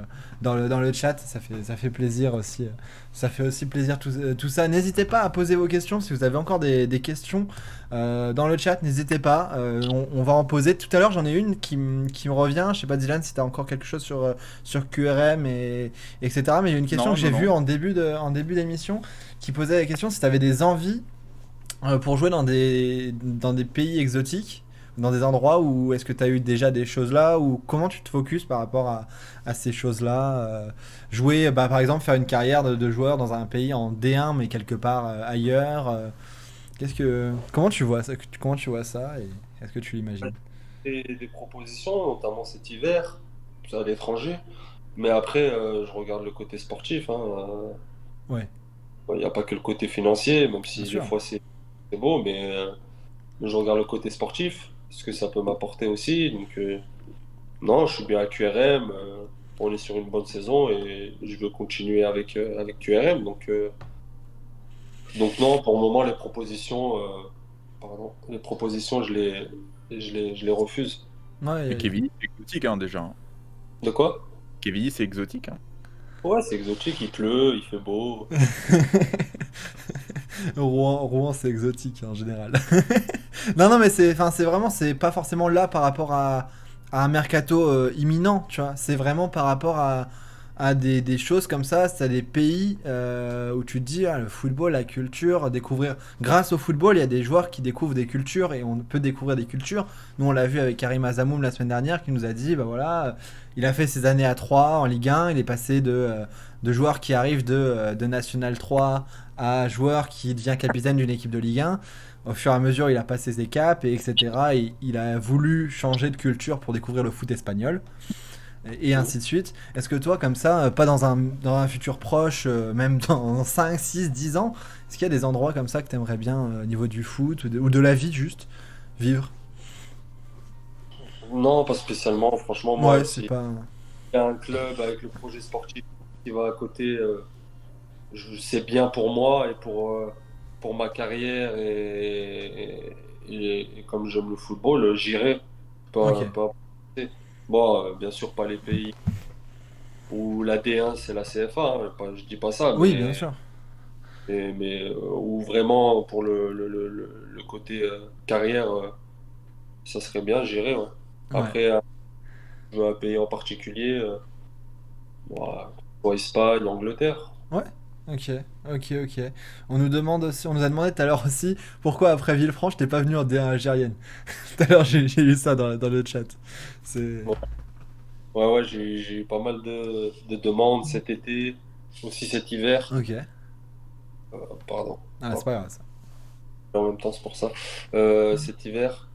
[SPEAKER 2] dans le chat. Ça fait plaisir aussi. Ça fait aussi plaisir tout ça. N'hésitez pas à poser vos questions si vous avez encore des questions dans le chat. N'hésitez pas. On va en poser. Tout à l'heure, j'en ai une qui me revient. Je sais pas, Dylan, si tu as encore quelque chose sur QRM etc. Mais il y a une question que j'ai vue en début d'émission qui posait la question si tu avais des envies pour jouer dans des pays exotiques, dans des endroits où est-ce que tu as eu déjà des choses là, ou comment tu te focuses par rapport à ces choses là, jouer par exemple faire une carrière de joueur dans un pays en D1 mais quelque part ailleurs, comment tu vois ça et est-ce que tu l'imagines?
[SPEAKER 1] Des propositions, notamment cet hiver, à l'étranger. Mais après, je regarde le côté sportif. Hein,
[SPEAKER 2] Ouais.
[SPEAKER 1] il n'y a pas que le côté financier, même si
[SPEAKER 2] Bien
[SPEAKER 1] des
[SPEAKER 2] sûr.
[SPEAKER 1] fois c'est beau, mais je regarde le côté sportif, ce que ça peut m'apporter aussi. Donc, non, je suis bien à QRM, on est sur une bonne saison et je veux continuer avec QRM. Donc non, pour le moment, les propositions, pardon, les propositions, je les refuse.
[SPEAKER 2] Ouais,
[SPEAKER 3] Et Quevilly, c'est exotique hein, déjà. Hein.
[SPEAKER 1] De quoi?
[SPEAKER 3] Quevilly, c'est exotique. Hein.
[SPEAKER 1] Ouais, c'est exotique, il pleut, il fait beau.
[SPEAKER 2] Rouen, c'est exotique en général. Non, non, mais c'est vraiment, c'est pas forcément là par rapport à un mercato imminent, tu vois. C'est vraiment par rapport à des choses comme ça. C'est à des pays où tu te dis, ah, le football, la culture, découvrir. Grâce au football, il y a des joueurs qui découvrent des cultures et on peut découvrir des cultures. Nous, on l'a vu avec Karim Azamoum la semaine dernière qui nous a dit, bah voilà, il a fait ses années à 3 en Ligue 1, il est passé de joueurs qui arrivent de National 3 à joueur qui devient capitaine d'une équipe de Ligue 1. Au fur et à mesure, il a passé ses caps, et etc. Et il a voulu changer de culture pour découvrir le foot espagnol, et ainsi de suite. Est-ce que toi, comme ça, pas dans un futur proche, même dans 5, 6, 10 ans, est-ce qu'il y a des endroits comme ça que tu aimerais bien, au niveau du foot ou de la vie, juste vivre?
[SPEAKER 1] Non, pas spécialement, franchement,
[SPEAKER 2] Ouais,
[SPEAKER 1] moi,
[SPEAKER 2] c'est
[SPEAKER 1] s'il
[SPEAKER 2] pas.
[SPEAKER 1] y a un club avec le projet sportif qui va à côté, c'est bien pour moi et pour ma carrière et comme j'aime le football, j'irai.
[SPEAKER 2] Ok.
[SPEAKER 1] Pas, bon, bien sûr, pas les pays où la D1 c'est la CFA, hein, je dis pas ça,
[SPEAKER 2] Oui, bien sûr.
[SPEAKER 1] où vraiment pour le côté carrière, ça serait bien, j'irai. Ouais.
[SPEAKER 2] Ouais.
[SPEAKER 1] Après, je veux un pays en particulier, soit Espagne, Angleterre.
[SPEAKER 2] Ouais. Ok, ok. On nous demande aussi, on nous a demandé tout à l'heure aussi pourquoi après Villefranche t'es pas venu en D1 algérienne. Tout à l'heure j'ai lu ça dans le chat. C'est.
[SPEAKER 1] Ouais, ouais, j'ai eu pas mal de demandes cet été, aussi cet hiver.
[SPEAKER 2] Ok.
[SPEAKER 1] Pardon.
[SPEAKER 2] Ah, c'est pas grave ça.
[SPEAKER 1] En même temps, c'est pour ça. Cet hiver.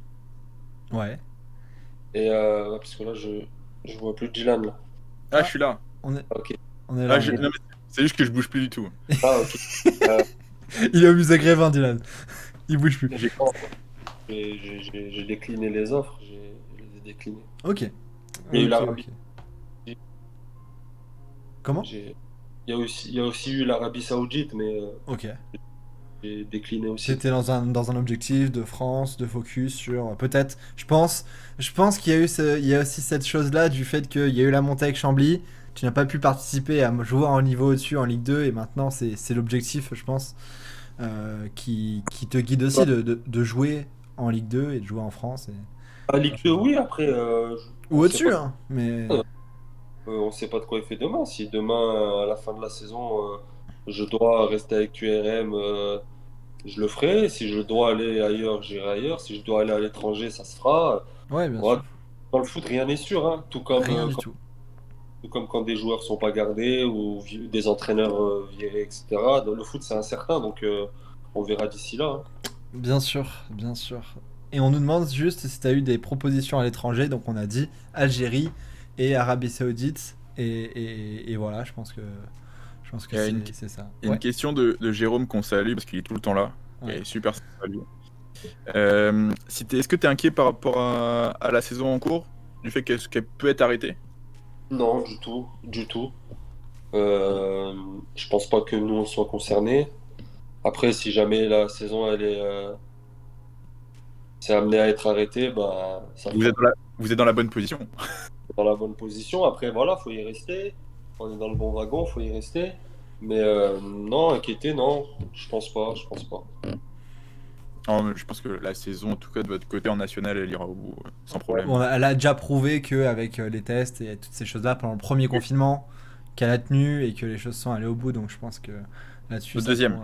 [SPEAKER 2] Ouais.
[SPEAKER 1] Et ouais, parce que là, je vois plus Dylan là.
[SPEAKER 3] Ah,
[SPEAKER 2] Ah.
[SPEAKER 3] je suis là.
[SPEAKER 2] On est,
[SPEAKER 1] Ok.
[SPEAKER 2] on est là.
[SPEAKER 3] Ah, non, mais c'est juste que je bouge plus du tout.
[SPEAKER 1] Ah, ok.
[SPEAKER 2] Il est au musée Grévin, Dylan. Il bouge plus.
[SPEAKER 1] J'ai décliné les offres. Je les ai déclinées.
[SPEAKER 2] Ok.
[SPEAKER 1] Il y a eu
[SPEAKER 2] Ok,
[SPEAKER 1] l'Arabie.
[SPEAKER 2] ok. Comment?
[SPEAKER 1] Il y a aussi eu l'Arabie Saoudite, mais
[SPEAKER 2] Ok.
[SPEAKER 1] j'ai décliné aussi.
[SPEAKER 2] C'était dans un objectif de France, de focus sur peut-être. Je pense qu'il y a eu il y a aussi cette chose-là du fait qu'il y a eu la montée avec Chambly. Tu n'as pas pu participer à jouer en niveau au-dessus en Ligue 2 et maintenant c'est l'objectif, je pense, qui te guide aussi de jouer en Ligue 2 et de jouer en France.
[SPEAKER 1] Ah, Ligue 2, oui, après,
[SPEAKER 2] Ou
[SPEAKER 1] on sait
[SPEAKER 2] au-dessus,
[SPEAKER 1] pas,
[SPEAKER 2] hein. Mais.
[SPEAKER 1] on sait pas de quoi il fait demain. Si demain, à la fin de la saison, je dois rester avec QRM, je le ferai. Si je dois aller ailleurs, j'irai ailleurs. Si je dois aller à l'étranger, ça se fera.
[SPEAKER 2] Ouais, bien
[SPEAKER 1] Voilà.
[SPEAKER 2] sûr.
[SPEAKER 1] Dans le foot, rien n'est sûr, hein.
[SPEAKER 2] Rien du tout.
[SPEAKER 1] Tout comme quand des joueurs sont pas gardés ou des entraîneurs virés, etc. Dans le foot, c'est incertain, donc on verra d'ici là. Hein.
[SPEAKER 2] Bien sûr, bien sûr. Et on nous demande juste si tu as eu des propositions à l'étranger. Donc on a dit Algérie et Arabie Saoudite. Et voilà, je pense que
[SPEAKER 3] Il y a une,
[SPEAKER 2] c'est ça.
[SPEAKER 3] il y a
[SPEAKER 2] Ouais,
[SPEAKER 3] une question de Jérôme qu'on salue parce qu'il est tout le temps là. Il
[SPEAKER 2] ouais.
[SPEAKER 3] est super sympa lui. Est-ce que tu es inquiet par rapport à la saison en cours, du fait qu'elle peut être arrêtée?
[SPEAKER 1] Non, du tout, du tout. Je pense pas que nous on soit concernés. Après, si jamais la saison c'est amené à être arrêtée, bah ça
[SPEAKER 3] Vous
[SPEAKER 1] fera
[SPEAKER 3] êtes dans la bonne position.
[SPEAKER 1] dans la bonne position. Après, voilà, faut y rester. On est dans le bon wagon, faut y rester. Mais non, inquiété, non, je pense pas, je pense pas.
[SPEAKER 3] Non, mais je pense que la saison, en tout cas de votre côté en national, elle ira au bout sans problème.
[SPEAKER 2] Elle a déjà prouvé qu'avec les tests et toutes ces choses-là pendant le premier confinement, qu'elle a tenu et que les choses sont allées au bout. Donc je pense que là-dessus.
[SPEAKER 3] Le deuxième.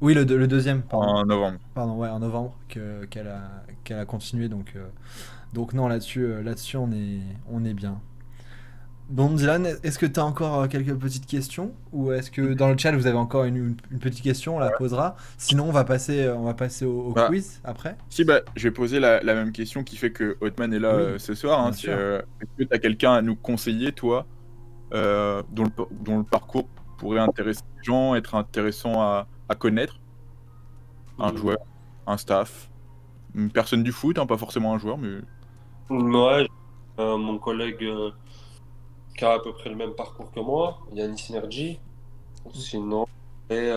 [SPEAKER 2] Oui, le deuxième, pardon.
[SPEAKER 3] En novembre.
[SPEAKER 2] Pardon, ouais, en novembre qu'elle a continué. Donc non, là-dessus, on est bien. Bon, Dylan, est-ce que tu as encore quelques petites questions? Ou est-ce que dans le chat, vous avez encore une petite question? On la posera. Sinon, on va passer au
[SPEAKER 3] Bah,
[SPEAKER 2] quiz après.
[SPEAKER 3] Si, bah, je vais poser la même question qui fait que Hotman est là
[SPEAKER 2] Oui,
[SPEAKER 3] ce soir. Hein,
[SPEAKER 2] bien sûr.
[SPEAKER 3] Est-ce que tu as quelqu'un à nous conseiller, toi, dont le parcours pourrait intéresser les gens, être intéressant à connaître? Un joueur, un staff, une personne du foot, hein, pas forcément un joueur, mais...
[SPEAKER 1] Ouais, mon collègue qui a à peu près le même parcours que moi, Yannis Synergy. Sinon, Et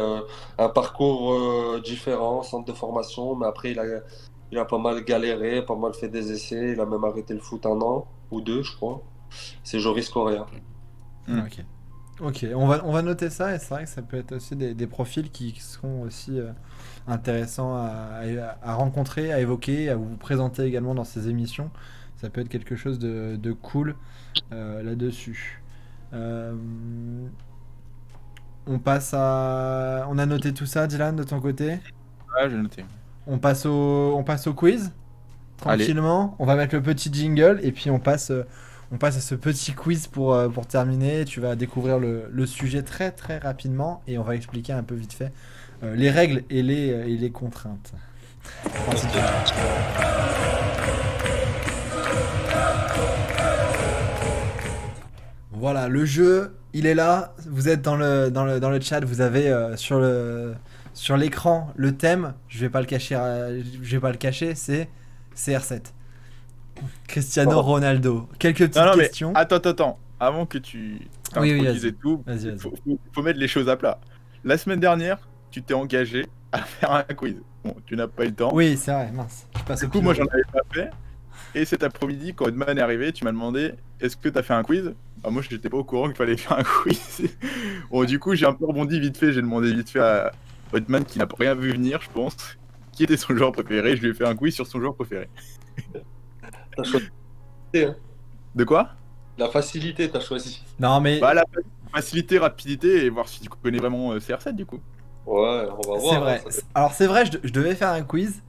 [SPEAKER 1] un parcours différent, centre de formation, mais après il a pas mal galéré, pas mal fait des essais, il a même arrêté le foot 1 an ou 2, je crois. C'est Joris Correa.
[SPEAKER 2] Ok. Ok, on va noter ça et c'est vrai que ça peut être aussi des profils qui seront aussi intéressants à rencontrer, à évoquer, à vous présenter également dans ces émissions. Ça peut être quelque chose de cool là-dessus. Euh, on passe à... On a noté tout ça, Dylan, de ton côté.
[SPEAKER 3] Ouais, j'ai noté.
[SPEAKER 2] On passe au quiz
[SPEAKER 3] Allez.
[SPEAKER 2] tranquillement. On va mettre le petit jingle et puis on passe à ce petit quiz pour terminer. Tu vas découvrir le sujet très très rapidement et on va expliquer un peu vite fait les règles et les contraintes. Ensuite, voilà, le jeu, il est là. Vous êtes dans le chat. Vous avez sur l'écran le thème. Je vais pas le cacher. C'est CR7. Cristiano
[SPEAKER 1] Oh.
[SPEAKER 2] Ronaldo. Quelques petites
[SPEAKER 3] Non, mais
[SPEAKER 2] questions.
[SPEAKER 3] attends. Avant que tu
[SPEAKER 2] Oui,
[SPEAKER 3] introduises
[SPEAKER 2] vas-y.
[SPEAKER 3] et tout,
[SPEAKER 2] Vas-y.
[SPEAKER 3] faut mettre les choses à plat. La semaine dernière, tu t'es engagé à faire un quiz. Bon, tu n'as pas eu le temps.
[SPEAKER 2] Oui, c'est vrai, mince. Je passe
[SPEAKER 3] Du
[SPEAKER 2] au
[SPEAKER 3] coup,
[SPEAKER 2] pivot.
[SPEAKER 3] moi, j'en avais pas fait. Et cet après-midi, quand Oddman est arrivé, tu m'as demandé est-ce que t'as fait un quiz? Moi, je n'étais pas au courant qu'il fallait faire un quiz. Bon, du coup, j'ai un peu rebondi vite fait. J'ai demandé vite fait à Oddman, qui n'a rien vu venir, je pense, qui était son joueur préféré. Je lui ai fait un quiz sur son joueur préféré.
[SPEAKER 1] T'as choisi, hein.
[SPEAKER 3] De quoi?
[SPEAKER 1] La facilité, t'as choisi.
[SPEAKER 2] Non, mais
[SPEAKER 3] Bah, la facilité, rapidité, et voir si tu connais vraiment CR7, du coup.
[SPEAKER 1] Ouais, on va voir.
[SPEAKER 2] c'est vrai.
[SPEAKER 1] hein, ça-
[SPEAKER 2] Alors, c'est vrai, je devais faire un quiz.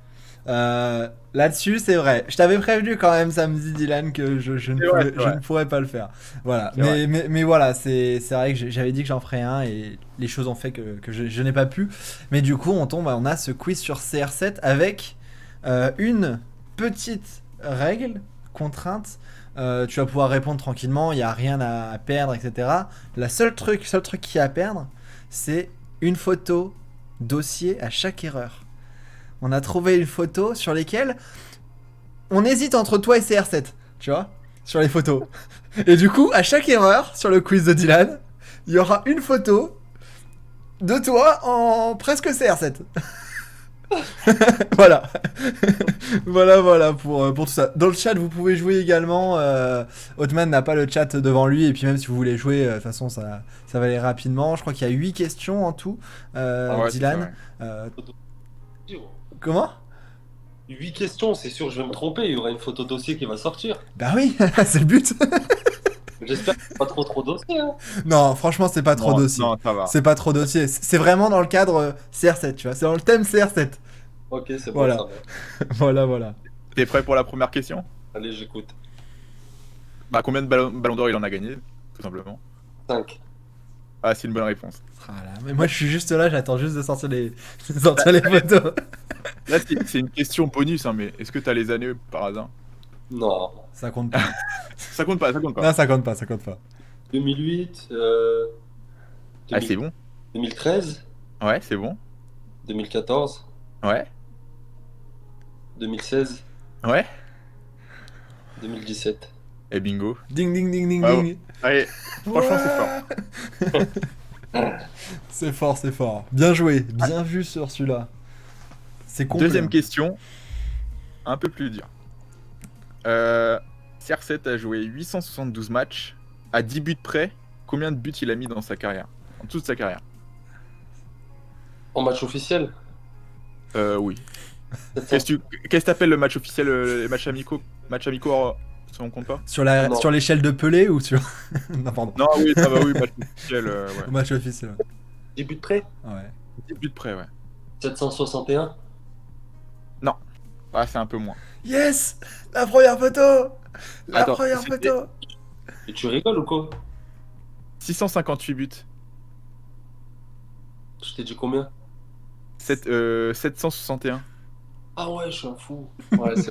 [SPEAKER 2] Là-dessus, c'est vrai. Je t'avais prévenu quand même samedi, Dylan, que je ne
[SPEAKER 3] C'est vrai,
[SPEAKER 2] pouvais-
[SPEAKER 3] c'est
[SPEAKER 2] je
[SPEAKER 3] vrai.
[SPEAKER 2] ne pourrais pas le faire. Voilà.
[SPEAKER 3] C'est vrai.
[SPEAKER 2] Mais voilà, c'est vrai que j'avais dit que j'en ferais un et les choses ont fait que je n'ai pas pu. Mais du coup, on a ce quiz sur CR7 avec une petite règle, contrainte. Tu vas pouvoir répondre tranquillement, il n'y a rien à perdre, etc. Seul truc qu'il y a à perdre, c'est une photo dossier à chaque erreur. On a trouvé une photo sur lesquelles on hésite entre toi et CR7, tu vois, sur les photos. Et du coup, à chaque erreur sur le quiz de Dylan, il y aura une photo de toi en presque CR7. Voilà. voilà pour tout ça. Dans le chat, vous pouvez jouer également. Othman n'a pas le chat devant lui. Et puis même si vous voulez jouer, de toute façon, ça va aller rapidement. Je crois qu'il y a 8 questions en tout.
[SPEAKER 3] Ouais, c'est
[SPEAKER 2] Dylan.
[SPEAKER 3] vrai.
[SPEAKER 2] Comment
[SPEAKER 1] 8 questions, c'est sûr, je vais me tromper. Il y aura une photo dossier qui va sortir.
[SPEAKER 2] Bah oui, c'est le but.
[SPEAKER 1] J'espère que c'est pas trop dossier. Hein.
[SPEAKER 2] Non, franchement, c'est pas trop
[SPEAKER 3] Non,
[SPEAKER 2] dossier.
[SPEAKER 3] Non, ça va.
[SPEAKER 2] C'est pas trop dossier. C'est vraiment dans le cadre CR7, tu vois. C'est dans le thème CR7.
[SPEAKER 1] Ok, c'est
[SPEAKER 2] Voilà.
[SPEAKER 1] bon, ça va.
[SPEAKER 2] Voilà.
[SPEAKER 3] T'es prêt pour la première question?
[SPEAKER 1] Allez, j'écoute.
[SPEAKER 3] Bah, combien de ballons d'or il en a gagné, tout simplement?
[SPEAKER 1] 5.
[SPEAKER 3] Ah, c'est une bonne réponse.
[SPEAKER 2] Voilà. Mais moi, je suis juste là, j'attends juste de sortir les photos.
[SPEAKER 3] Là, c'est une question bonus, hein, mais est-ce que t'as les années par hasard?
[SPEAKER 1] Non.
[SPEAKER 2] Ça compte pas.
[SPEAKER 3] Ça compte pas.
[SPEAKER 2] Non, ça compte pas.
[SPEAKER 1] 2008.
[SPEAKER 3] Ah, c'est bon.
[SPEAKER 1] 2013.
[SPEAKER 3] Ouais, c'est bon.
[SPEAKER 1] 2014.
[SPEAKER 3] Ouais.
[SPEAKER 1] 2016.
[SPEAKER 3] Ouais.
[SPEAKER 1] 2017.
[SPEAKER 3] Et bingo.
[SPEAKER 2] Ding, ding, ding, ding,
[SPEAKER 3] Bravo.
[SPEAKER 2] ding.
[SPEAKER 3] Allez, franchement, c'est fort.
[SPEAKER 2] C'est fort. Bien joué. Bien vu sur celui-là. C'est complet.
[SPEAKER 3] Deuxième question, un peu plus dur. CR7 a joué 872 matchs. À 10 buts près, combien de buts il a mis dans sa carrière? En toute sa carrière?
[SPEAKER 1] En match officiel.
[SPEAKER 3] Oui. Qu'est-ce que t'appelles le match officiel, les matchs amicaux? Match amicaux, ça on compte pas?
[SPEAKER 1] Non.
[SPEAKER 2] Sur l'échelle de Pelé ou sur. Non, pardon.
[SPEAKER 3] Non, oui, ça va, oui, match officiel, ouais.
[SPEAKER 2] Match officiel.
[SPEAKER 1] 10 buts près.
[SPEAKER 2] Ouais.
[SPEAKER 3] 10 buts près, ouais.
[SPEAKER 1] 761.
[SPEAKER 3] Ah, c'est un peu moins.
[SPEAKER 2] Yes. La première photo.
[SPEAKER 3] Attends,
[SPEAKER 2] première
[SPEAKER 3] c'était-
[SPEAKER 2] photo.
[SPEAKER 1] Et tu rigoles ou quoi?
[SPEAKER 3] 658 buts.
[SPEAKER 1] Je t'ai dit combien?
[SPEAKER 3] 761.
[SPEAKER 1] Ah ouais, je suis un fou. Ouais, c'est...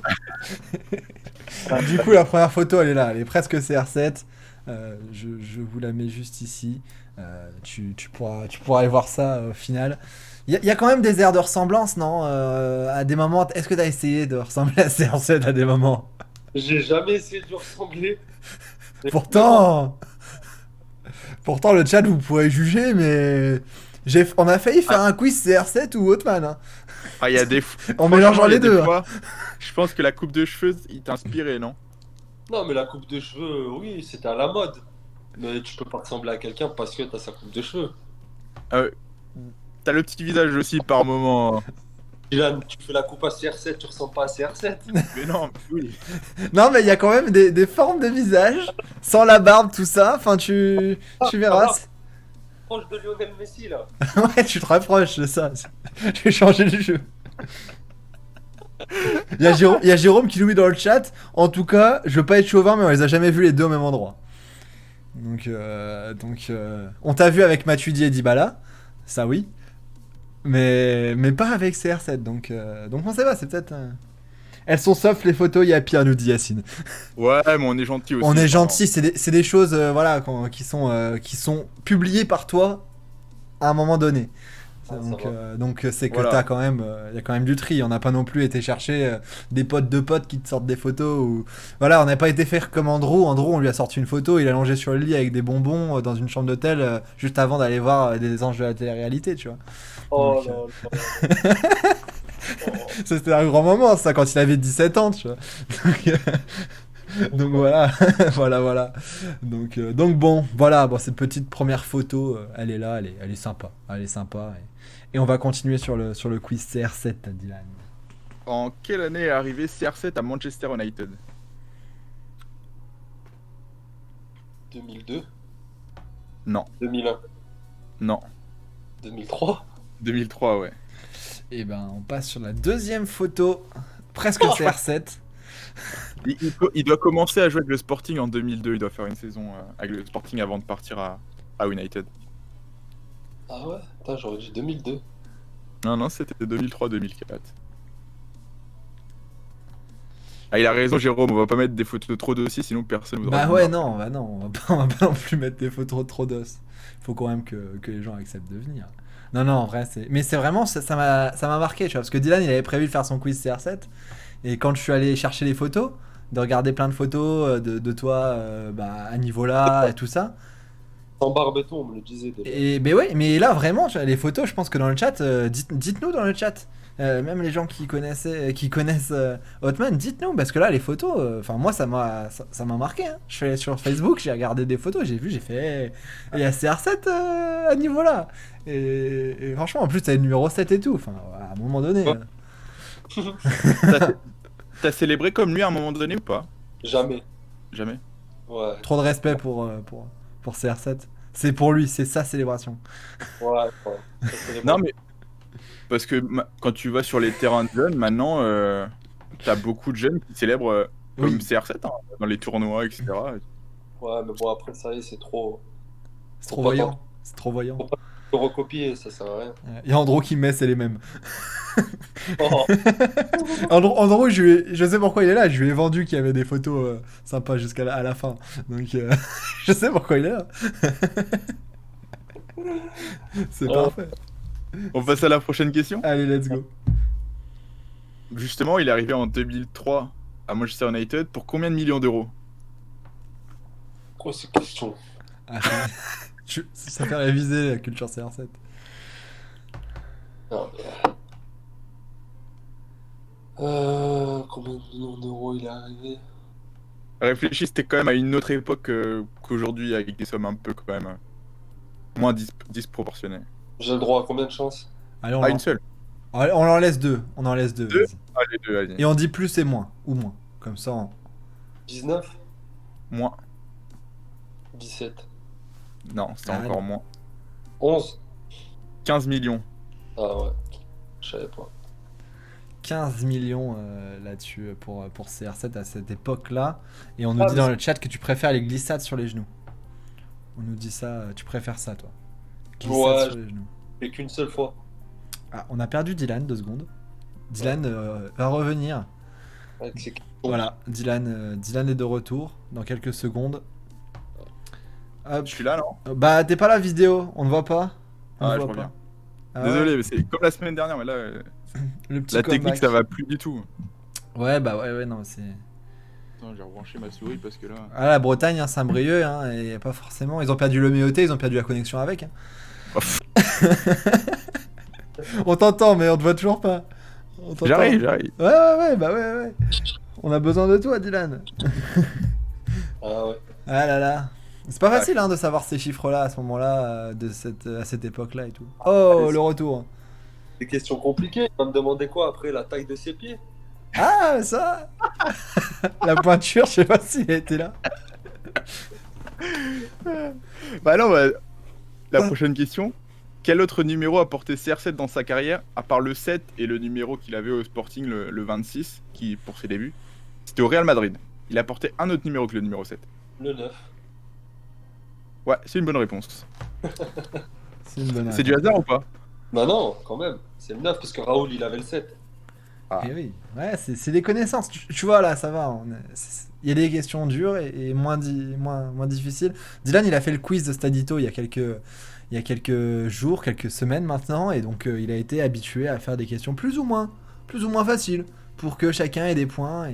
[SPEAKER 2] Du coup, la première photo, elle est là. Elle est presque CR7. Je vous la mets juste ici. Tu pourras aller voir ça au final. Il y a quand même des airs de ressemblance, non à des moments. Est-ce que tu as essayé de ressembler à CR7 à des moments?
[SPEAKER 1] J'ai jamais essayé de lui ressembler.
[SPEAKER 2] Pourtant, le chat, vous pourrez juger, mais On a failli faire un quiz CR7 ou Hotman. Hein.
[SPEAKER 3] Ah, il y a des.
[SPEAKER 2] En mélangeant
[SPEAKER 3] Franchement, il y
[SPEAKER 2] les
[SPEAKER 3] a des
[SPEAKER 2] deux. Hein.
[SPEAKER 3] fois, je pense que la coupe de cheveux, il t'a inspiré, non?
[SPEAKER 1] Non, mais la coupe de cheveux, oui, c'était à la mode. Mais tu peux pas ressembler à quelqu'un parce que t'as sa coupe de cheveux.
[SPEAKER 3] T'as le petit visage aussi par moment.
[SPEAKER 1] Dylan, tu fais la coupe à CR7, tu ressembles pas à CR7.
[SPEAKER 3] Mais non, oui.
[SPEAKER 2] Non, mais il y a quand même des formes de visage, sans la barbe, tout ça. Enfin, tu verras.
[SPEAKER 1] Proche de Lionel Messi, là.
[SPEAKER 2] Ouais, tu te rapproches de ça. Je vais changer le jeu. Il y a Jérôme qui nous met dans le chat. En tout cas, je veux pas être chauvin, mais on les a jamais vus les deux au même endroit. Donc, on t'a vu avec Matuidi et Dybala, ça oui, mais pas avec CR7. Donc on sait pas, c'est peut-être. Elles sont soft les photos, il y a pire, nous dit Yacine.
[SPEAKER 3] Ouais, mais on est gentil aussi.
[SPEAKER 2] On est
[SPEAKER 3] vraiment.
[SPEAKER 2] gentil, c'est des choses voilà, qui sont publiées par toi à un moment donné.
[SPEAKER 1] Ah,
[SPEAKER 2] Donc c'est que
[SPEAKER 3] Voilà.
[SPEAKER 2] t'as quand même, il y a quand même du tri. On n'a pas non plus été chercher des potes de potes qui te sortent des photos. Ou... Voilà, on n'a pas été faire comme Andrew. Andrew, on lui a sorti une photo, il est allongé sur le lit avec des bonbons dans une chambre d'hôtel juste avant d'aller voir des anges de la télé-réalité, tu vois.
[SPEAKER 1] Oh
[SPEAKER 2] Donc,
[SPEAKER 1] là là.
[SPEAKER 2] C'était un grand moment, ça, quand il avait 17 ans, tu vois. Donc voilà, voilà. Donc bon, voilà, bon, cette petite première photo, elle est là, elle est sympa. Elle est sympa. Et on va continuer sur le quiz CR7, Dylan.
[SPEAKER 3] En quelle année est arrivé CR7 à Manchester United?
[SPEAKER 1] 2002,
[SPEAKER 3] Non,
[SPEAKER 1] 2001,
[SPEAKER 3] non.
[SPEAKER 1] 2003.
[SPEAKER 3] 2003, ouais.
[SPEAKER 2] Et ben, on passe sur la deuxième photo, presque CR7.
[SPEAKER 3] Il doit commencer à jouer avec le Sporting en 2002. Il doit faire une saison avec le Sporting avant de partir à United.
[SPEAKER 1] Ah ouais? Putain, j'aurais dit 2002.
[SPEAKER 3] Non, c'était 2003-2004. Ah, il a raison, Jérôme. On va pas mettre des photos de trop d'ossi, sinon personne voudra.
[SPEAKER 2] Bah ouais, non, on va pas non plus mettre des photos trop d'os. Faut quand même que les gens acceptent de venir. Non, en vrai, mais c'est vraiment, ça m'a marqué, tu vois, parce que Dylan, il avait prévu de faire son quiz CR7, et quand je suis allé chercher les photos, de regarder plein de photos de toi, à niveau là, et tout ça,
[SPEAKER 1] Sans barbe et tout, on me le disait déjà.
[SPEAKER 2] et ben ouais, mais là, vraiment, tu vois, les photos, je pense que dans le chat, dites-nous dans le chat, même les gens qui connaissent Hotman, dites-nous, parce que là, les photos, enfin, moi, ça m'a marqué, hein. Je suis allé sur Facebook, j'ai regardé des photos, j'ai fait, il y a CR7 à niveau là. Et franchement, en plus, t'as le numéro 7 et tout. Enfin, à un moment donné.
[SPEAKER 1] Ouais.
[SPEAKER 3] T'as célébré comme lui à un moment donné ou pas?
[SPEAKER 1] Jamais.
[SPEAKER 3] Jamais.
[SPEAKER 1] Ouais.
[SPEAKER 2] Trop de respect pour CR7. C'est pour lui, c'est sa célébration.
[SPEAKER 1] Ouais. Ça, c'est les
[SPEAKER 3] Non,
[SPEAKER 1] bons.
[SPEAKER 3] mais parce que quand tu vas sur les terrains de jeunes, maintenant, t'as beaucoup de jeunes qui célèbrent comme
[SPEAKER 2] Oui.
[SPEAKER 3] CR7 hein, dans les tournois, etc.
[SPEAKER 1] Ouais, mais bon, après, ça y est, c'est trop.
[SPEAKER 2] C'est
[SPEAKER 1] Faut
[SPEAKER 2] trop
[SPEAKER 1] pas
[SPEAKER 2] voyant. C'est trop voyant.
[SPEAKER 1] Faut recopier, ça sert à rien.
[SPEAKER 2] Il y a Andrew qui met, c'est les mêmes.
[SPEAKER 1] Oh,
[SPEAKER 2] Andrew, je sais pourquoi il est là. Je lui ai vendu qu'il y avait des photos sympas jusqu'à la fin. Donc, je sais pourquoi il est là. C'est
[SPEAKER 1] Oh.
[SPEAKER 2] parfait.
[SPEAKER 3] On passe à la prochaine question.
[SPEAKER 2] Allez, let's go.
[SPEAKER 3] Justement, il est arrivé en 2003 à Manchester United pour combien de millions d'euros?
[SPEAKER 1] quoi ces questions?
[SPEAKER 2] Ah, ça fait réviser la culture CR7.
[SPEAKER 1] Non, mais... combien de millions d'euros il est arrivé?
[SPEAKER 3] Réfléchis, c'était quand même à une autre époque qu'aujourd'hui, avec des sommes un peu quand même moins disproportionnées.
[SPEAKER 1] J'ai le droit à combien de chances?
[SPEAKER 2] Allez, on
[SPEAKER 3] Ah, une seule.
[SPEAKER 2] en laisse deux. On en laisse deux.
[SPEAKER 3] Deux
[SPEAKER 2] vas-y.
[SPEAKER 3] Allez, deux, allez.
[SPEAKER 2] Et on dit plus et moins. Ou moins. Comme ça,
[SPEAKER 1] 19?
[SPEAKER 3] Moins.
[SPEAKER 1] 17?
[SPEAKER 3] Non, c'était
[SPEAKER 2] Ah,
[SPEAKER 3] encore moins.
[SPEAKER 1] 11?
[SPEAKER 3] 15 millions.
[SPEAKER 1] Ah ouais, je savais pas.
[SPEAKER 2] 15 millions là-dessus pour CR7 à cette époque-là. Et on nous
[SPEAKER 1] Ah,
[SPEAKER 2] dit
[SPEAKER 1] mais
[SPEAKER 2] dans le chat que tu préfères les glissades sur les genoux. On nous dit ça, tu préfères ça, toi. Glissades
[SPEAKER 1] Ouais.
[SPEAKER 2] sur les genoux.
[SPEAKER 1] Et qu'une seule fois.
[SPEAKER 2] Ah, on a perdu Dylan, 2 secondes. Dylan va revenir.
[SPEAKER 1] Avec ses questions.
[SPEAKER 2] Voilà, Dylan est de retour dans quelques secondes. Hop.
[SPEAKER 3] Je suis là, non?
[SPEAKER 2] Bah, t'es pas la vidéo, on ne voit pas. On
[SPEAKER 3] Ah,
[SPEAKER 2] ne
[SPEAKER 3] je
[SPEAKER 2] voit
[SPEAKER 3] reviens.
[SPEAKER 2] pas. Ah ouais,
[SPEAKER 3] Désolé, mais c'est comme la semaine dernière, mais là,
[SPEAKER 2] le petit
[SPEAKER 3] la technique,
[SPEAKER 2] comeback.
[SPEAKER 3] ça va plus du tout.
[SPEAKER 2] Ouais, bah ouais, non, c'est.
[SPEAKER 3] Attends, j'ai rebranché ma souris parce que là...
[SPEAKER 2] Ah, la Bretagne, hein, Saint-Brieuc, hein, et pas forcément. Ils ont perdu le l'homéoté, ils ont perdu la connexion avec. Hein. On t'entend, mais on te voit toujours pas. On t'entend.
[SPEAKER 3] J'arrive.
[SPEAKER 2] Ouais. On a besoin de toi, Dylan.
[SPEAKER 1] Ah ouais.
[SPEAKER 2] Ah là là. C'est pas facile de savoir ces chiffres-là à ce moment-là, à cette époque-là et tout. Oh,
[SPEAKER 1] Allez,
[SPEAKER 2] le retour.
[SPEAKER 1] Des questions compliquées. Il va me demander quoi après, la taille de ses pieds?
[SPEAKER 2] Ah, ça. La pointure, je sais pas s'il était là.
[SPEAKER 3] Bah non, la prochaine question. Quel autre numéro a porté CR7 dans sa carrière, à part le 7 et le numéro qu'il avait au Sporting, le 26, qui pour ses débuts? C'était au Real Madrid. Il a porté un autre numéro que le numéro 7.
[SPEAKER 1] Le 9.
[SPEAKER 3] Ouais, c'est une bonne réponse.
[SPEAKER 2] C'est une bonne
[SPEAKER 3] C'est du hasard ou pas?
[SPEAKER 1] Bah non, quand même. C'est le 9 parce que Raoul, il avait le 7.
[SPEAKER 3] Ah.
[SPEAKER 2] Eh oui, ouais, c'est des connaissances. Tu vois, là, ça va. Il y a des questions dures et moins difficiles. Dylan, il a fait le quiz de Stadito il y a quelques jours, quelques semaines maintenant, et donc il a été habitué à faire des questions plus ou moins faciles pour que chacun ait des points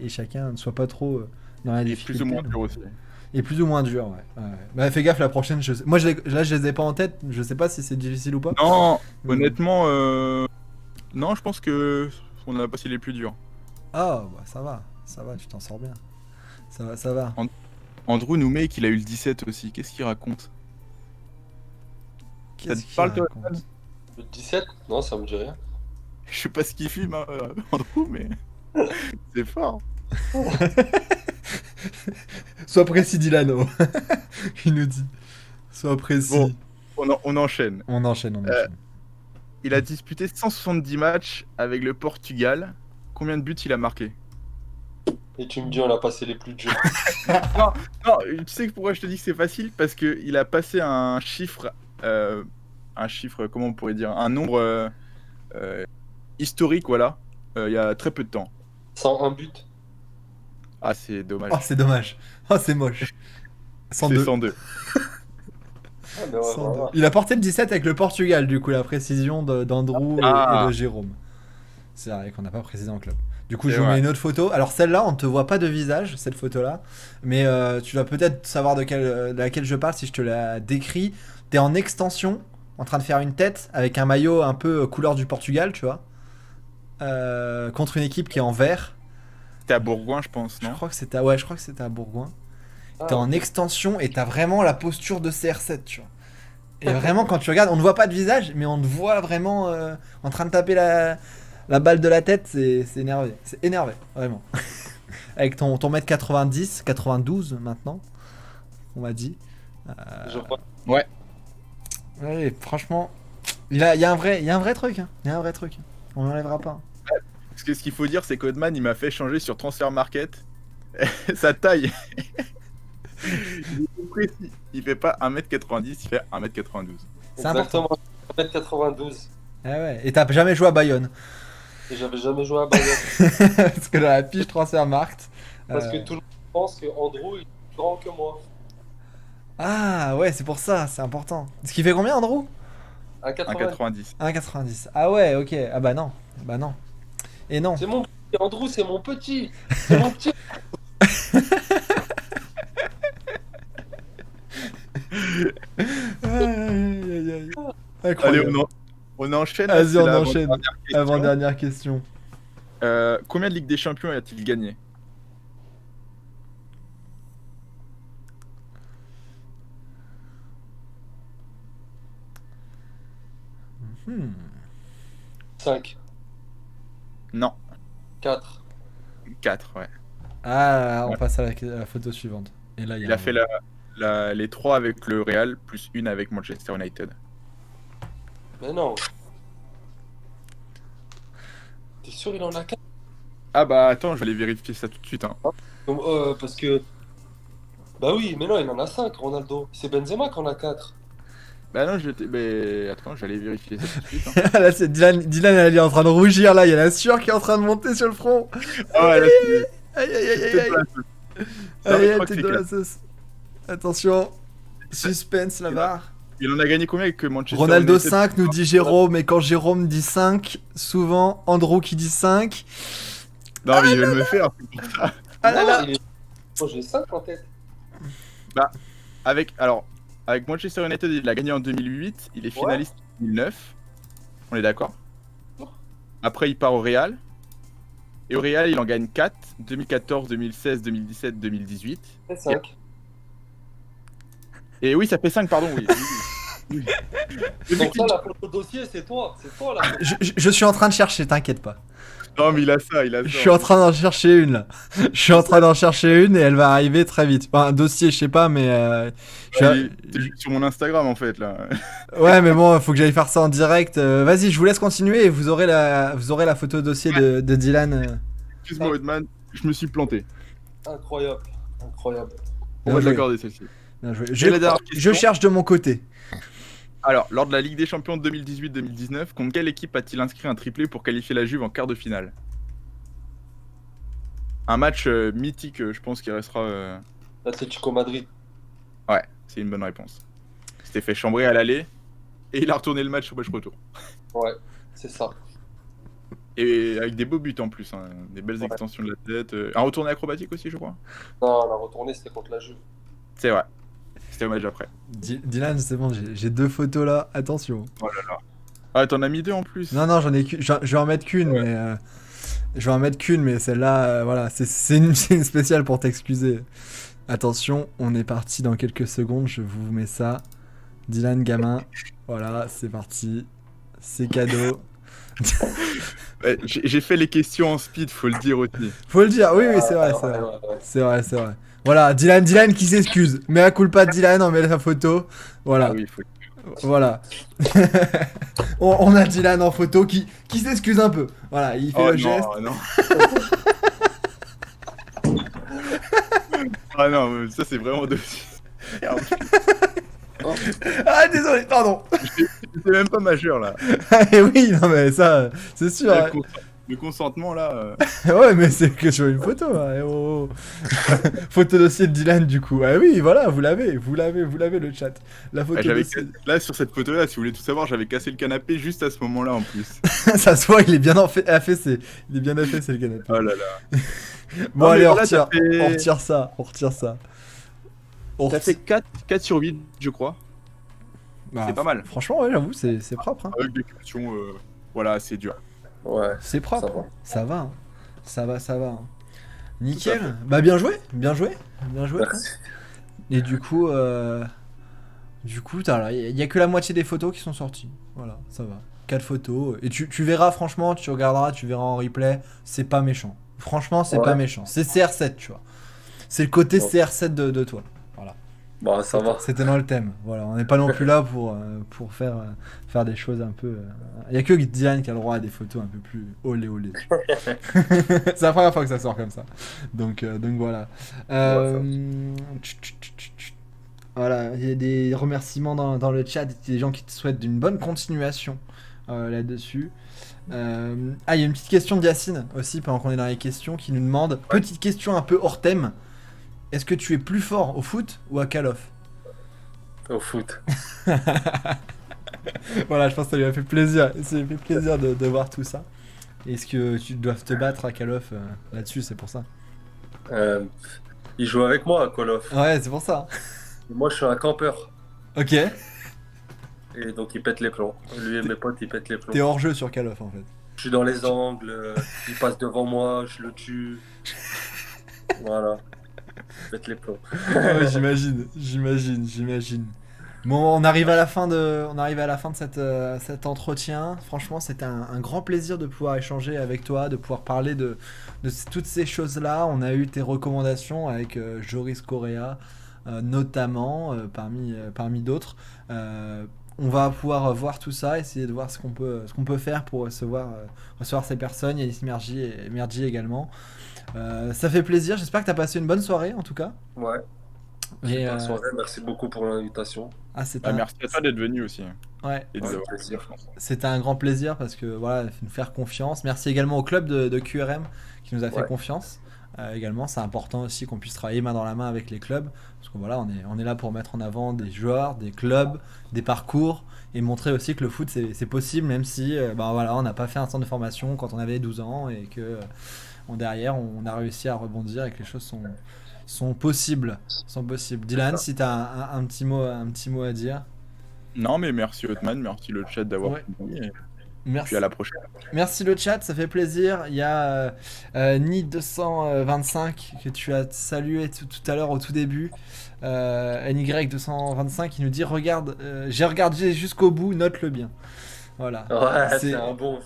[SPEAKER 2] et chacun ne soit pas trop dans la
[SPEAKER 3] Et
[SPEAKER 2] difficulté.
[SPEAKER 3] plus ou moins dur aussi.
[SPEAKER 2] Et plus ou moins dur, ouais. Bah fais gaffe la prochaine. Moi, là, je les ai pas en tête. Je sais pas si c'est difficile ou pas.
[SPEAKER 3] Non, honnêtement, non, je pense que on a passé les plus durs.
[SPEAKER 2] Ah, bah ça va, tu t'en sors bien. Ça va.
[SPEAKER 3] Andrew nous met qu'il a eu le 17 aussi. Qu'est-ce qu'il raconte?
[SPEAKER 2] Qu'est-ce
[SPEAKER 3] te
[SPEAKER 2] qu'il
[SPEAKER 3] parle, toi,
[SPEAKER 2] raconte?
[SPEAKER 1] Le 17? Non, ça me dit rien.
[SPEAKER 3] Je sais pas ce qu'il fume, Andrew, mais c'est fort.
[SPEAKER 2] Sois précis, Dylano. Il nous dit. Sois précis.
[SPEAKER 3] Bon, on enchaîne.
[SPEAKER 2] On enchaîne.
[SPEAKER 3] Il a disputé 170 matchs avec le Portugal. Combien de buts il a marqué?
[SPEAKER 1] Et tu me dis, on a passé les plus durs.
[SPEAKER 3] Non, tu sais pourquoi je te dis que c'est facile? Parce qu'il a passé un chiffre, comment on pourrait dire, un nombre historique, voilà, il y a très peu de temps.
[SPEAKER 1] 101 buts.
[SPEAKER 3] Ah, c'est dommage.
[SPEAKER 2] Oh, c'est dommage. Oh, c'est moche.
[SPEAKER 3] C'est
[SPEAKER 2] 102.
[SPEAKER 3] 102.
[SPEAKER 1] Ah, mais ouais,
[SPEAKER 2] 102.
[SPEAKER 1] voilà.
[SPEAKER 2] Il a porté le 17 avec le Portugal, du coup, la précision d'Andrew et de Jérôme. C'est vrai qu'on n'a pas précisé en club. Du coup, je vous mets une autre photo. Alors, celle-là, on ne te voit pas de visage, cette photo-là. Mais tu dois peut-être savoir de laquelle je parle si je te la décris. T'es en extension, en train de faire une tête avec un maillot un peu couleur du Portugal, tu vois. Contre une équipe qui est en vert.
[SPEAKER 3] C'était à Bourgoin, je pense, non?
[SPEAKER 2] Je crois que c'était à Bourgoin.
[SPEAKER 1] Ah,
[SPEAKER 2] T'es en extension et t'as vraiment la posture de CR7, tu vois. Et vraiment, quand tu regardes, on ne voit pas de visage, mais on te voit vraiment en train de taper la balle de la tête. C'est énervé. C'est énervé, vraiment. Avec ton mètre 90, 92 maintenant, on m'a dit.
[SPEAKER 1] Je vois.
[SPEAKER 2] Ouais, franchement, il y a un vrai truc. Hein. Il y a un vrai truc. On l'enlèvera pas.
[SPEAKER 3] Parce que ce qu'il faut dire, c'est qu'Oldman, il m'a fait changer sur Transfer Market sa taille. Il est précis. Il fait pas 1m90, il fait 1m92.
[SPEAKER 2] C'est important.
[SPEAKER 1] Exactement, 1m92.
[SPEAKER 2] Ah ouais. Et t'as jamais joué à Bayonne.
[SPEAKER 1] Et j'avais jamais joué à Bayonne.
[SPEAKER 2] Parce que dans la fiche Transfermarkt.
[SPEAKER 1] Parce que tout le monde pense que Andrew est plus grand que moi.
[SPEAKER 2] Ah ouais, c'est pour ça, c'est important. Ce qui fait combien, Andrew?
[SPEAKER 1] À 90.
[SPEAKER 3] 1,90.
[SPEAKER 2] 1,90. Ah ouais, ok. Ah bah non. Bah non. Et non.
[SPEAKER 1] C'est mon petit. Andrew, c'est mon petit. C'est mon petit.
[SPEAKER 2] Incroyable.
[SPEAKER 3] Allez, on enchaîne.
[SPEAKER 2] Vas-y,
[SPEAKER 3] c'est
[SPEAKER 2] on
[SPEAKER 3] la
[SPEAKER 2] enchaîne.
[SPEAKER 3] avant-dernière question.
[SPEAKER 2] Avant-dernière question.
[SPEAKER 3] Combien de Ligue des Champions a-t-il gagné?
[SPEAKER 2] Hmm.
[SPEAKER 1] 5.
[SPEAKER 3] Non,
[SPEAKER 1] 4.
[SPEAKER 3] 4, ouais.
[SPEAKER 2] Ah, on passe à la photo suivante. Et là,
[SPEAKER 3] Il a fait les 3 avec le Real, plus une avec Manchester United.
[SPEAKER 1] Mais non. T'es sûr il en a 4?
[SPEAKER 3] Ah bah attends, je vais aller vérifier ça tout de suite. Hein.
[SPEAKER 1] Parce que. Bah oui, mais non, il en a 5, Ronaldo. C'est Benzema qui en a 4.
[SPEAKER 3] Bah non, mais attends, j'allais vérifier ça tout de suite. Hein.
[SPEAKER 2] Là, c'est Dylan, elle est en train de rougir. Là, il y a la sueur qui est en train de monter sur le front.
[SPEAKER 3] Ah ouais, là,
[SPEAKER 2] Aïe, aïe, aïe, aïe,
[SPEAKER 3] c'est
[SPEAKER 2] aïe.
[SPEAKER 3] pas-
[SPEAKER 2] Aïe,
[SPEAKER 3] je crois que
[SPEAKER 2] t'es
[SPEAKER 3] c'est
[SPEAKER 2] dans la
[SPEAKER 3] clair.
[SPEAKER 2] sauce. Attention. Suspense, la barre.
[SPEAKER 3] Il en a gagné combien avec Manchester
[SPEAKER 2] Ronaldo
[SPEAKER 3] United?
[SPEAKER 2] 5 nous dit Jérôme, et quand Jérôme dit 5, souvent Andrew qui dit 5.
[SPEAKER 3] Non, mais ils veulent me faire.
[SPEAKER 2] Ah là là.
[SPEAKER 1] Moi, j'ai 5 en tête.
[SPEAKER 3] Avec, alors, avec Manchester United, il a gagné en 2008. Il est finaliste en 2009. On est d'accord? Après, il part au Real. Et au Real, il en gagne 4. 2014, 2016, 2017, 2018.
[SPEAKER 1] C'est 5.
[SPEAKER 3] Et oui, ça fait 5, pardon. Oui.
[SPEAKER 1] Donc ça, la photo dossier, c'est toi. C'est toi, là.
[SPEAKER 2] Je suis en train de chercher, t'inquiète pas.
[SPEAKER 3] Non, mais il a ça.
[SPEAKER 2] Je suis en train d'en chercher une là. Je suis en train d'en chercher une et elle va arriver très vite. Enfin, un dossier, je sais pas, mais.
[SPEAKER 3] T'es sur mon Instagram en fait là.
[SPEAKER 2] Ouais, mais bon, faut que j'aille faire ça en direct. Vas-y, je vous laisse continuer et vous aurez la photo dossier de Dylan.
[SPEAKER 3] Excuse-moi, Oldman, je me suis planté.
[SPEAKER 1] Incroyable. Incroyable.
[SPEAKER 3] On va te l'accorder celle-ci.
[SPEAKER 2] Bien joué.
[SPEAKER 3] Et la dernière
[SPEAKER 2] Je
[SPEAKER 3] question.
[SPEAKER 2] cherche de mon côté.
[SPEAKER 3] Alors, lors de la Ligue des Champions 2018-2019, contre quelle équipe a-t-il inscrit un triplé pour qualifier la Juve en quart de finale? Un match mythique, je pense, qui restera.
[SPEAKER 1] L'Atlético Madrid.
[SPEAKER 3] Ouais, c'est une bonne réponse. Il s'était fait chambrer à l'aller et il a retourné le match au match retour.
[SPEAKER 1] Ouais, c'est ça.
[SPEAKER 3] Et avec des beaux buts en plus, hein, des belles extensions de la tête. Un retourné acrobatique aussi, je crois.
[SPEAKER 1] Non, la retournée, c'était contre la Juve.
[SPEAKER 3] C'est vrai. C'était au match après.
[SPEAKER 2] Dylan, c'est bon, j'ai 2 photos là. Attention.
[SPEAKER 3] Oh là là. Ah, t'en as mis 2 en plus.
[SPEAKER 2] Non, j'en ai qu'une. Je vais en mettre qu'une, mais. Je vais en mettre qu'une, mais celle-là, voilà, c'est une spéciale pour t'excuser. Attention, on est parti dans quelques secondes. Je vous mets ça. Dylan gamin. Voilà, c'est parti. C'est cadeau.
[SPEAKER 3] Ouais, j'ai fait les questions en speed, faut le dire aussi.
[SPEAKER 2] Faut le dire, oui, c'est vrai, c'est vrai. C'est vrai, c'est vrai. Voilà, Dylan qui s'excuse. Mais à culpa de Dylan, on met sa photo. Voilà.
[SPEAKER 3] Ah oui, faut...
[SPEAKER 2] Voilà. on a Dylan en photo qui s'excuse un peu. Voilà, il fait le geste.
[SPEAKER 3] Non. Ah non, ça c'est vraiment de...
[SPEAKER 2] Ah désolé, pardon.
[SPEAKER 3] J'étais même pas majeur là.
[SPEAKER 2] Et oui, non mais ça, c'est sûr.
[SPEAKER 3] Le consentement là.
[SPEAKER 2] Ouais, mais c'est que sur une photo. Hein. Oh. Photo dossier de Dylan du coup. Ah oui, voilà, vous l'avez le chat. La photo dossier.
[SPEAKER 3] Là sur cette photo là, si vous voulez tout savoir, j'avais cassé le canapé juste à ce moment-là en plus.
[SPEAKER 2] Ça se voit, il est bien affaissé. Il est bien affaissé le canapé.
[SPEAKER 3] Oh là là.
[SPEAKER 2] Bon,
[SPEAKER 3] non,
[SPEAKER 2] allez, on
[SPEAKER 3] voilà,
[SPEAKER 2] retire ça.
[SPEAKER 3] T'as fait 4 sur 8, je crois.
[SPEAKER 2] Bah,
[SPEAKER 3] c'est pas mal.
[SPEAKER 2] Franchement, ouais, j'avoue, c'est propre. Hein.
[SPEAKER 3] Avec des questions, voilà, c'est dur.
[SPEAKER 1] Ouais.
[SPEAKER 2] C'est propre. Ça va. Ça va. Hein.
[SPEAKER 3] Tout
[SPEAKER 2] Nickel. Bah, bien joué.
[SPEAKER 1] Merci.
[SPEAKER 2] Et du coup, il y a que la moitié des photos qui sont sorties. Voilà, ça va. 4 photos. Et tu verras, franchement, tu regarderas, tu verras en replay, c'est pas méchant. Franchement, c'est pas méchant. C'est CR7, tu vois. C'est le côté CR7 de toi. Voilà.
[SPEAKER 1] Bah, ça va.
[SPEAKER 2] C'était dans le thème. Voilà, on n'est pas non plus là pour faire des choses un peu. Il y a que Dylan qui a le droit à des photos un peu plus olé. C'est la première fois que ça sort comme ça. Donc voilà. Voilà, il y a des remerciements dans le chat, des gens qui te souhaitent d'une bonne continuation là-dessus. Il y a une petite question de Yacine aussi pendant qu'on est dans les questions qui nous demande, petite question un peu hors thème, est-ce que tu es plus fort au foot ou à Call of?
[SPEAKER 1] Au foot.
[SPEAKER 2] Voilà, je pense que ça lui a fait plaisir. Ça lui a fait plaisir de voir tout ça. Est-ce que tu dois te battre à Call of là-dessus, c'est pour ça?
[SPEAKER 1] Il joue avec moi à Call of.
[SPEAKER 2] Ouais, c'est pour ça.
[SPEAKER 1] Moi, je suis un campeur.
[SPEAKER 2] Ok.
[SPEAKER 1] Et donc, il pète les plombs. Lui et mes potes, ils pètent les plombs.
[SPEAKER 2] T'es hors jeu sur Call of en fait.
[SPEAKER 1] Je suis dans les angles, il passe devant moi, je le tue. Voilà. Il pète les plombs.
[SPEAKER 2] Ouais, j'imagine. Bon, on arrive à la fin de cet entretien. Franchement, c'était un grand plaisir de pouvoir échanger avec toi, de pouvoir parler de toutes ces choses-là. On a eu tes recommandations avec Joris Correa, notamment, parmi d'autres. On va pouvoir voir tout ça, essayer de voir ce qu'on peut faire pour recevoir ces personnes. Il y a Mergy et Mergy également. Ça fait plaisir, j'espère que tu as passé une bonne soirée en tout cas.
[SPEAKER 1] Ouais.
[SPEAKER 2] Et,
[SPEAKER 1] Bonne soirée, merci beaucoup pour l'invitation.
[SPEAKER 3] Merci à toi d'être venu aussi.
[SPEAKER 2] Ouais.
[SPEAKER 3] Et
[SPEAKER 2] c'était un grand plaisir parce que voilà, nous faire confiance. Merci également au club de QRM qui nous a fait confiance. Également, c'est important aussi qu'on puisse travailler main dans la main avec les clubs parce que voilà, on est là pour mettre en avant des joueurs, des clubs, des parcours et montrer aussi que le foot c'est possible même si voilà, on n'a pas fait un centre de formation quand on avait 12 ans et que derrière on a réussi à rebondir et que les choses sont possibles. Dylan, si tu as un petit mot à dire.
[SPEAKER 3] Non, mais merci Hotman, merci le chat d'avoir
[SPEAKER 2] Ouais.
[SPEAKER 3] suivi, et
[SPEAKER 2] Merci.
[SPEAKER 3] puis à la prochaine.
[SPEAKER 2] Merci le chat, ça fait plaisir. Il y a Ni225 que tu as salué tout à l'heure au tout début. NY225 qui nous dit regarde, j'ai regardé jusqu'au bout, note-le bien. Voilà.
[SPEAKER 1] Ouais,
[SPEAKER 2] C'est-
[SPEAKER 1] c'est un bon.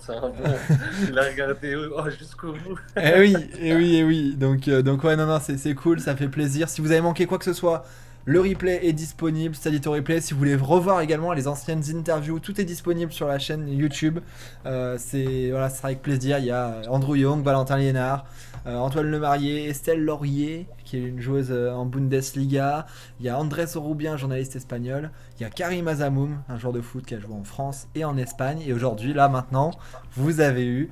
[SPEAKER 1] Il a regardé jusqu'au bout.
[SPEAKER 2] Eh oui. Donc ouais, non, c'est cool, ça fait plaisir. Si vous avez manqué quoi que ce soit, le replay est disponible, Stadito Replay. Si vous voulez revoir également les anciennes interviews, tout est disponible sur la chaîne YouTube. Ça sera avec plaisir. Il y a Andrew Young, Valentin Liénard, Antoine Lemarié, Estelle Laurier, qui est une joueuse en Bundesliga. Il y a Andrés Orubien, journaliste espagnol. Il y a Karim Azamoum, un joueur de foot qui a joué en France et en Espagne. Et aujourd'hui, là maintenant, vous avez eu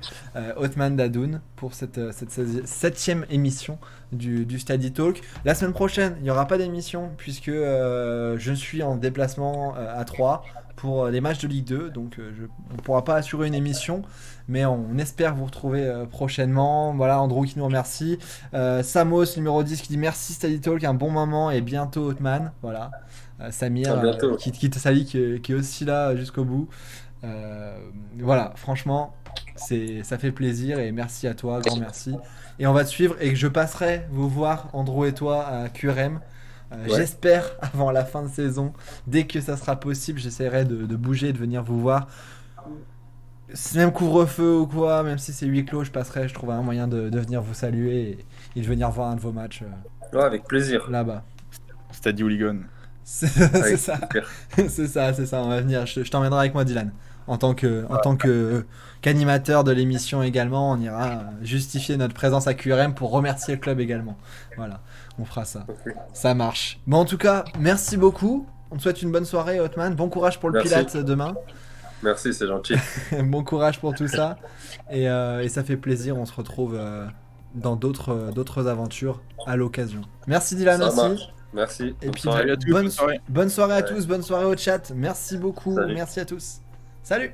[SPEAKER 2] Othman Dadoun pour cette 7e émission du Study Talk. La semaine prochaine, il n'y aura pas d'émission puisque je suis en déplacement à Troyes pour les matchs de Ligue 2. Donc on ne pourra pas assurer une émission, mais on espère vous retrouver prochainement. Voilà, Andrew qui nous remercie. Samos, numéro 10, qui dit merci Study Talk, un bon moment et bientôt Othman. Voilà. Samir,
[SPEAKER 1] À bientôt.
[SPEAKER 2] qui te salue, qui est aussi là jusqu'au bout. Voilà, franchement, ça fait plaisir et merci à toi, grand merci. Et on va te suivre et je passerai vous voir, Andrew et toi, à QRM.
[SPEAKER 1] Ouais.
[SPEAKER 2] J'espère avant la fin de saison, dès que ça sera possible, j'essaierai de bouger, de venir vous voir. Même couvre-feu ou quoi, même si c'est huis clos, je passerai, je trouverai un moyen de venir vous saluer et de venir voir un de vos matchs
[SPEAKER 1] Ouais, avec plaisir.
[SPEAKER 2] là-bas.
[SPEAKER 3] Stade Hooligan.
[SPEAKER 2] C'est
[SPEAKER 1] Avec
[SPEAKER 2] ça.
[SPEAKER 1] plaisir.
[SPEAKER 2] c'est ça, on va venir. Je t'emmènerai avec moi, Dylan. En tant qu'animateur de l'émission également, on ira justifier notre présence à QRM pour remercier le club également. Voilà, on fera ça.
[SPEAKER 1] Ok.
[SPEAKER 2] Ça marche. Bon, en tout cas, merci beaucoup. On te souhaite une bonne soirée, Othman. Bon courage pour le
[SPEAKER 1] Merci.
[SPEAKER 2] Pilate demain.
[SPEAKER 1] Merci, c'est gentil.
[SPEAKER 2] Bon courage pour tout ça. Et ça fait plaisir. On se retrouve dans d'autres aventures à l'occasion. Merci, Dylan,
[SPEAKER 1] Ça
[SPEAKER 2] aussi.
[SPEAKER 1] marche. Merci.
[SPEAKER 2] Et
[SPEAKER 1] Bonne
[SPEAKER 2] puis
[SPEAKER 1] soirée.
[SPEAKER 3] Salut à tous, bonne soirée.
[SPEAKER 2] bonne soirée à
[SPEAKER 1] Ouais.
[SPEAKER 2] tous, bonne soirée au chat. Merci beaucoup,
[SPEAKER 1] Salut.
[SPEAKER 2] merci à tous. Salut!